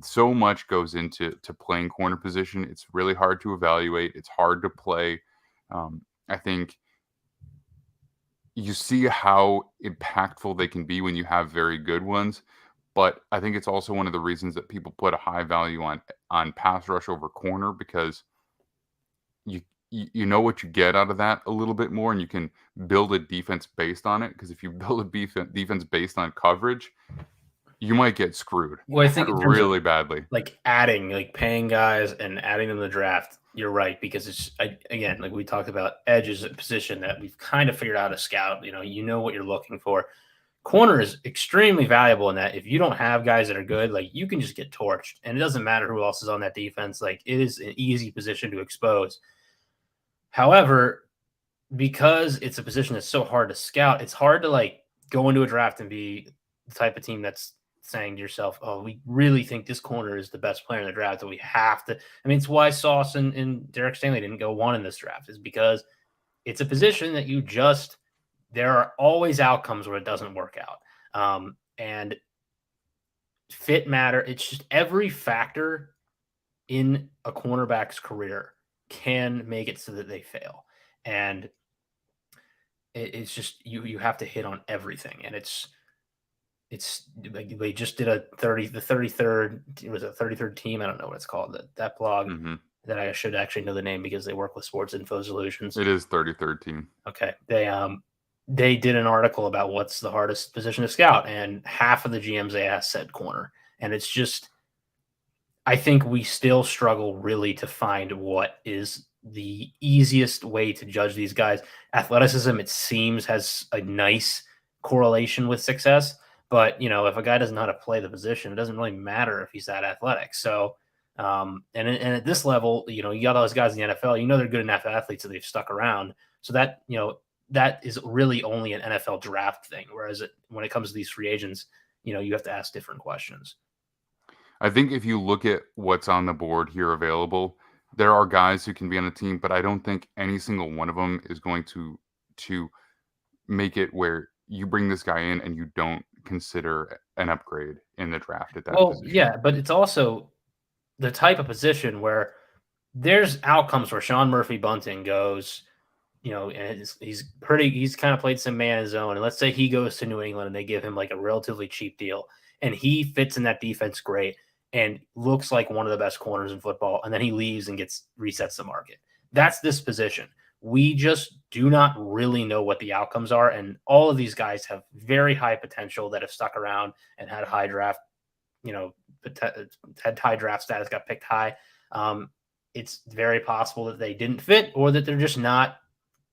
so much goes into playing corner position. It's really hard to evaluate. It's hard to play. I think you see how impactful they can be when you have very good ones. But I think it's also one of the reasons that people put a high value on pass rush over corner because you know what you get out of that a little bit more, and you can build a defense based on it. Because if you build a defense based on coverage, you might get screwed. Well, I think in terms really badly. Like paying guys and adding them to the draft, you're right, because it's again, like we talked about, edge is a position that we've kind of figured out to scout. You know what you're looking for. Corner is extremely valuable in that if you don't have guys that are good, like you can just get torched, and it doesn't matter who else is on that defense. Like it is an easy position to expose. However, because it's a position that's so hard to scout, it's hard to like go into a draft and be the type of team that's saying to yourself, oh, we really think this corner is the best player in the draft, and we have to. I mean, it's why Sauce and Derek Stanley didn't go 1 in this draft, is because it's a position that there are always outcomes where it doesn't work out. And fit matter. It's just every factor in a cornerback's career can make it so that they fail. And it's just, you have to hit on everything. And it's like they just did the 33rd, it was a 33rd team. I don't know what it's called, that blog that I should actually know the name because they work with Sports Info Solutions. It is 33rd team. Okay. They did an article about what's the hardest position to scout, and half of the GMs they asked said corner. And it's just, I think we still struggle really to find what is the easiest way to judge these guys. Athleticism, it seems, has a nice correlation with success. But, if a guy doesn't know how to play the position, it doesn't really matter if he's that athletic. So, and at this level, you got all those guys in the NFL, they're good enough athletes that they've stuck around. So that, that is really only an NFL draft thing. Whereas when it comes to these free agents, you have to ask different questions. I think if you look at what's on the board here available, there are guys who can be on a team, but I don't think any single one of them is going to make it where you bring this guy in and you don't consider an upgrade in the draft at that position. Yeah, but it's also the type of position where there's outcomes where Sean Murphy-Bunting goes, and he's kind of played some man in zone. And let's say he goes to New England and they give him like a relatively cheap deal and he fits in that defense great and looks like one of the best corners in football. And then he leaves and resets the market. That's this position. we just do not really know what the outcomes are. And all of these guys have very high potential that have stuck around and had high draft, had high draft status, got picked high. It's very possible that they didn't fit or that they're just not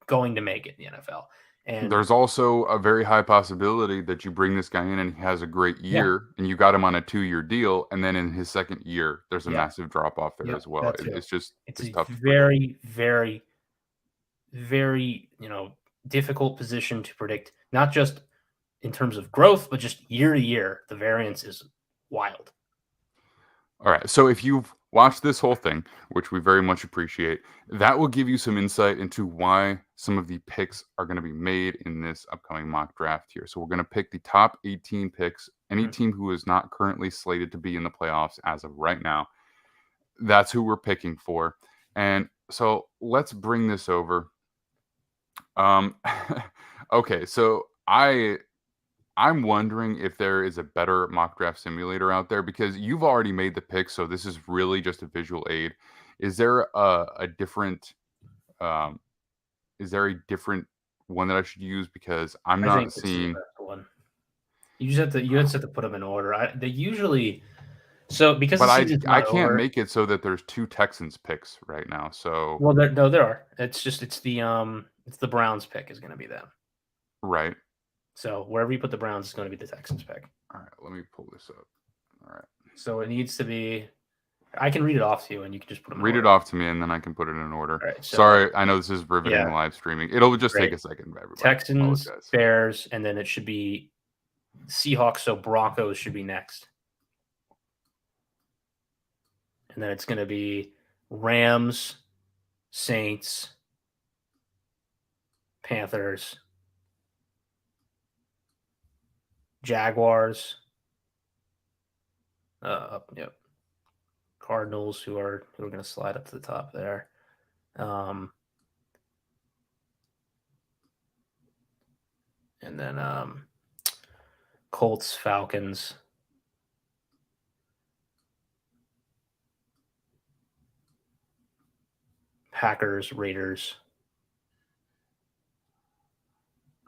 going to make it in the NFL. And there's also a very high possibility that you bring this guy in and he has a great year and you got him on a 2-year deal. And then in his second year, there's a massive drop off there as well. It's a tough. Very, very, very, difficult position to predict, not just in terms of growth, but just year to year. The variance is wild. All right. So if you've watched this whole thing, which we very much appreciate, that will give you some insight into why some of the picks are going to be made in this upcoming mock draft here. So we're going to pick the top 18 picks. Any team who is not currently slated to be in the playoffs as of right now, that's who we're picking for. And so let's bring this over. Okay. So I'm wondering if there is a better mock draft simulator out there, because you've already made the pick, so this is really just a visual aid. Is there a different one that I should use? Because I'm not seeing one. You just have to put them in order. They usually because but I can't make it so that there's 2 Texans picks right now. So there are. It's the Browns pick is going to be them. Right. So wherever you put the Browns is going to be the Texans pick. All right, let me pull this up. All right. So it needs to be. I can read it off to you, and you can just put them. Read it off to me, and then I can put it in order. All right, so, sorry, I know this is riveting live streaming. It'll just take a second, everybody. Texans, Bears, and then it should be Seahawks. So Broncos should be next, and then it's going to be Rams, Saints, Panthers, Jaguars, Cardinals, who are going to slide up to the top there, and then Colts, Falcons, Packers, Raiders,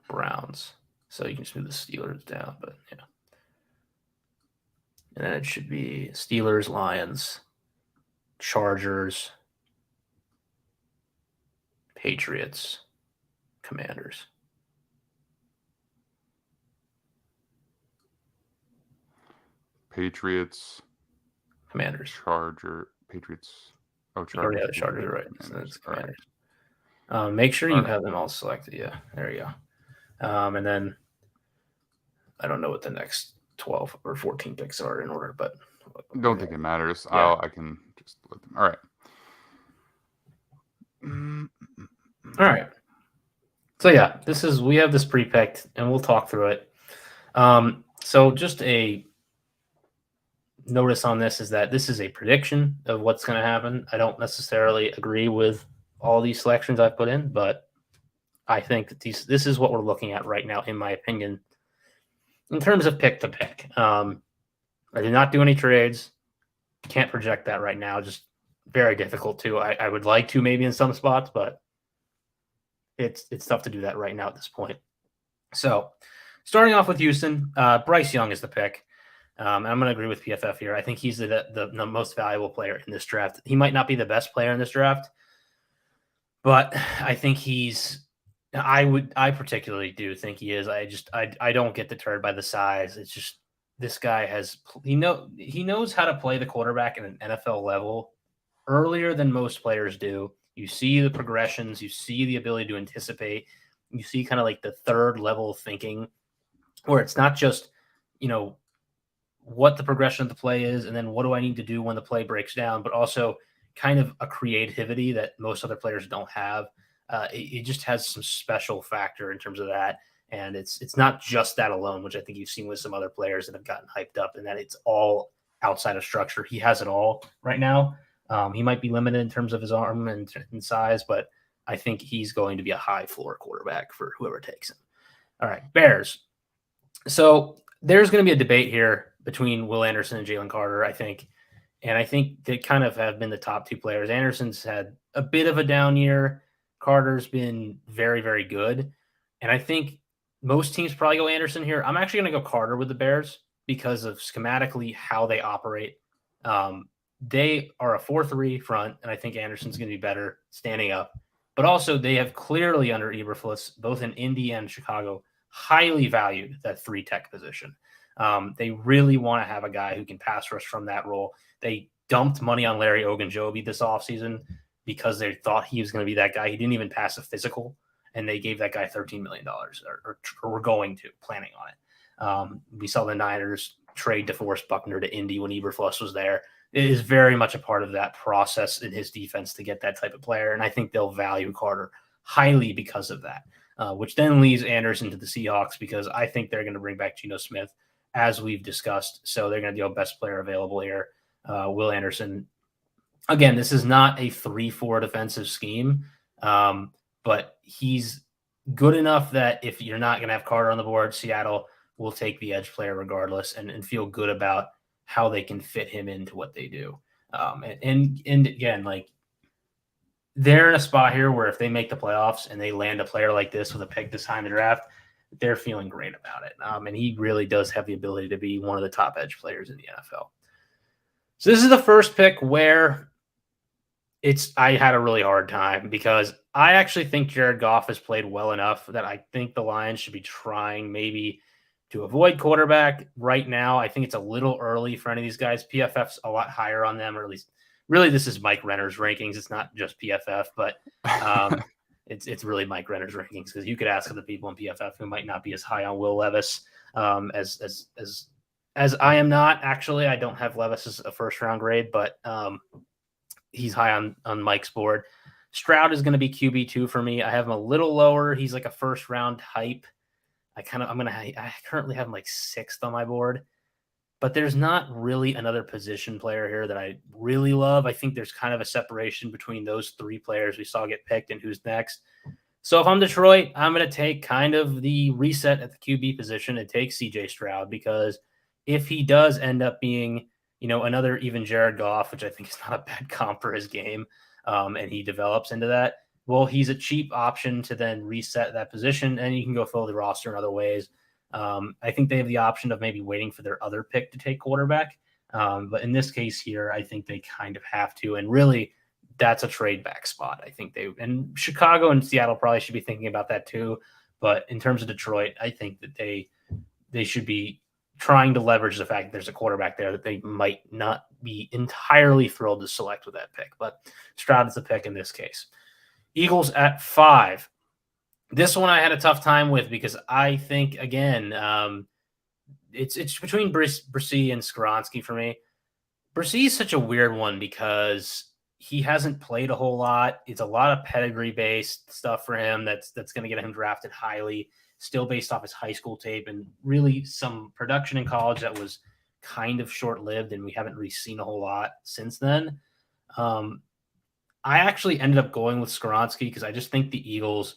Browns. So you can just move the Steelers down, but yeah. And then it should be Steelers, Lions, Chargers, Patriots, Commanders. Patriots, Commanders. Patriots. Oh, Chargers. Yeah, the Chargers are right. So that's Commanders. Right. Make sure you have them all selected. Yeah, there you go. And then I don't know what the next 12 or 14 picks are in order, but don't think it matters. Yeah. I can just let them. All right. All right. So yeah, we have this pre-picked, and we'll talk through it. So just a notice on this is that this is a prediction of what's going to happen. I don't necessarily agree with all these selections I've put in, but I think that this is what we're looking at right now, in my opinion, in terms of pick to pick. I did not do any trades. Can't project that right now. Just very difficult to. I would like to maybe in some spots, but it's tough to do that right now at this point. So starting off with Houston, Bryce Young is the pick. I'm going to agree with PFF here. I think he's the most valuable player in this draft. He might not be the best player in this draft, but I think I particularly do think he is. I don't get deterred by the size. It's just this guy he knows how to play the quarterback at an NFL level earlier than most players do. You see the progressions, you see the ability to anticipate, you see kind of like the third level of thinking where it's not just, what the progression of the play is and then what do I need to do when the play breaks down, but also kind of a creativity that most other players don't have. It just has some special factor in terms of that. And it's not just that alone, which I think you've seen with some other players that have gotten hyped up, and that it's all outside of structure. He has it all right now. He might be limited in terms of his arm and size, but I think he's going to be a high floor quarterback for whoever takes him. All right, Bears. So there's going to be a debate here between Will Anderson and Jalen Carter, I think. And I think they kind of have been the top two players. Anderson's had a bit of a down year. Carter's been very, very good. And I think most teams probably go Anderson here. I'm actually going to go Carter with the Bears because of schematically how they operate. They are a 4-3 front, and I think Anderson's going to be better standing up. But also, they have clearly under Eberflus, both in Indy and Chicago, highly valued that 3 tech position. They really want to have a guy who can pass rush from that role. They dumped money on Larry Ogunjobi this offseason because they thought he was going to be that guy. He didn't even pass a physical, and they gave that guy $13 million, or were going to, planning on it. We saw the Niners trade DeForest Buckner to Indy when Eberflus was there. It is very much a part of that process in his defense to get that type of player, and I think they'll value Carter highly because of that, which then leaves Anderson to the Seahawks because I think they're going to bring back Geno Smith, as we've discussed. So they're going to go best player available here, Will Anderson. Again, this is not a 3-4 defensive scheme, but he's good enough that if you're not going to have Carter on the board, Seattle will take the edge player regardless and feel good about how they can fit him into what they do. And again, like, they're in a spot here where if they make the playoffs and they land a player like this with a pick this high in the draft, they're feeling great about it. And he really does have the ability to be one of the top edge players in the NFL. So this is the first pick where I had a really hard time because I actually think Jared Goff has played well enough that I think the Lions should be trying maybe to avoid quarterback right now. I think it's a little early for any of these guys. PFF's a lot higher on them, or at least really this is Mike Renner's rankings. It's not just PFF, but it's really Mike Renner's rankings because you could ask other people in PFF who might not be as high on Will Levis as I am not. Actually, I don't have Levis as a first round grade, but he's high on Mike's board. Stroud is going to be QB2 for me. I have him a little lower. He's like a first round hype. I currently have him like 6th on my board, but there's not really another position player here that I really love. I think there's kind of a separation between those 3 players we saw get picked and who's next. So if I'm Detroit, I'm going to take kind of the reset at the QB position and take CJ Stroud, because if he does end up being, another even Jared Goff, which I think is not a bad comp for his game, and he develops into that, well, he's a cheap option to then reset that position, and you can go fill the roster in other ways. I think they have the option of maybe waiting for their other pick to take quarterback. But in this case here, I think they kind of have to. And really, that's a trade back spot. I think and Chicago and Seattle probably should be thinking about that too. But in terms of Detroit, I think that they should be trying to leverage the fact that there's a quarterback there that they might not be entirely thrilled to select with that pick. But Stroud is the pick in this case. Eagles at 5. This one I had a tough time with because I think, again, it's between Bresee and Skoronski for me. Bresee is such a weird one because he hasn't played a whole lot. It's a lot of pedigree-based stuff for him that's going to get him drafted highly, still based off his high school tape, and really some production in college that was kind of short-lived, and we haven't really seen a whole lot since then. I actually ended up going with Skoronski because I just think the Eagles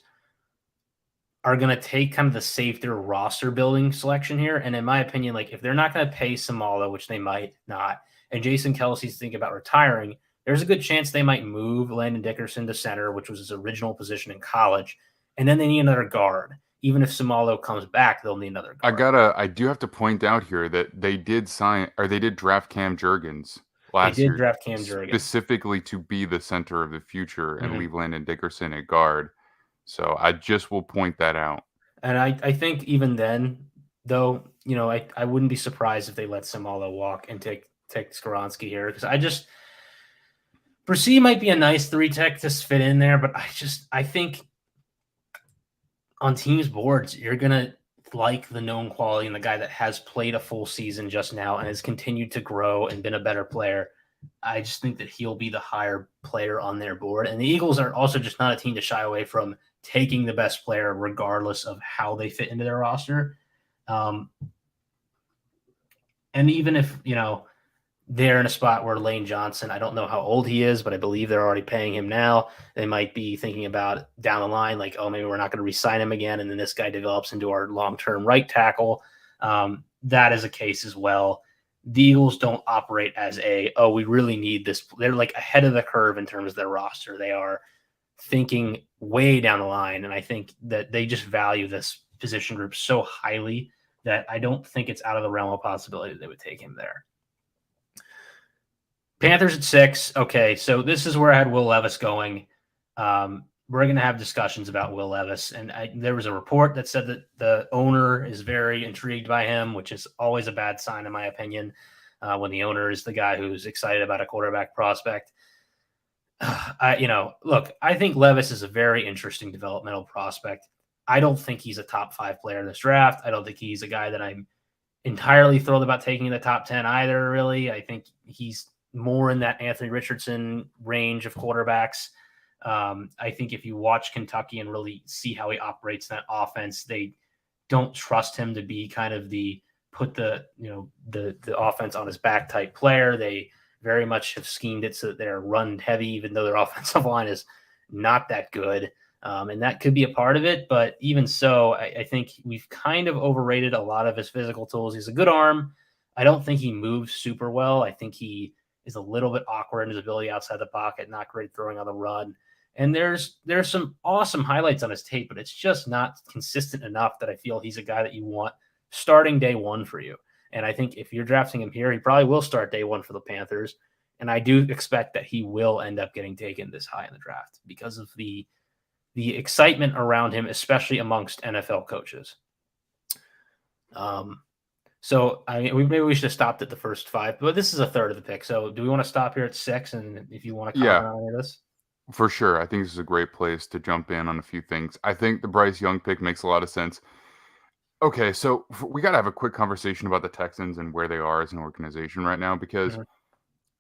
are going to take kind of the safer roster building selection here. And in my opinion, like, if they're not going to pay Samala, which they might not, and Jason Kelsey's thinking about retiring, there's a good chance they might move Landon Dickerson to center, which was his original position in college. And then they need another guard. Even if Samalo comes back, they'll need another guard. I do have to point out here that they did draft Cam Jurgens last year. Draft Cam Jurgens specifically to be the center of the future and leave Landon Dickerson at guard. So I just will point that out. And I think even then, though, I wouldn't be surprised if they let Samala walk and take Skoronski here, because Bresee might be a nice 3-tech to fit in there, but I think on teams' boards, you're going to like the known quality and the guy that has played a full season just now and has continued to grow and been a better player. I just think that he'll be the higher player on their board. And the Eagles are also just not a team to shy away from taking the best player regardless of how they fit into their roster. And even if, they're in a spot where Lane Johnson, I don't know how old he is, but I believe they're already paying him now. They might be thinking about down the line, like, oh, maybe we're not going to re-sign him again, and then this guy develops into our long-term right tackle. That is a case as well. The Eagles don't operate as we really need this. They're like ahead of the curve in terms of their roster. They are thinking way down the line. And I think that they just value this position group so highly that I don't think it's out of the realm of possibility that they would take him there. Panthers at 6. Okay, so this is where I had Will Levis going. We're going to have discussions about Will Levis. And there was a report that said that the owner is very intrigued by him, which is always a bad sign, in my opinion, when the owner is the guy who's excited about a quarterback prospect. Look, I think Levis is a very interesting developmental prospect. I don't think he's a top 5 player in this draft. I don't think he's a guy that I'm entirely thrilled about taking in the top 10 either, really. I think he's more in that Anthony Richardson range of quarterbacks. I think if you watch Kentucky and really see how he operates in that offense, they don't trust him to be kind of the offense on his back type player. They very much have schemed it so that they're run heavy, even though their offensive line is not that good. And that could be a part of it. But even so, I think we've kind of overrated a lot of his physical tools. He's a good arm. I don't think he moves super well. I think he is a little bit awkward in his ability outside the pocket, not great throwing on the run. And there's some awesome highlights on his tape, but it's just not consistent enough that I feel he's a guy that you want starting day one for you. And I think if you're drafting him here, he probably will start day one for the Panthers. And I do expect that he will end up getting taken this high in the draft because of the excitement around him, especially amongst NFL coaches. So maybe we should have stopped at the first 5, but this is a third of the pick. So do we want to stop here at 6? And if you want to comment on any of this? For sure. I think this is a great place to jump in on a few things. I think the Bryce Young pick makes a lot of sense. Okay, so we got to have a quick conversation about the Texans and where they are as an organization right now, because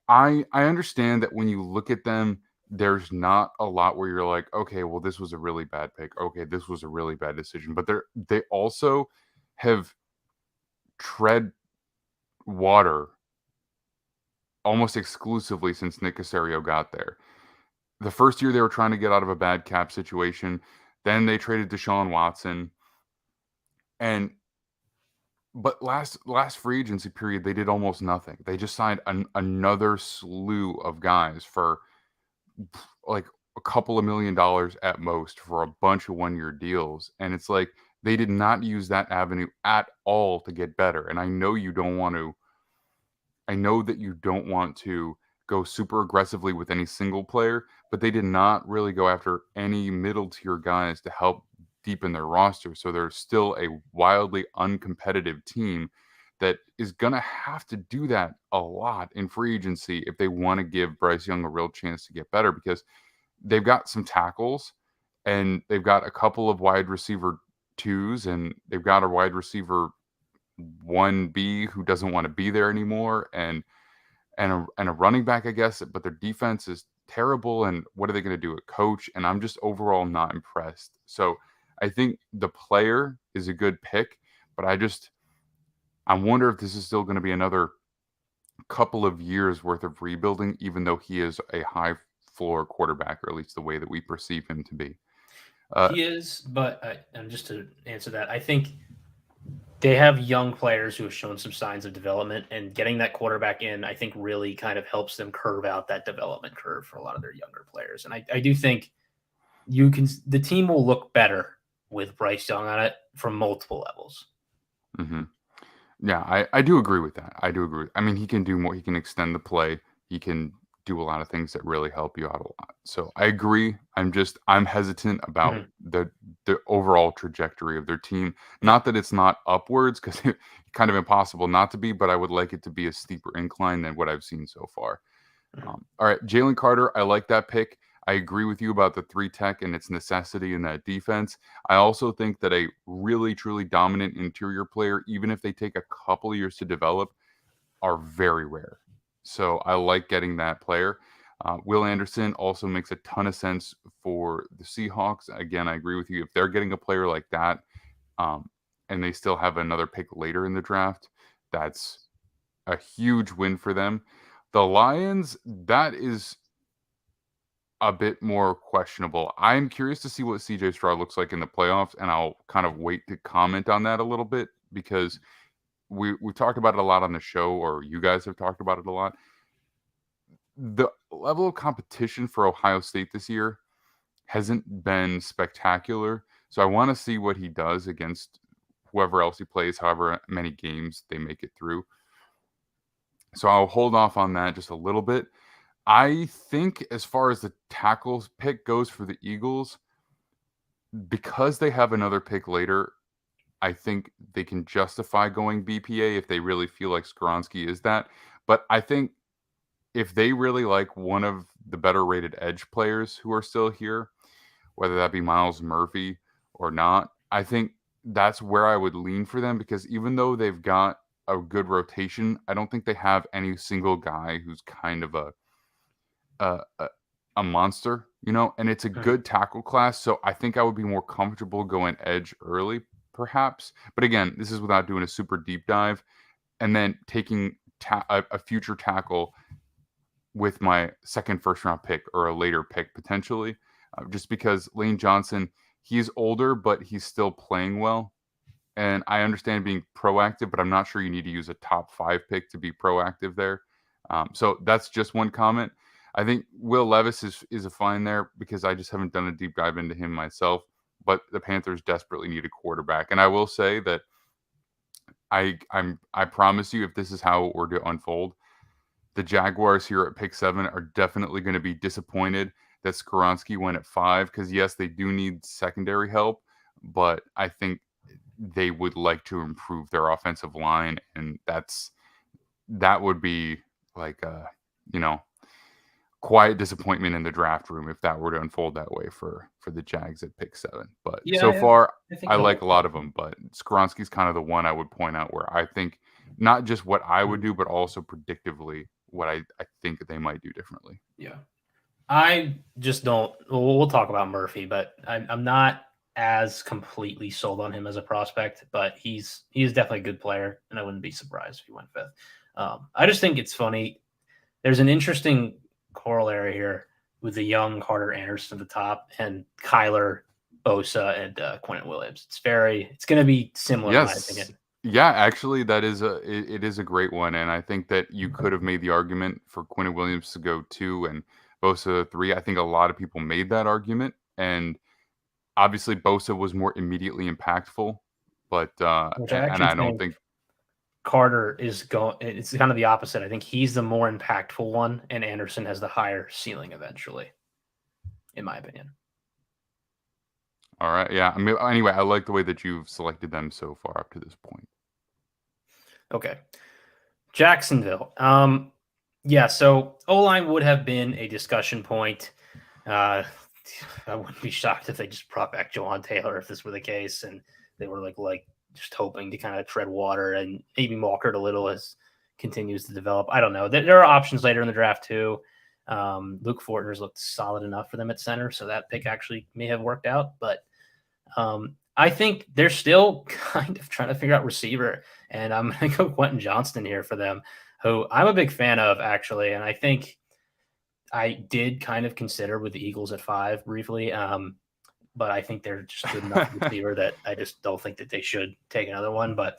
I understand that when you look at them, there's not a lot where you're like, okay, well, this was a really bad pick. Okay, this was a really bad decision. But they also have tread water almost exclusively since Nick Caserio got there. The first year they were trying to get out of a bad cap situation. Then they traded Deshaun Watson. But last free agency period, they did almost nothing. They just signed another slew of guys for like a couple of $1 million at most for a bunch of one-year deals. And it's like they did not use that avenue at all to get better. And I know that you don't want to go super aggressively with any single player, but they did not really go after any middle tier guys to help deepen their roster. So they're still a wildly uncompetitive team that is going to have to do that a lot in free agency if they want to give Bryce Young a real chance to get better, because they've got some tackles and they've got a couple of wide receiver 2s and they've got a wide receiver 1B who doesn't want to be there anymore, and a running back, I guess, but their defense is terrible. And what are they going to do at coach? And I'm just overall not impressed. So I think the player is a good pick, but I wonder if this is still going to be another couple of years worth of rebuilding, even though he is a high floor quarterback, or at least the way that we perceive him to be. He is, but and just to answer that, I think they have young players who have shown some signs of development, and getting that quarterback in, I think, really kind of helps them curve out that development curve for a lot of their younger players. And I do think the team will look better with Bryce Young on it from multiple levels. Mm-hmm. Yeah, I do agree with that. I do agree. I mean, he can do more. He can extend the play. He can do a lot of things that really help you out a lot. So I agree. I'm hesitant about the overall trajectory of their team. Not that it's not upwards, because it's kind of impossible not to be, but I would like it to be a steeper incline than what I've seen so far. All right, Jalen Carter, I like that pick. I agree with you about the 3 tech and its necessity in that defense. I also think that a really, truly dominant interior player, even if they take a couple of years to develop, are very rare. So I like getting that player. Will Anderson also makes a ton of sense for the Seahawks. Again, I agree with you. If they're getting a player like that, and they still have another pick later in the draft, that's a huge win for them. The Lions, that is a bit more questionable. I'm curious to see what CJ Stroud looks like in the playoffs, and I'll kind of wait to comment on that a little bit, because we've talked about it a lot on the show, or you guys have talked about it a lot. The level of competition for Ohio State this year hasn't been spectacular. So I want to see what he does against whoever else he plays, however many games they make it through. So I'll hold off on that just a little bit. I think as far as the tackles pick goes for the Eagles, because they have another pick later, I think they can justify going BPA if they really feel like Skoronski is that. But I think if they really like one of the better rated edge players who are still here, whether that be Miles Murphy or not, I think that's where I would lean for them, because even though they've got a good rotation, I don't think they have any single guy who's kind of a, a, a monster, and it's a good tackle class. So I think I would be more comfortable going edge early, perhaps. But again, this is without doing a super deep dive and then taking a future tackle with my second first round pick or a later pick potentially, just because Lane Johnson, he's older, but he's still playing well. And I understand being proactive, but I'm not sure you need to use a top 5 pick to be proactive there. So that's just one comment. I think Will Levis is a fine there because I just haven't done a deep dive into him myself. But the Panthers desperately need a quarterback. And I will say that I promise you, if this is how it were to unfold, the Jaguars here at pick 7 are definitely going to be disappointed that Skoronski went at 5, because yes, they do need secondary help, but I think they would like to improve their offensive line, and that would be like quiet disappointment in the draft room if that were to unfold that way for the Jags at pick 7. But so far, I like a lot of them, but Skoronski's kind of the one I would point out where I think not just what I would do, but also predictively what I think they might do differently. Yeah. I just don't. We'll talk about Murphy, but I'm not as completely sold on him as a prospect, but he's definitely a good player, and I wouldn't be surprised if he went 5th. I just think it's funny. There's an interesting corollary here with the young Carter Anderson at the top and Kyler, Bosa, and Quentin Williams. It's going to be similar, in my opinion. Yeah, actually, it is a great one, and I think that you could have made the argument for Quentin Williams to go 2 and Bosa 3. I think a lot of people made that argument, and obviously Bosa was more immediately impactful, but and I don't think Carter is going. It's kind of the opposite. I think he's the more impactful one, and Anderson has the higher ceiling eventually, in my opinion. All right. Yeah. I mean, anyway, I like the way that you've selected them so far up to this point. Okay. Jacksonville. Yeah, so O-line would have been a discussion point. I wouldn't be shocked if they just brought back Jawan Taylor if this were the case, and they were like just hoping to kind of tread water and maybe Walker a little as continues to develop. I don't know. There are options later in the draft too. Luke Fortner's looked solid enough for them at center, so that pick actually may have worked out. But I think they're still kind of trying to figure out receiver, and I'm going to go Quentin Johnston here for them, who I'm a big fan of, actually. And I think I did kind of consider with the Eagles at 5 briefly, but I think they're just good enough receiver that I just don't think that they should take another one. But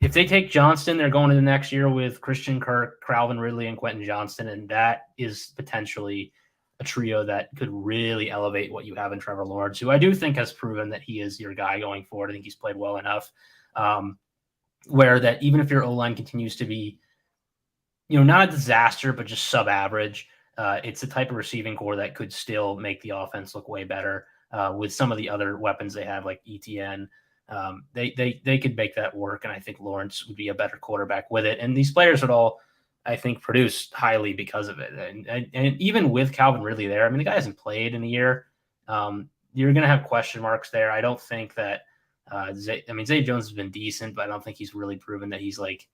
if they take Johnston, they're going into the next year with Christian Kirk, Calvin Ridley, and Quentin Johnston, and that is potentially a trio that could really elevate what you have in Trevor Lawrence, who I do think has proven that he is your guy going forward. I think he's played well enough where that even if your O-line continues to be, not a disaster, but just sub-average, it's the type of receiving core that could still make the offense look way better with some of the other weapons they have, like ETN. They could make that work, and I think Lawrence would be a better quarterback with it. And these players would all, I think, produce highly because of it. And even with Calvin Ridley there, I mean, the guy hasn't played in a year. You're going to have question marks there. I don't think that Zay Jones has been decent, but I don't think he's really proven that he's like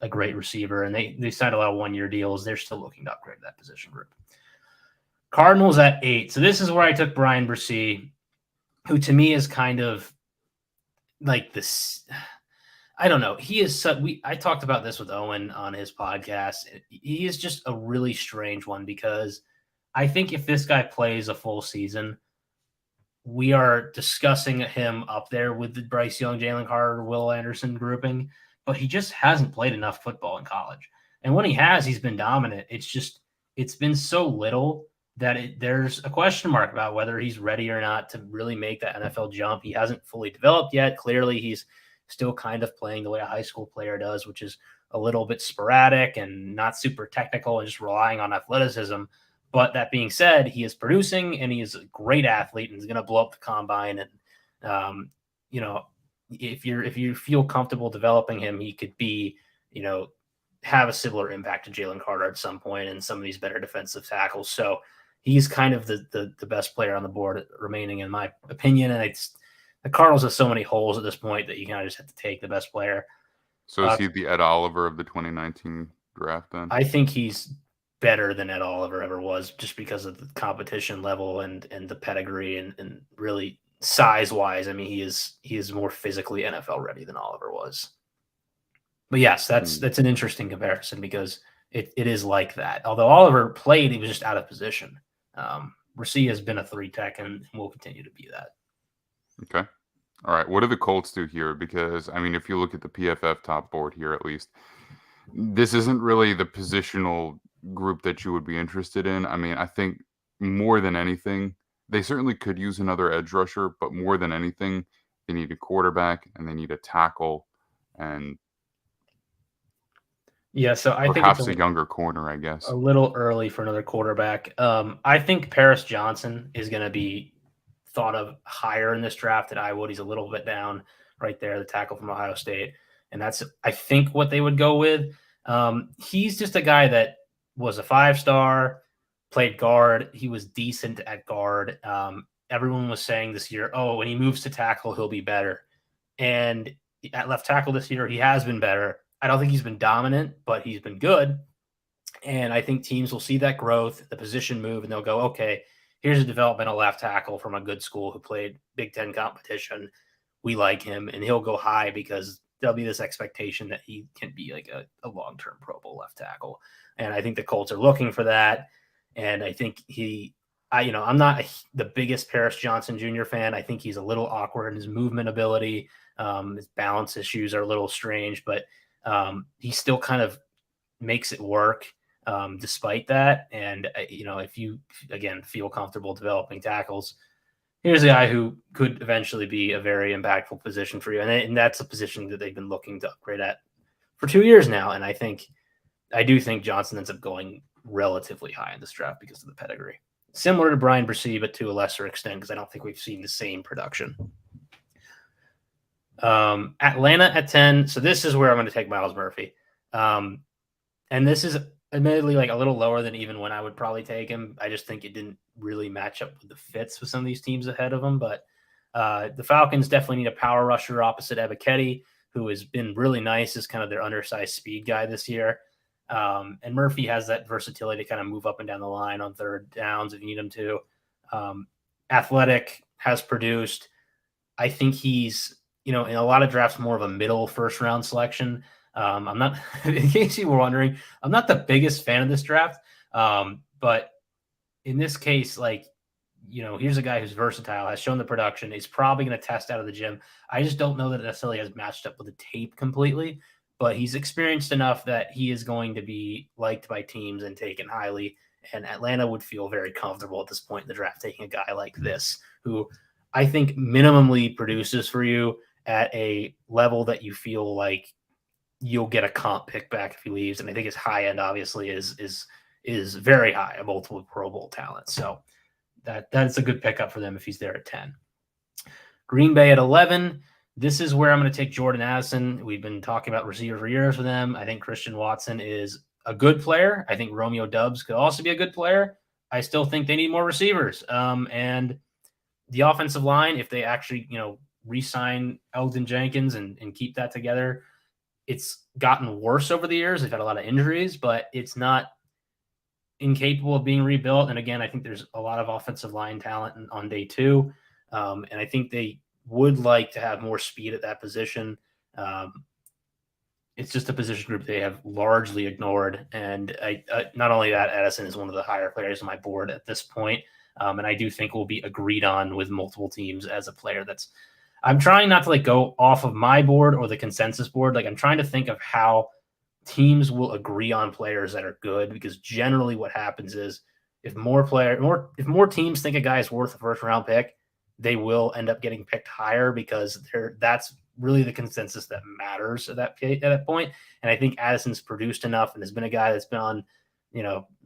a great receiver. And they signed a lot of one-year deals. They're still looking to upgrade that position group. Cardinals at 8. So this is where I took Brian Bresee, who to me is kind of like this. I don't know. He is I talked about this with Owen on his podcast. He is just a really strange one because I think if this guy plays a full season, we are discussing him up there with the Bryce Young, Jalen Carter, Will Anderson grouping, but he just hasn't played enough football in college. And when he has, he's been dominant. It's been so little that there's a question mark about whether he's ready or not to really make that NFL jump. He hasn't fully developed yet. Clearly, he's still kind of playing the way a high school player does, which is a little bit sporadic and not super technical and just relying on athleticism. But that being said, he is producing and he is a great athlete and is going to blow up the combine. And, if you feel comfortable developing him, he could be, have a similar impact to Jalen Carter at some point and some of these better defensive tackles. So he's kind of the best player on the board remaining, in my opinion. And the Cardinals have so many holes at this point that you kind of just have to take the best player. So is he the Ed Oliver of the 2019 draft then? I think he's better than Ed Oliver ever was, just because of the competition level and the pedigree and really size-wise. I mean, he is more physically NFL ready than Oliver was. But yes, that's an interesting comparison because it is like that. Although Oliver played, he was just out of position. Rassia has been a 3-tech and will continue to be that. Okay. All right. What do the Colts do here? Because, I mean, if you look at the PFF top board here, at least, this isn't really the positional group that you would be interested in. I mean, I think more than anything, they certainly could use another edge rusher, but more than anything, they need a quarterback and they need a tackle and so I think perhaps a younger corner, I guess. A little early for another quarterback. I think Paris Johnson is going to be thought of higher in this draft than I would. He's a little bit down right there, the tackle from Ohio State. And that's, I think, what they would go with. He's just a guy that was a 5-star, played guard. He was decent at guard. Everyone was saying this year, when he moves to tackle, he'll be better. And at left tackle this year, he has been better. I don't think he's been dominant, but he's been good. And I think teams will see that growth, the position move, and they'll go, okay, here's a developmental left tackle from a good school who played Big Ten competition. We like him, and he'll go high because there'll be this expectation that he can be like a long-term Pro Bowl left tackle. And I think the Colts are looking for that. And I think I'm not the biggest Paris Johnson Jr. fan. I think he's a little awkward in his movement ability. His balance issues are a little strange, but he still kind of makes it work despite that. And, if you, again, feel comfortable developing tackles, here's a guy who could eventually be a very impactful position for you. And that's a position that they've been looking to upgrade at for 2 years now. And I do think Johnson ends up going relatively high in this draft because of the pedigree. Similar to Brian Bresee, but to a lesser extent, because I don't think we've seen the same production. Atlanta at 10. So this is where I'm going to take Myles Murphy. And this is admittedly like a little lower than even when I would probably take him. I just think it didn't really match up with the fits with some of these teams ahead of him. But the Falcons definitely need a power rusher opposite Ebiketie, who has been really nice as kind of their undersized speed guy this year. And Murphy has that versatility to kind of move up and down the line on third downs if you need him to. Athletic, has produced. I think he's, in a lot of drafts, more of a middle first round selection. I'm not, in case you were wondering, I'm not the biggest fan of this draft. But in this case, here's a guy who's versatile, has shown the production, is probably going to test out of the gym. I just don't know that it necessarily has matched up with the tape completely, but he's experienced enough that he is going to be liked by teams and taken highly. And Atlanta would feel very comfortable at this point in the draft taking a guy like this, who I think minimally produces for you at a level that you feel like you'll get a comp pick back if he leaves. And I think his high end obviously is very high, a multiple Pro Bowl talent. So that's a good pickup for them if he's there at 10. Green Bay at 11. This is where I'm going to take Jordan Addison. We've been talking about receivers for years with them. I think Christian Watson is a good player. I think Romeo Doubs could also be a good player. I still think they need more receivers. And the offensive line, if they actually, re-sign Elgton Jenkins and keep that together, it's gotten worse over the years. They've had a lot of injuries, but it's not incapable of being rebuilt. And again, I think there's a lot of offensive line talent on day 2. And I think they would like to have more speed at that position. It's just a position group they have largely ignored. And not only that, Addison is one of the higher players on my board at this point. And I do think will be agreed on with multiple teams as a player I'm trying not to go off of my board or the consensus board. I'm trying to think of how teams will agree on players that are good, because generally what happens is if more teams think a guy is worth a first round pick, they will end up getting picked higher because that's really the consensus that matters at that point. And I think Addison's produced enough and has been a guy that's been on,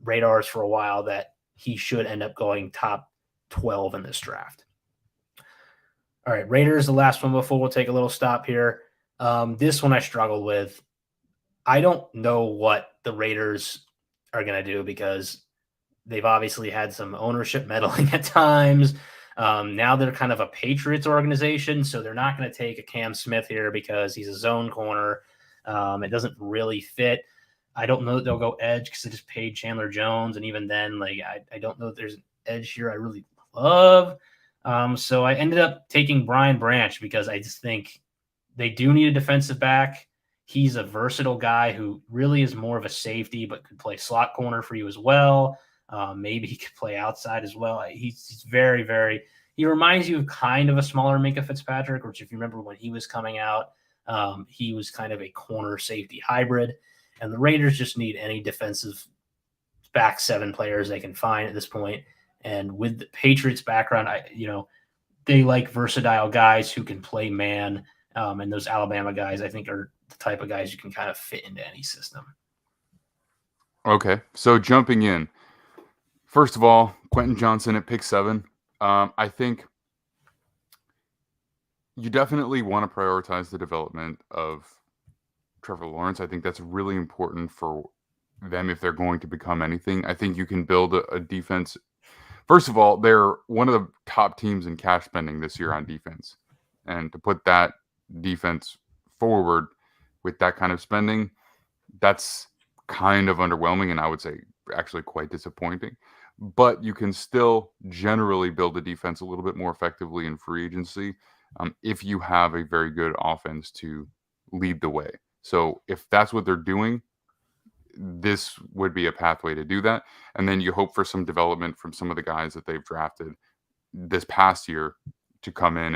radars for a while that he should end up going top 12 in this draft. All right, Raiders, the last one before we'll take a little stop here. This one I struggled with. I don't know what the Raiders are going to do because they've obviously had some ownership meddling at times. Now they're kind of a Patriots organization, so they're not going to take a Cam Smith here because he's a zone corner. It doesn't really fit. I don't know that they'll go edge because they just paid Chandler Jones, and even then, I don't know that there's an edge here I really love. So I ended up taking Brian Branch because I just think they do need a defensive back. He's a versatile guy who really is more of a safety, but could play slot corner for you as well. Maybe he could play outside as well. He's very, very – he reminds you of kind of a smaller Minkah Fitzpatrick, which if you remember when he was coming out, he was kind of a corner safety hybrid. And the Raiders just need any defensive back seven players they can find at this point. And with the Patriots background, they like versatile guys who can play man. And those Alabama guys, I think, are the type of guys you can kind of fit into any system. Okay, so jumping in. First of all, Quentin Johnson at pick 7. I think you definitely want to prioritize the development of Trevor Lawrence. I think that's really important for them if they're going to become anything. I think you can build a defense. First of all, they're one of the top teams in cash spending this year on defense. And to put that defense forward with that kind of spending, that's kind of underwhelming and I would say actually quite disappointing. But you can still generally build a defense a little bit more effectively in free agency if you have a very good offense to lead the way. So if that's what they're doing, this would be a pathway to do that. And then you hope for some development from some of the guys that they've drafted this past year to come in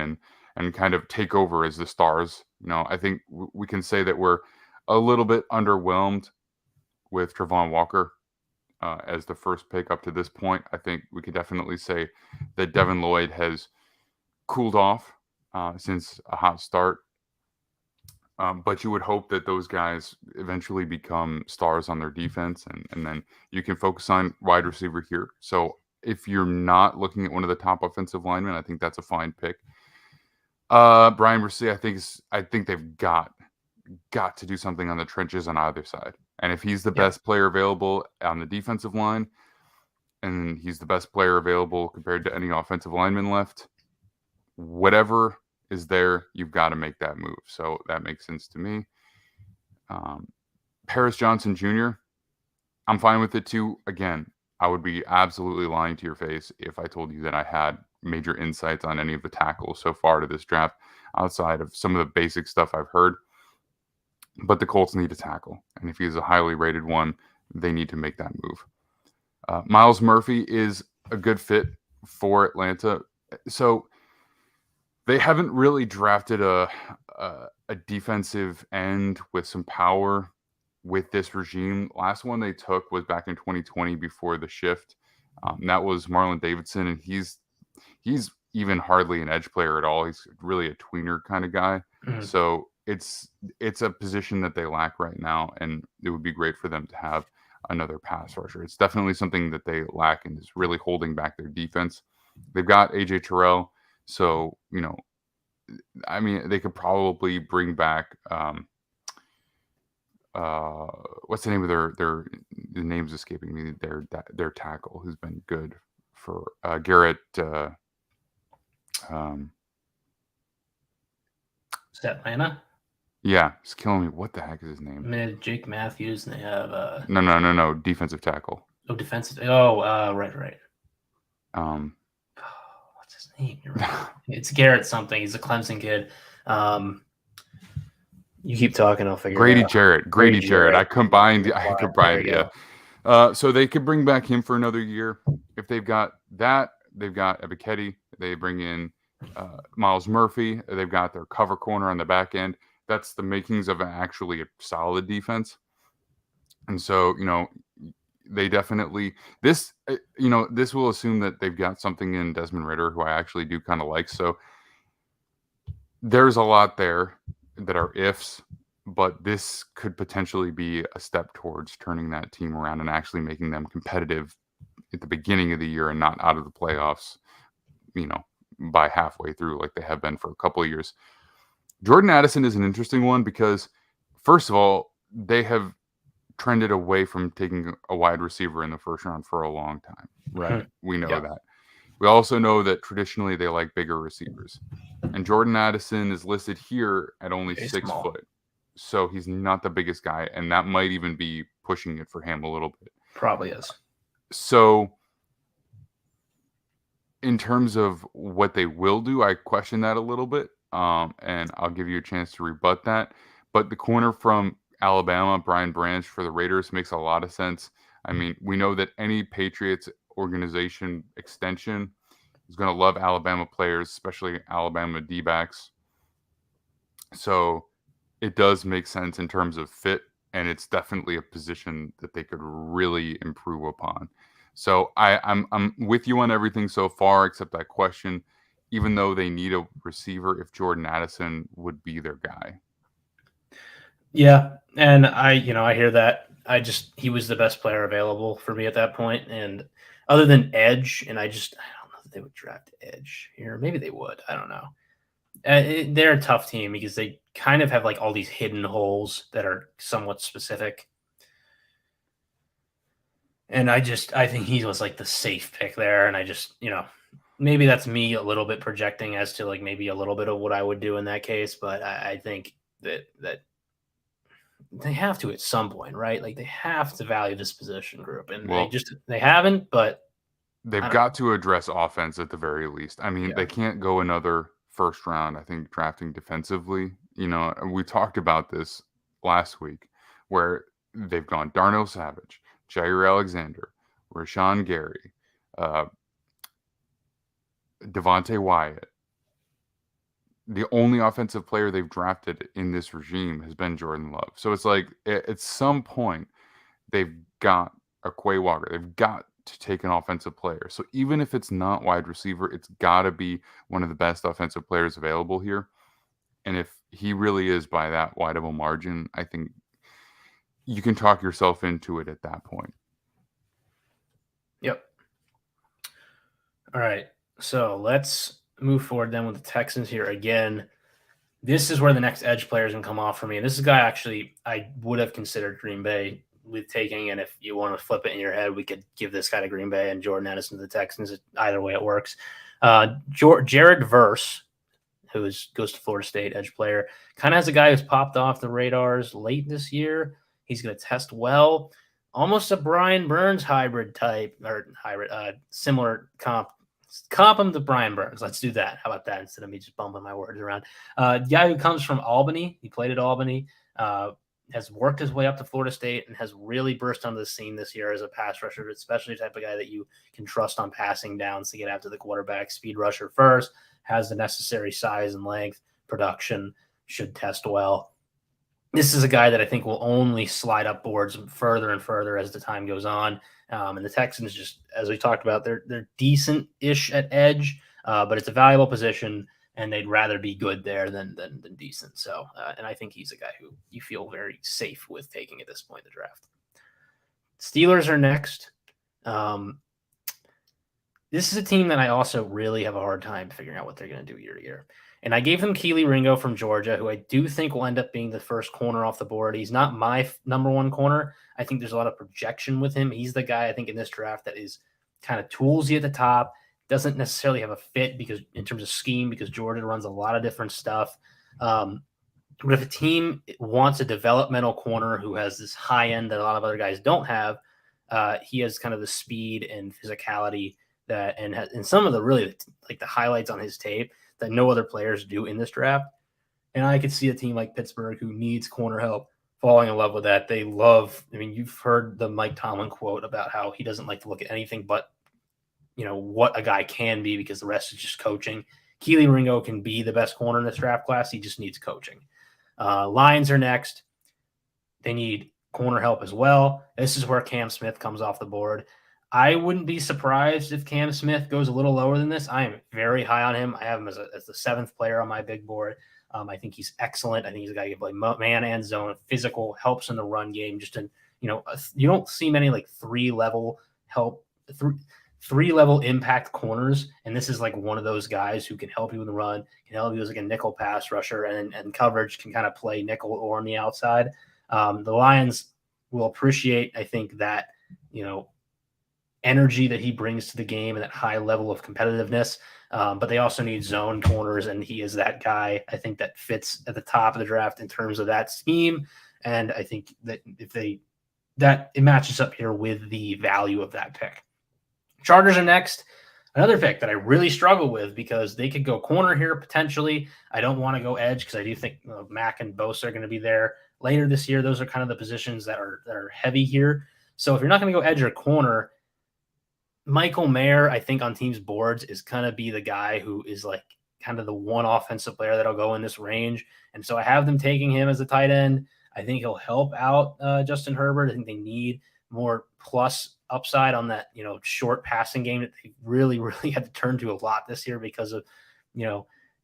and kind of take over as the stars. I think we can say that we're a little bit underwhelmed with Travon Walker as the first pick up to this point. I think we could definitely say that Devin Lloyd has cooled off since a hot start. But you would hope that those guys eventually become stars on their defense, and then you can focus on wide receiver here. So if you're not looking at one of the top offensive linemen, I think that's a fine pick. Brian Bresee, I think they've got to do something on the trenches on either side. And if he's the best player available on the defensive line, and he's the best player available compared to any offensive lineman left, whatever is there, you've got to make that move. So that makes sense to me. Paris Johnson Jr., I'm fine with it too. Again, I would be absolutely lying to your face if I told you that I had major insights on any of the tackles so far to this draft outside of some of the basic stuff I've heard. But the Colts need a tackle. And if he's a highly rated one, they need to make that move. Miles Murphy is a good fit for Atlanta. So they haven't really drafted a defensive end with some power with this regime. Last one they took was back in 2020 before the shift. That was Marlon Davidson, and he's even hardly an edge player at all. He's really a tweener kind of guy. Mm-hmm. So it's a position that they lack right now, and it would be great for them to have another pass rusher. It's definitely something that they lack and is really holding back their defense. They've got AJ Terrell. So, they could probably bring back what's the name of the name's escaping me, their tackle who's been good for Garrett is that Atlanta? Yeah, it's killing me. What the heck is his name? I mean, Jake Matthews, and they have No, defensive tackle. Oh, defensive. Oh, right. What's his name? You're right. It's Garrett something. He's a Clemson kid. You keep talking, I'll figure it out. Grady Jarrett. I combined. Yeah. So they could bring back him for another year. If they've got that, they've got Ebiketie. They bring in Miles Murphy. They've got their cover corner on the back end. That's the makings of actually a solid defense. And so, they definitely this this will assume that they've got something in Desmond Ridder, who I actually do kind of like. So there's a lot there that are ifs, but this could potentially be a step towards turning that team around and actually making them competitive at the beginning of the year and not out of the playoffs, by halfway through like they have been for a couple of years. Jordan Addison is an interesting one because, first of all, they have trended away from taking a wide receiver in the first round for a long time, right? We know that. We also know that traditionally they like bigger receivers. And Jordan Addison is listed here at only 6 foot. So he's not the biggest guy, and that might even be pushing it for him a little bit. Probably is. So in terms of what they will do, I question that a little bit, and I'll give you a chance to rebut that. But the corner from Alabama, Brian Branch for the Raiders, makes a lot of sense. I mean, we know that any Patriots organization extension is going to love Alabama players, especially Alabama D-backs. So it does make sense in terms of fit, and it's definitely a position that they could really improve upon. So I'm with you on everything so far, except that question. Even though they need a receiver, if Jordan Addison would be their guy. Yeah, and I hear that. He was the best player available for me at that point, and other than edge, and I don't know if they would draft edge here. Maybe they would. I don't know. They're a tough team because they kind of have like all these hidden holes that are somewhat specific. And I think he was like the safe pick there. And maybe that's me a little bit projecting as to like maybe a little bit of what I would do in that case. But I think that they have to at some point, right? Like they have to value this position group, and they haven't, but they've got to address offense at the very least. I mean, they can't go another first round, I think, drafting defensively. We talked about this last week where they've gone Darnell Savage, Jair Alexander, Rashawn Gary, Devontae Wyatt. The only offensive player they've drafted in this regime has been Jordan Love. So it's like at some point they've got a Quay Walker. They've got to take an offensive player. So even if it's not wide receiver, it's got to be one of the best offensive players available here. And if he really is by that wide of a margin, I think you can talk yourself into it at that point. Yep. All right. So let's move forward then with the Texans here again. This is where the next edge player is going to come off for me. And this is a guy actually I would have considered Green Bay with taking, and if you want to flip it in your head, we could give this guy to Green Bay and Jordan Addison to the Texans. Either way it works. Jared Verse, who goes to Florida State, edge player, kind of has a guy who's popped off the radars late this year. He's going to test well. Almost a Brian Burns hybrid type, or similar comp. Comp him to Brian Burns. Let's do that. How about that instead of me just bumping my words around? Guy who comes from Albany. He played at Albany. Has worked his way up to Florida State and has really burst onto the scene this year as a pass rusher, especially the type of guy that you can trust on passing downs to get after the quarterback. Speed rusher first, has the necessary size and length, production, should test well. This is a guy that I think will only slide up boards further and further as the time goes on. And the Texans, just as we talked about, they're decent-ish at edge, but it's a valuable position, and they'd rather be good there than decent. So, and I think he's a guy who you feel very safe with taking at this point in the draft. Steelers are next. This is a team that I also really have a hard time figuring out what they're going to do year to year. And I gave them Kelee Ringo from Georgia, who I do think will end up being the first corner off the board. He's not my number one corner. I think there's a lot of projection with him. He's the guy I think in this draft that is kind of toolsy at the top, doesn't necessarily have a fit because in terms of scheme, because Georgia runs a lot of different stuff. But if a team wants a developmental corner who has this high end that a lot of other guys don't have, he has kind of the speed and physicality that, and some of the really like the highlights on his tape that no other players do in this draft. And I could see a team like Pittsburgh who needs corner help falling in love with that. They love, I mean, you've heard the Mike Tomlin quote about how he doesn't like to look at anything but, what a guy can be because the rest is just coaching. Kelee Ringo can be the best corner in this draft class. He just needs coaching. Lions are next. They need corner help as well. This is where Cam Smith comes off the board. I wouldn't be surprised if Cam Smith goes a little lower than this. I am very high on him. I have him as the 7th player on my big board. I think he's excellent. I think he's a guy who can play man and zone, physical, helps in the run game. Just in, you don't see many like 3-level help, 3-level impact corners. And this is like one of those guys who can help you in the run, can help you as like a nickel pass rusher, and coverage, can kind of play nickel or on the outside. The Lions will appreciate, I think, that, energy that he brings to the game and that high level of competitiveness. But they also need zone corners, and he is that guy, I think, that fits at the top of the draft in terms of that scheme. And I think that it matches up here with the value of that pick. Chargers are next. Another pick that I really struggle with because they could go corner here potentially. I don't want to go edge because I do think Mack and Bosa are going to be there later this year. Those are kind of the positions that are heavy here. So if you're not going to go edge or corner, Michael Mayer, I think on teams' boards, is going to be the guy who is like kind of the one offensive player that'll go in this range. And so I have them taking him as a tight end. I think he'll help out Justin Herbert. I think they need more plus upside on that, short passing game that they really, really had to turn to a lot this year because of,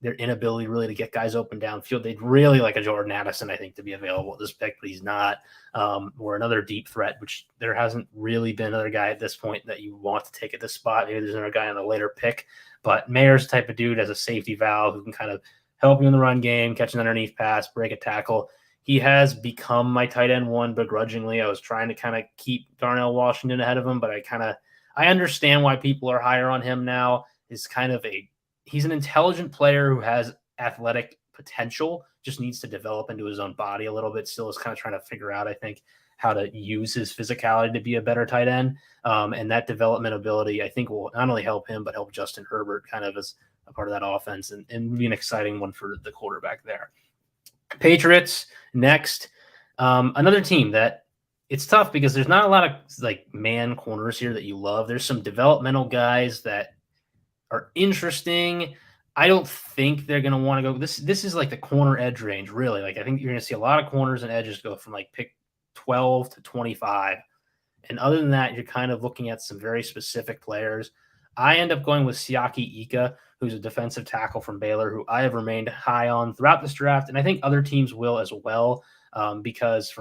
their inability really to get guys open downfield. They'd really like a Jordan Addison, I think, to be available at this pick, but he's not. Or another deep threat, which there hasn't really been another guy at this point that you want to take at this spot. Maybe there's another guy on a later pick, but Mayer's the type of dude as a safety valve who can kind of help you in the run game, catch an underneath pass, break a tackle. He has become my tight end 1 begrudgingly. I was trying to kind of keep Darnell Washington ahead of him, but I understand why people are higher on him now. He's an intelligent player who has athletic potential, just needs to develop into his own body a little bit. Still is kind of trying to figure out, I think, how to use his physicality to be a better tight end. And that development ability, I think, will not only help him, but help Justin Herbert kind of as a part of that offense and be an exciting one for the quarterback there. Patriots next. Another team that it's tough because there's not a lot of like man corners here that you love. There's some developmental guys that are interesting. I don't think they're going to want to go. This is like the corner edge range, really. Like I think you're going to see a lot of corners and edges go from like pick 12 to 25. And other than that, you're kind of looking at some very specific players. I end up going with Siaki Ika, who's a defensive tackle from Baylor, who I have remained high on throughout this draft. And I think other teams will as well, because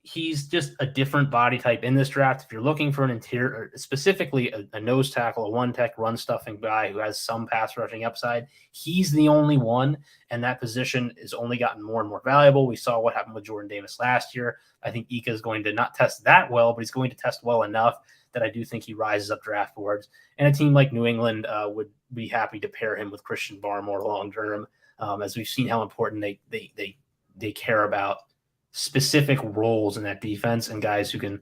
he's just a different body type in this draft. If you're looking for an interior, specifically a nose tackle, a one-tech run stuffing guy who has some pass rushing upside, he's the only one, and that position has only gotten more and more valuable. We saw what happened with Jordan Davis last year. I think Ika is going to not test that well, but he's going to test well enough that I do think he rises up draft boards. And a team like New England would be happy to pair him with Christian Barmore long-term, as we've seen how important they care about specific roles in that defense and guys who can,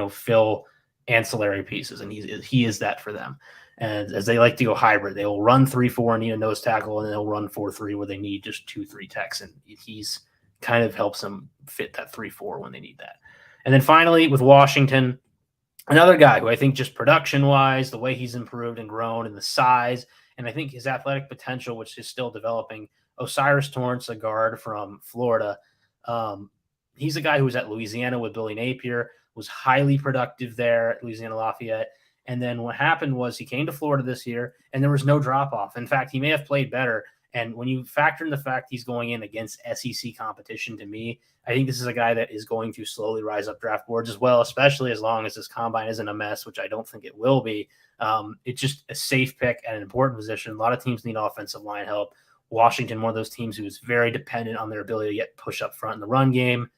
fill ancillary pieces. And he is that for them. And as they like to go hybrid, they will run 3-4 and need a nose tackle, and they'll run 4-3 where they need just 2-3 techs. And he's kind of helps them fit that 3-4 when they need that. And then finally with Washington, another guy who I think just production wise, the way he's improved and grown and the size, and I think his athletic potential, which is still developing, Osiris Torrance, a guard from Florida. He's a guy who was at Louisiana with Billy Napier, was highly productive there at Louisiana Lafayette. And then what happened was he came to Florida this year and there was no drop off. In fact, he may have played better. And when you factor in the fact he's going in against SEC competition, to me, I think this is a guy that is going to slowly rise up draft boards as well, especially as long as this combine isn't a mess, which I don't think it will be. It's just a safe pick at an important position. A lot of teams need offensive line help. Washington, one of those teams who is very dependent on their ability to get push up front in the run game.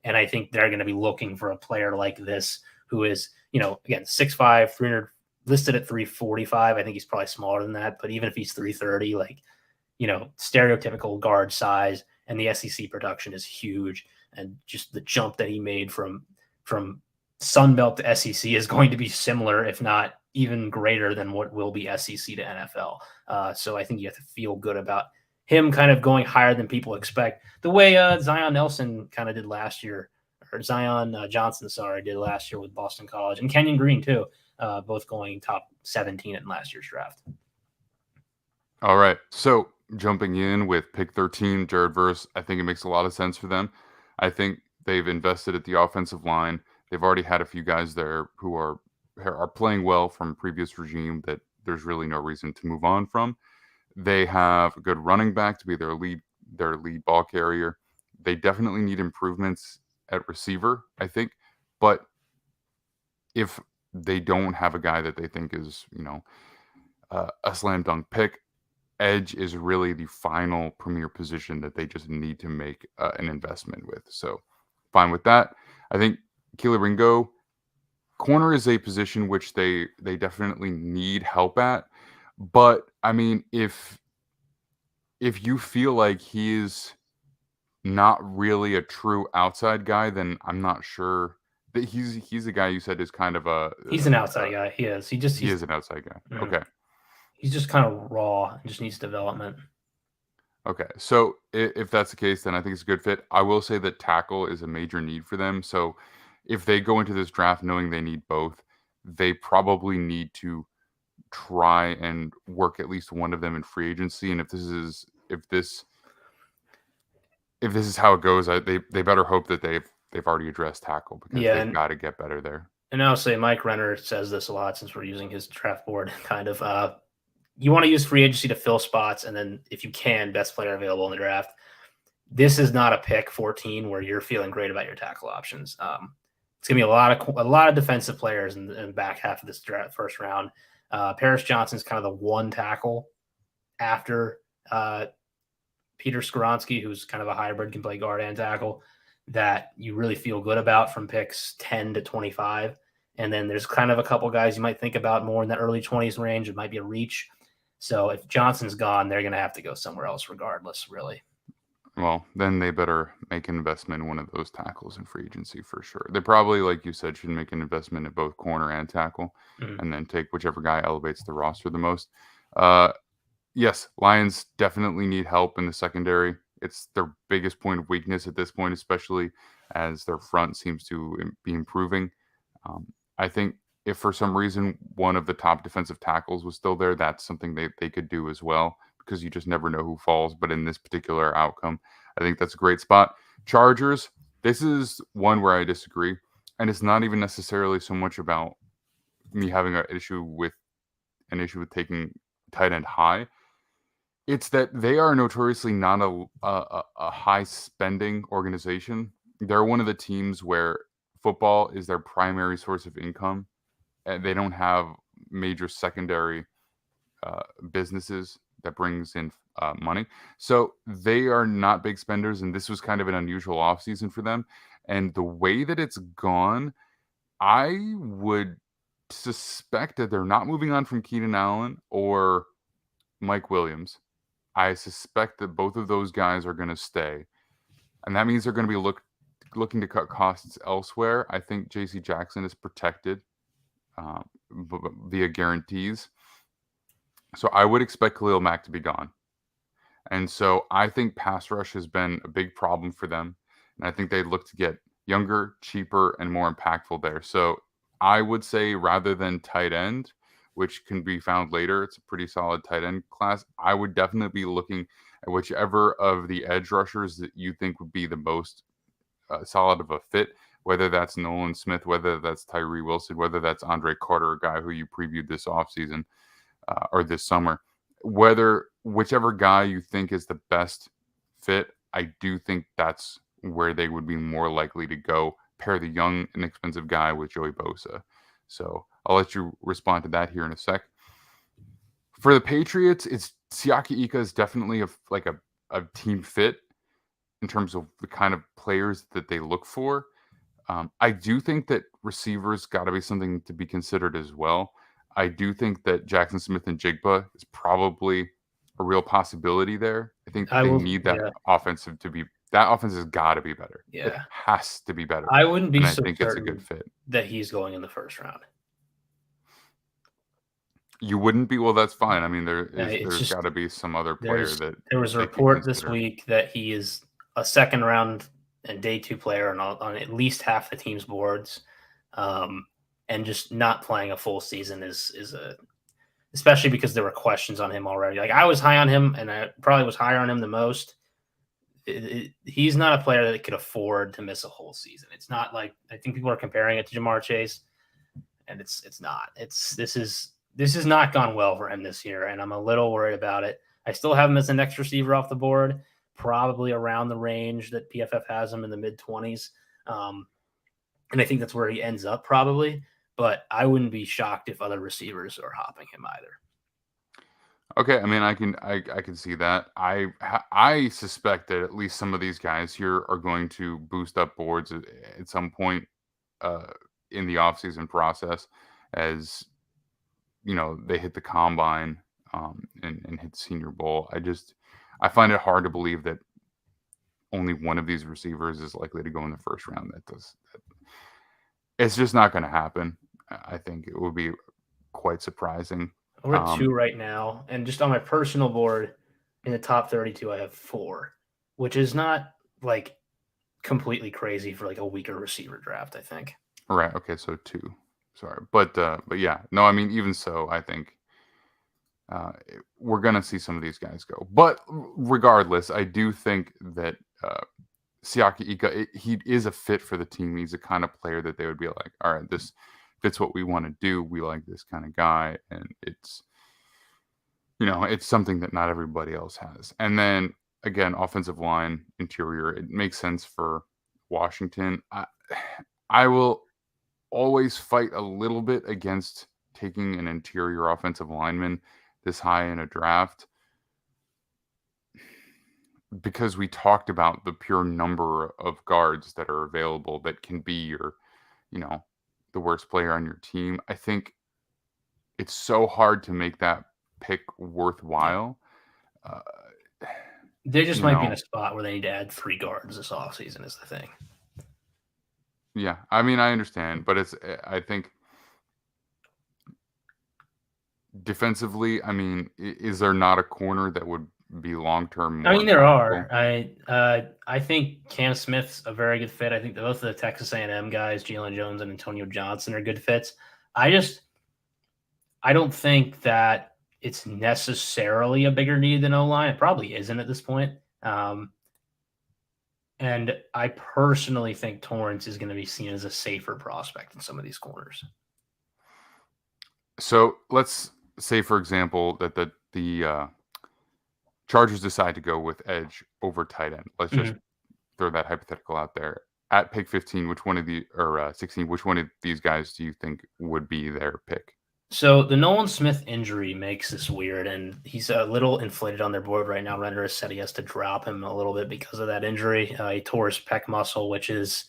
And I think they're going to be looking for a player like this who is, again, 6'5", 300, listed at 345. I think he's probably smaller than that. But even if he's 330, stereotypical guard size, and the SEC production is huge. And just the jump that he made from Sun Belt to SEC is going to be similar, if not even greater than what will be SEC to NFL. So I think you have to feel good about him kind of going higher than people expect, the way Zion Nelson kind of did last year, or Zion Johnson, did last year with Boston College, and Kenyon Green too, both going top 17 in last year's draft. All right. So jumping in with pick 13, Jared Verse, I think it makes a lot of sense for them. I think They've invested at the offensive line. They've already had a few guys there who are playing well from previous regime that there's really no reason to move on from. They have a good running back to be their lead ball carrier. They definitely need improvements at receiver, I think. But if they don't have a guy that they think is, a slam dunk pick, edge is really the final premier position that they just need to make an investment with. So fine with that. I think Kelee Ringo, corner is a position which they definitely need help at. But I mean, if you feel like he is not really a true outside guy, then I'm not sure that he's a guy you said is kind of He's an outside guy. He is. He is an outside guy. Mhm. Okay. He's just kind of raw and just needs development. Okay. So if that's the case, then I think it's a good fit. I will say that tackle is a major need for them. So if they go into this draft knowing they need both, they probably need to try and work at least one of them in free agency. And if this is how it goes, they better hope that they've already addressed tackle, because they've got to get better there. And I'll say Mike Renner says this a lot since we're using his draft board. Kind of, you want to use free agency to fill spots, and then if you can, best player available in the draft. This is not a pick 14 where you're feeling great about your tackle options. It's gonna be a lot of defensive players in the back half of this draft, first round. Paris Johnson's kind of the one tackle after Peter Skoronski, who's kind of a hybrid, can play guard and tackle, that you really feel good about from picks 10 to 25. And then there's kind of a couple guys you might think about more in the early 20s range. It might be a reach. So if Johnson's gone, they're going to have to go somewhere else regardless, really. Well, then they better make an investment in one of those tackles in free agency for sure. They probably, like you said, should make an investment in both corner and tackle, and then take whichever guy elevates the roster the most. Yes, Lions definitely need help in the secondary. It's their biggest point of weakness at this point, especially as their front seems to be improving. I think if for some reason one of the top defensive tackles was still there, that's something they could do as well, because you just never know who falls. But in this particular outcome, I think that's a great spot. Chargers, this is one where I disagree. And it's not even necessarily so much about me having an issue with taking tight end high. It's that they are notoriously not a high spending organization. They're one of the teams where football is their primary source of income, and they don't have major secondary businesses that brings in money. So they are not big spenders, and this was kind of an unusual offseason for them. And the way that it's gone, I would suspect that they're not moving on from Keenan Allen or Mike Williams. I suspect that both of those guys are going to stay. And that means they're going to be looking to cut costs elsewhere. I think J.C. Jackson is protected via guarantees. So I would expect Khalil Mack to be gone. And so I think pass rush has been a big problem for them. And I think they look to get younger, cheaper, and more impactful there. So I would say, rather than tight end, which can be found later, it's a pretty solid tight end class, I would definitely be looking at whichever of the edge rushers that you think would be the most solid of a fit, whether that's Nolan Smith, whether that's Tyree Wilson, whether that's Andre Carter, a guy who you previewed this offseason or this summer. Whichever guy you think is the best fit, I do think that's where they would be more likely to go. Pair the young, inexpensive guy with Joey Bosa. So I'll let you respond to that here in a sec. For the Patriots, Siaki Ika is definitely a team fit in terms of the kind of players that they look for. I do think that receivers got to be something to be considered as well. I do think that Jackson Smith and Jigba is probably a real possibility there. I think they need that offensive to be. That offense has got to be better. Yeah, it has to be better. I wouldn't be. I think it's a good fit that he's going in the first round. You wouldn't be? Well, that's fine. I mean, there's got to be some other player that. There was a report this week that he is a second round and day 2 player on at least half the team's boards, and just not playing a full season is especially because there were questions on him already. Like, I was high on him, and I probably was higher on him the most. he's not a player that could afford to miss a whole season. It's not like I think people are comparing it to Jamar Chase, and it's not. This is not gone well for him this year, and I'm a little worried about it. I still have him as the next receiver off the board, probably around the range that PFF has him in the mid-20s. And I think that's where he ends up probably, but I wouldn't be shocked if other receivers are hopping him either. Okay, I mean, I can see that. I suspect that at least some of these guys here are going to boost up boards at some point in the offseason process, as you know, they hit the combine and hit Senior Bowl. I find it hard to believe that only one of these receivers is likely to go in the first round. It's just not going to happen. I think it would be quite surprising. We're at 2 right now, and just on my personal board, in the top 32, I have 4, which is not like completely crazy for like a weaker receiver draft, I think. Right. Okay. So 2. Sorry, but yeah. No, I mean, even so, I think we're gonna see some of these guys go. But regardless, I do think that Siaki Ika, he is a fit for the team. He's the kind of player that they would be like, all right, this fits what we want to do. We like this kind of guy, and it's something that not everybody else has. And then again, offensive line, interior, it makes sense for Washington. I will always fight a little bit against taking an interior offensive lineman this high in a draft, because we talked about the pure number of guards that are available that can be your, the worst player on your team. I think it's so hard to make that pick worthwhile. They just might be in a spot where they need to add 3 guards this offseason is the thing. Yeah, I mean, I understand, but I think defensively, I mean, is there not a corner that would be long-term? I mean, there are. I think Cam Smith's a very good fit. I think both of the Texas A&M guys, Jalen Jones and Antonio Johnson, are good fits. I don't think that it's necessarily a bigger need than O-line. It probably isn't at this point. And I personally think Torrence is going to be seen as a safer prospect than some of these corners. So let's say, for example, that the Chargers decide to go with edge over tight end. Let's just throw that hypothetical out there. At pick 15, 16, which one of these guys do you think would be their pick? So the Nolan Smith injury makes this weird, and he's a little inflated on their board right now. Render has said he has to drop him a little bit because of that injury. He tore his pec muscle, which is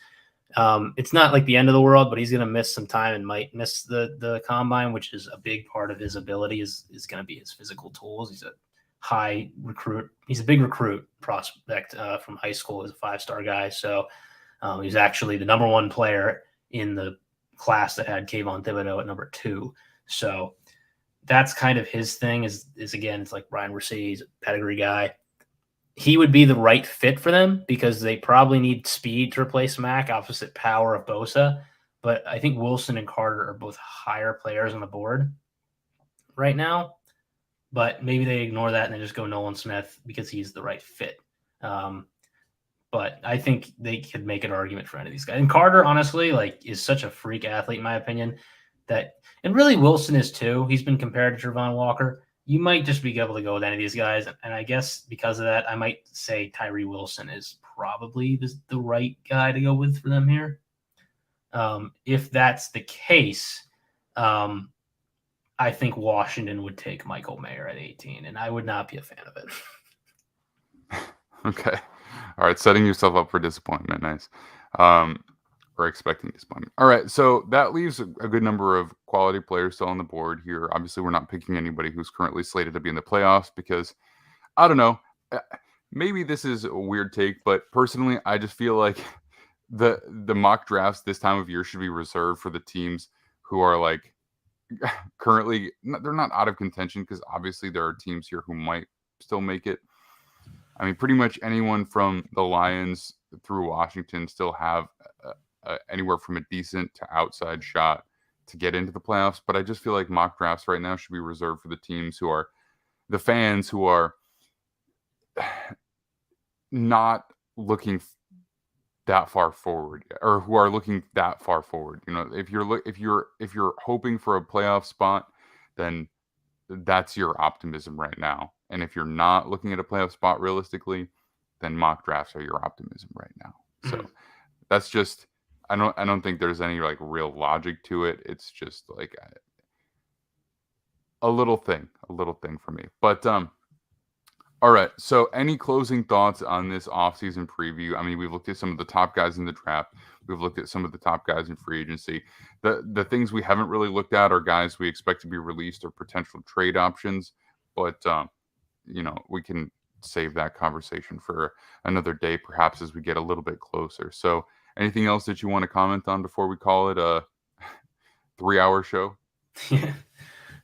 it's not like the end of the world, but he's going to miss some time and might miss the combine, which is a big part of his ability is going to be his physical tools. He's a high recruit. He's a big recruit prospect from high school. He's a 5-star guy. So he's actually the number 1 player in the class that had Kayvon Thibodeau at number 2. So that's kind of his thing is again, it's like Ryan Russi, he's a pedigree guy. He would be the right fit for them because they probably need speed to replace Mack, opposite power of Bosa. But I think Wilson and Carter are both higher players on the board right now. But maybe they ignore that and they just go Nolan Smith because he's the right fit. But I think they could make an argument for any of these guys. And Carter, honestly, is such a freak athlete, in my opinion, and really Wilson is too. He's been compared to Travon Walker. You might just be able to go with any of these guys. And I guess because of that, I might say Tyree Wilson is probably the right guy to go with for them here. If that's the case, I think Washington would take Michael Mayer at 18, and I would not be a fan of it. Okay. All right. Setting yourself up for disappointment. Nice. Or expecting disappointment. All right. So that leaves a good number of quality players still on the board here. Obviously, we're not picking anybody who's currently slated to be in the playoffs because, I don't know, maybe this is a weird take, but personally, I just feel like the mock drafts this time of year should be reserved for the teams who are currently, they're not out of contention because obviously there are teams here who might still make it. I mean, pretty much anyone from the Lions through Washington still have anywhere from a decent to outside shot to get into the playoffs. But I just feel like mock drafts right now should be reserved for the teams who are the fans who are not looking that far forward, or who are looking that far forward. If you're hoping for a playoff spot, then that's your optimism right now. And if you're not looking at a playoff spot realistically, then mock drafts are your optimism right now. So that's just, I don't think there's any like real logic to it. It's just like a little thing for me. But all right. So any closing thoughts on this offseason preview? I mean, we've looked at some of the top guys in the draft. We've looked at some of the top guys in free agency. The things we haven't really looked at are guys we expect to be released or potential trade options. But, we can save that conversation for another day, perhaps as we get a little bit closer. So anything else that you want to comment on before we call it a 3-hour show? Yeah.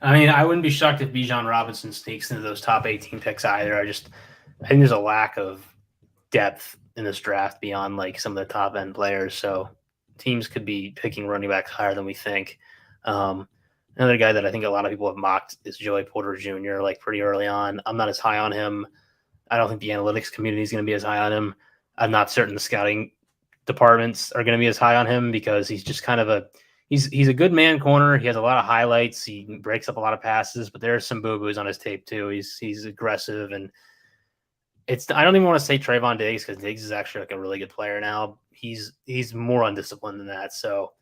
I mean, I wouldn't be shocked if Bijan Robinson sneaks into those top 18 picks either. I think there's a lack of depth in this draft beyond like some of the top end players. So teams could be picking running backs higher than we think. Another guy that I think a lot of people have mocked is Joey Porter Jr. like pretty early on. I'm not as high on him. I don't think the analytics community is going to be as high on him. I'm not certain the scouting departments are going to be as high on him because he's just kind of he's a good man corner. He has a lot of highlights. He breaks up a lot of passes, but there are some boo-boos on his tape too. He's aggressive, and I don't even want to say Trayvon Diggs because Diggs is actually like a really good player now. He's more undisciplined than that. So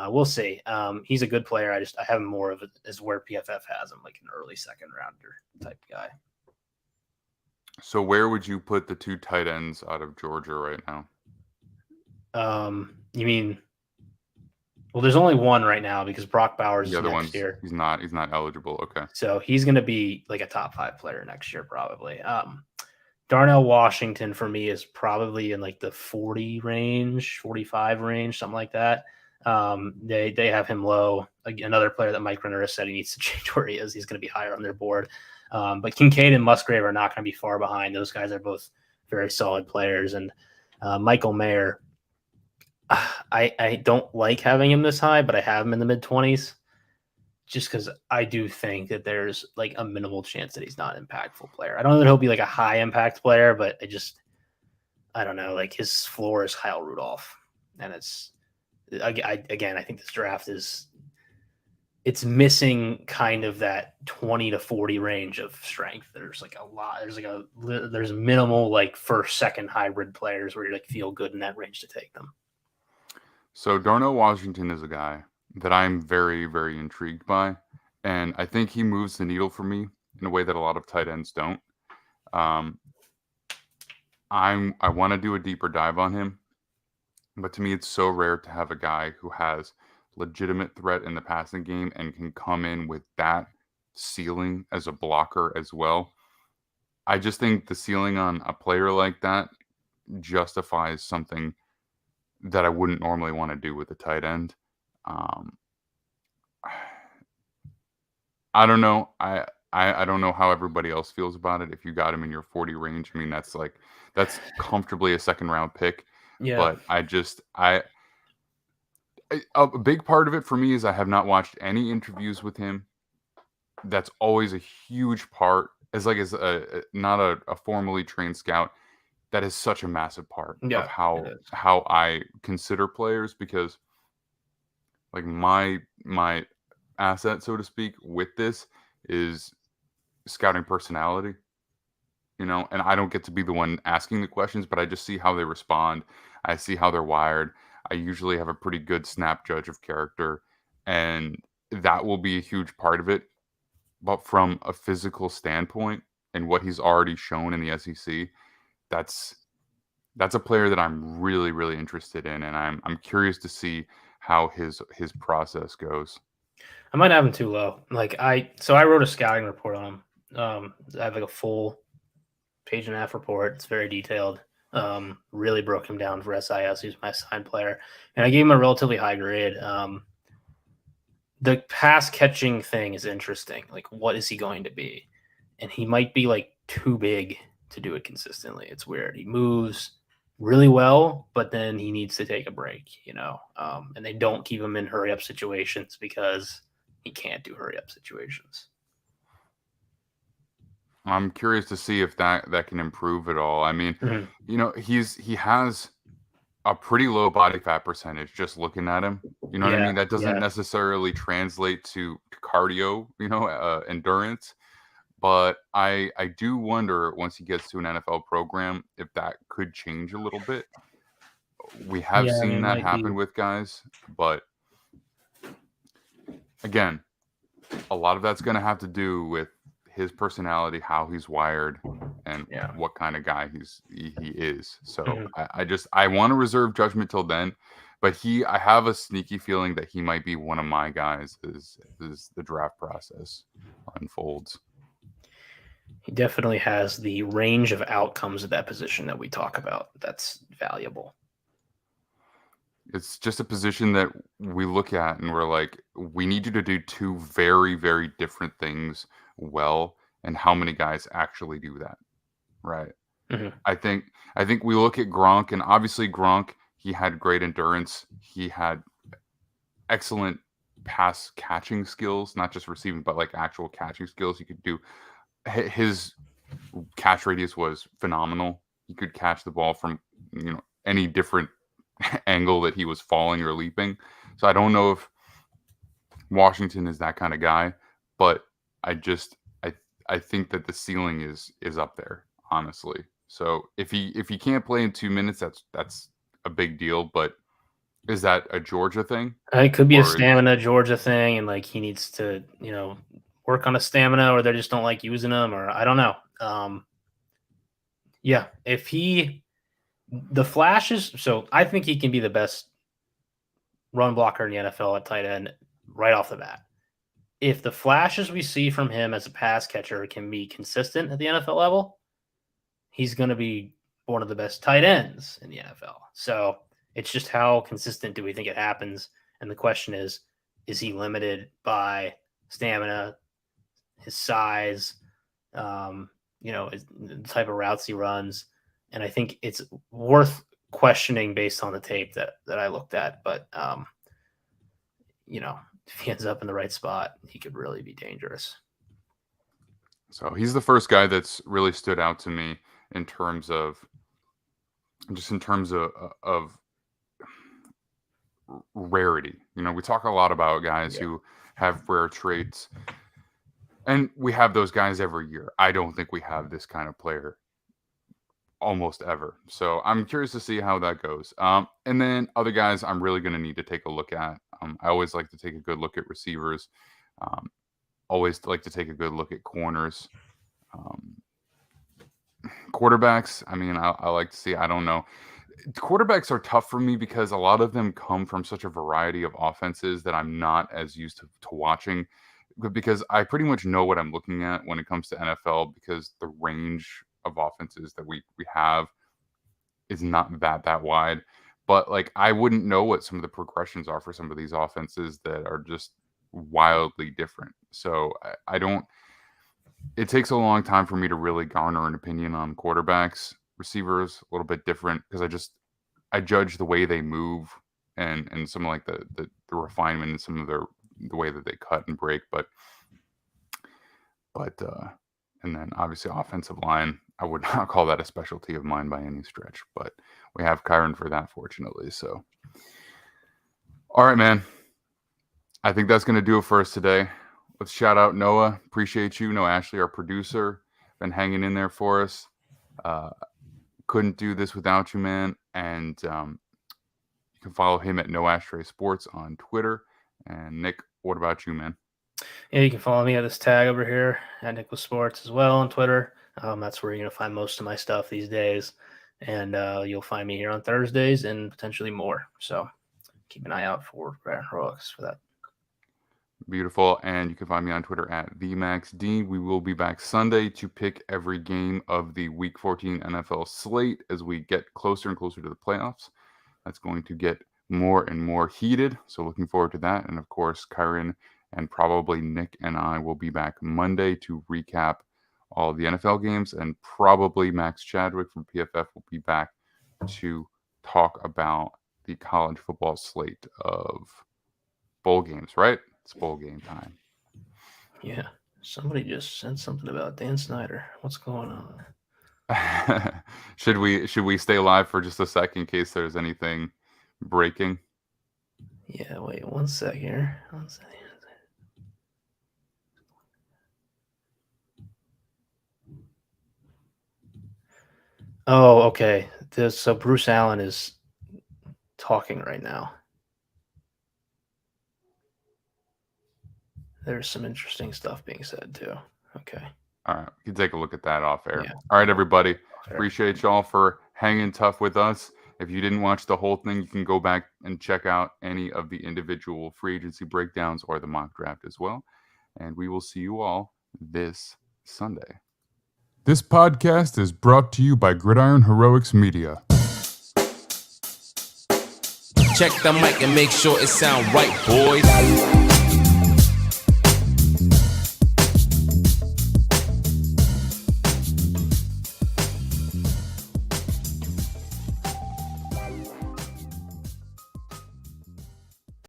we'll see. He's a good player. I have him more of it as where PFF has him, like an early second rounder type guy. So where would you put the 2 tight ends out of Georgia right now? You mean? Well, there's only one right now because Brock Bowers is next year. He's not eligible. Okay. So he's going to be like a top 5 player next year, probably. Darnell Washington for me is probably in like the 40 range, 45 range, something like that. They have him low. Another player that Mike Renner has said he needs to change where he is. He's going to be higher on their board. But Kincaid and Musgrave are not going to be far behind. Those guys are both very solid players. And Michael Mayer, I don't like having him this high, but I have him in the mid-20s just because I do think that there's like a minimal chance that he's not an impactful player. I don't know that he'll be like a high impact player, but I don't know, like his floor is Kyle Rudolph. And I think this draft it's missing kind of that 20 to 40 range of strength. There's like a lot. There's minimal like first, second hybrid players where you like feel good in that range to take them. So Darnell Washington is a guy that I'm very, very intrigued by. And I think he moves the needle for me in a way that a lot of tight ends don't. I want to do a deeper dive on him. But to me, it's so rare to have a guy who has legitimate threat in the passing game and can come in with that ceiling as a blocker as well. I just think the ceiling on a player like that justifies something that I wouldn't normally want to do with a tight end. I don't know. I don't know how everybody else feels about it. If you got him in your 40 range, I mean, that's comfortably a second round pick. Yeah. But a big part of it for me is I have not watched any interviews with him. That's always a huge part. As not a formally trained scout, that is such a massive part of how I consider players, because like my asset, so to speak, with this is scouting personality, and I don't get to be the one asking the questions, but I just see how they respond. I see how they're wired. I usually have a pretty good snap judge of character, and that will be a huge part of it. But from a physical standpoint and what he's already shown in the SEC, that's a player that I'm really, really interested in, and I'm curious to see how his process goes. I might have him too low. I wrote a scouting report on him. I have like a full 1.5-page report. It's very detailed. Really broke him down for SIS. He's my assigned player, and I gave him a relatively high grade. The pass catching thing is interesting. Like, what is he going to be? And he might be like too big to do it consistently. It's weird. He moves really well, but then he needs to take a break, and they don't keep him in hurry up situations because he can't do hurry up situations. I'm curious to see if that can improve at all. I mean, Mhm. he has a pretty low body fat percentage just looking at him. You know what I Yeah, mean? That doesn't yeah. necessarily translate to cardio, endurance. But I do wonder once he gets to an NFL program if that could change a little bit. We have Yeah, I mean, seen it that might be. happen with guys, but again, a lot of that's going to have to do with his personality, how he's wired, and Yeah. what kind of guy he is. So Mhm. I want to reserve judgment till then. But I have a sneaky feeling that he might be one of my guys as the draft process unfolds. He definitely has the range of outcomes of that position that we talk about. That's valuable. It's just a position that we look at and we're like, we need you to do two very, very different things well. And how many guys actually do that? Right. Mhm. I think we look at Gronk, and obviously Gronk, he had great endurance. He had excellent pass catching skills, not just receiving, but like actual catching skills. He could do his catch radius was phenomenal. He could catch the ball from any different angle that he was falling or leaping. So I don't know if Washington is that kind of guy, but I just I think that the ceiling is up there, honestly. So if he can't play in 2 minutes, that's a big deal. But is that a Georgia thing, It could be a or is stamina Georgia thing, and like he needs to, work on a stamina, or they just don't like using him, or I don't know. Yeah, if the flashes, so I think he can be the best run blocker in the NFL at tight end right off the bat. If the flashes we see from him as a pass catcher can be consistent at the NFL level, he's going to be one of the best tight ends in the NFL. So it's just how consistent do we think it happens? And the question is he limited by stamina, his size, the type of routes he runs? And I think it's worth questioning based on the tape that I looked at. But, if he ends up in the right spot, he could really be dangerous. so he's the first guy that's really stood out to me in terms of of rarity. We talk a lot about guys Yeah. who have rare traits, and we have those guys every year. I don't think we have this kind of player almost ever. So I'm curious to see how that goes. And then other guys I'm really going to need to take a look at. I always like to take a good look at receivers. Um, always like to take a good look at corners. Um, quarterbacks, I mean, I like to see, I don't know. Quarterbacks are tough for me because a lot of them come from such a variety of offenses that I'm not as used to watching. But because I pretty much know what I'm looking at when it comes to NFL, because the range of offenses that we have is not that wide. But like I wouldn't know what some of the progressions are for some of these offenses that are just wildly different. So I don't. It takes a long time for me to really garner an opinion on quarterbacks, receivers, a little bit different because I judge the way they move and some like the refinement and some of the way that they cut and break, but and then obviously offensive line, I would not call that a specialty of mine by any stretch, but we have Kyron for that, fortunately. So, all right, man. I think that's going to do it for us today. Let's shout out Noah. Appreciate you. Noah Ashley, our producer, been hanging in there for us. Couldn't do this without you, man. And you can follow him at No Ashtray Sports on Twitter. And Nick, what about you, man? Yeah, you can follow me at this tag over here at Nicholas Sports as well on Twitter. That's where you're going to find most of my stuff these days. And you'll find me here on Thursdays and potentially more. So keep an eye out for Grant Heroics for that. Beautiful. And you can find me on Twitter at TheMaxD. We will be back Sunday to pick every game of the Week 14 NFL slate as we get closer and closer to the playoffs. That's going to get more and more heated. So looking forward to that. And of course, Kyron and probably Nick and I will be back Monday to recap all the NFL games. And probably Max Chadwick from PFF will be back to talk about the college football slate of bowl games, right? It's bowl game time. Yeah. Somebody just said something about Dan Snyder. What's going on? Should we stay live for just a second in case there's anything breaking? Yeah, wait 1 sec here. 1 second. Oh, okay. So Bruce Allen is talking right now. There's some interesting stuff being said too. Okay. All right, you can take a look at that off air. Yeah. All right, everybody. Fair. Appreciate y'all for hanging tough with us. If you didn't watch the whole thing, you can go back and check out any of the individual free agency breakdowns or the mock draft as well. And we will see you all this Sunday. This podcast is brought to you by Gridiron Heroics Media. Check the mic and make sure it sound right, boys.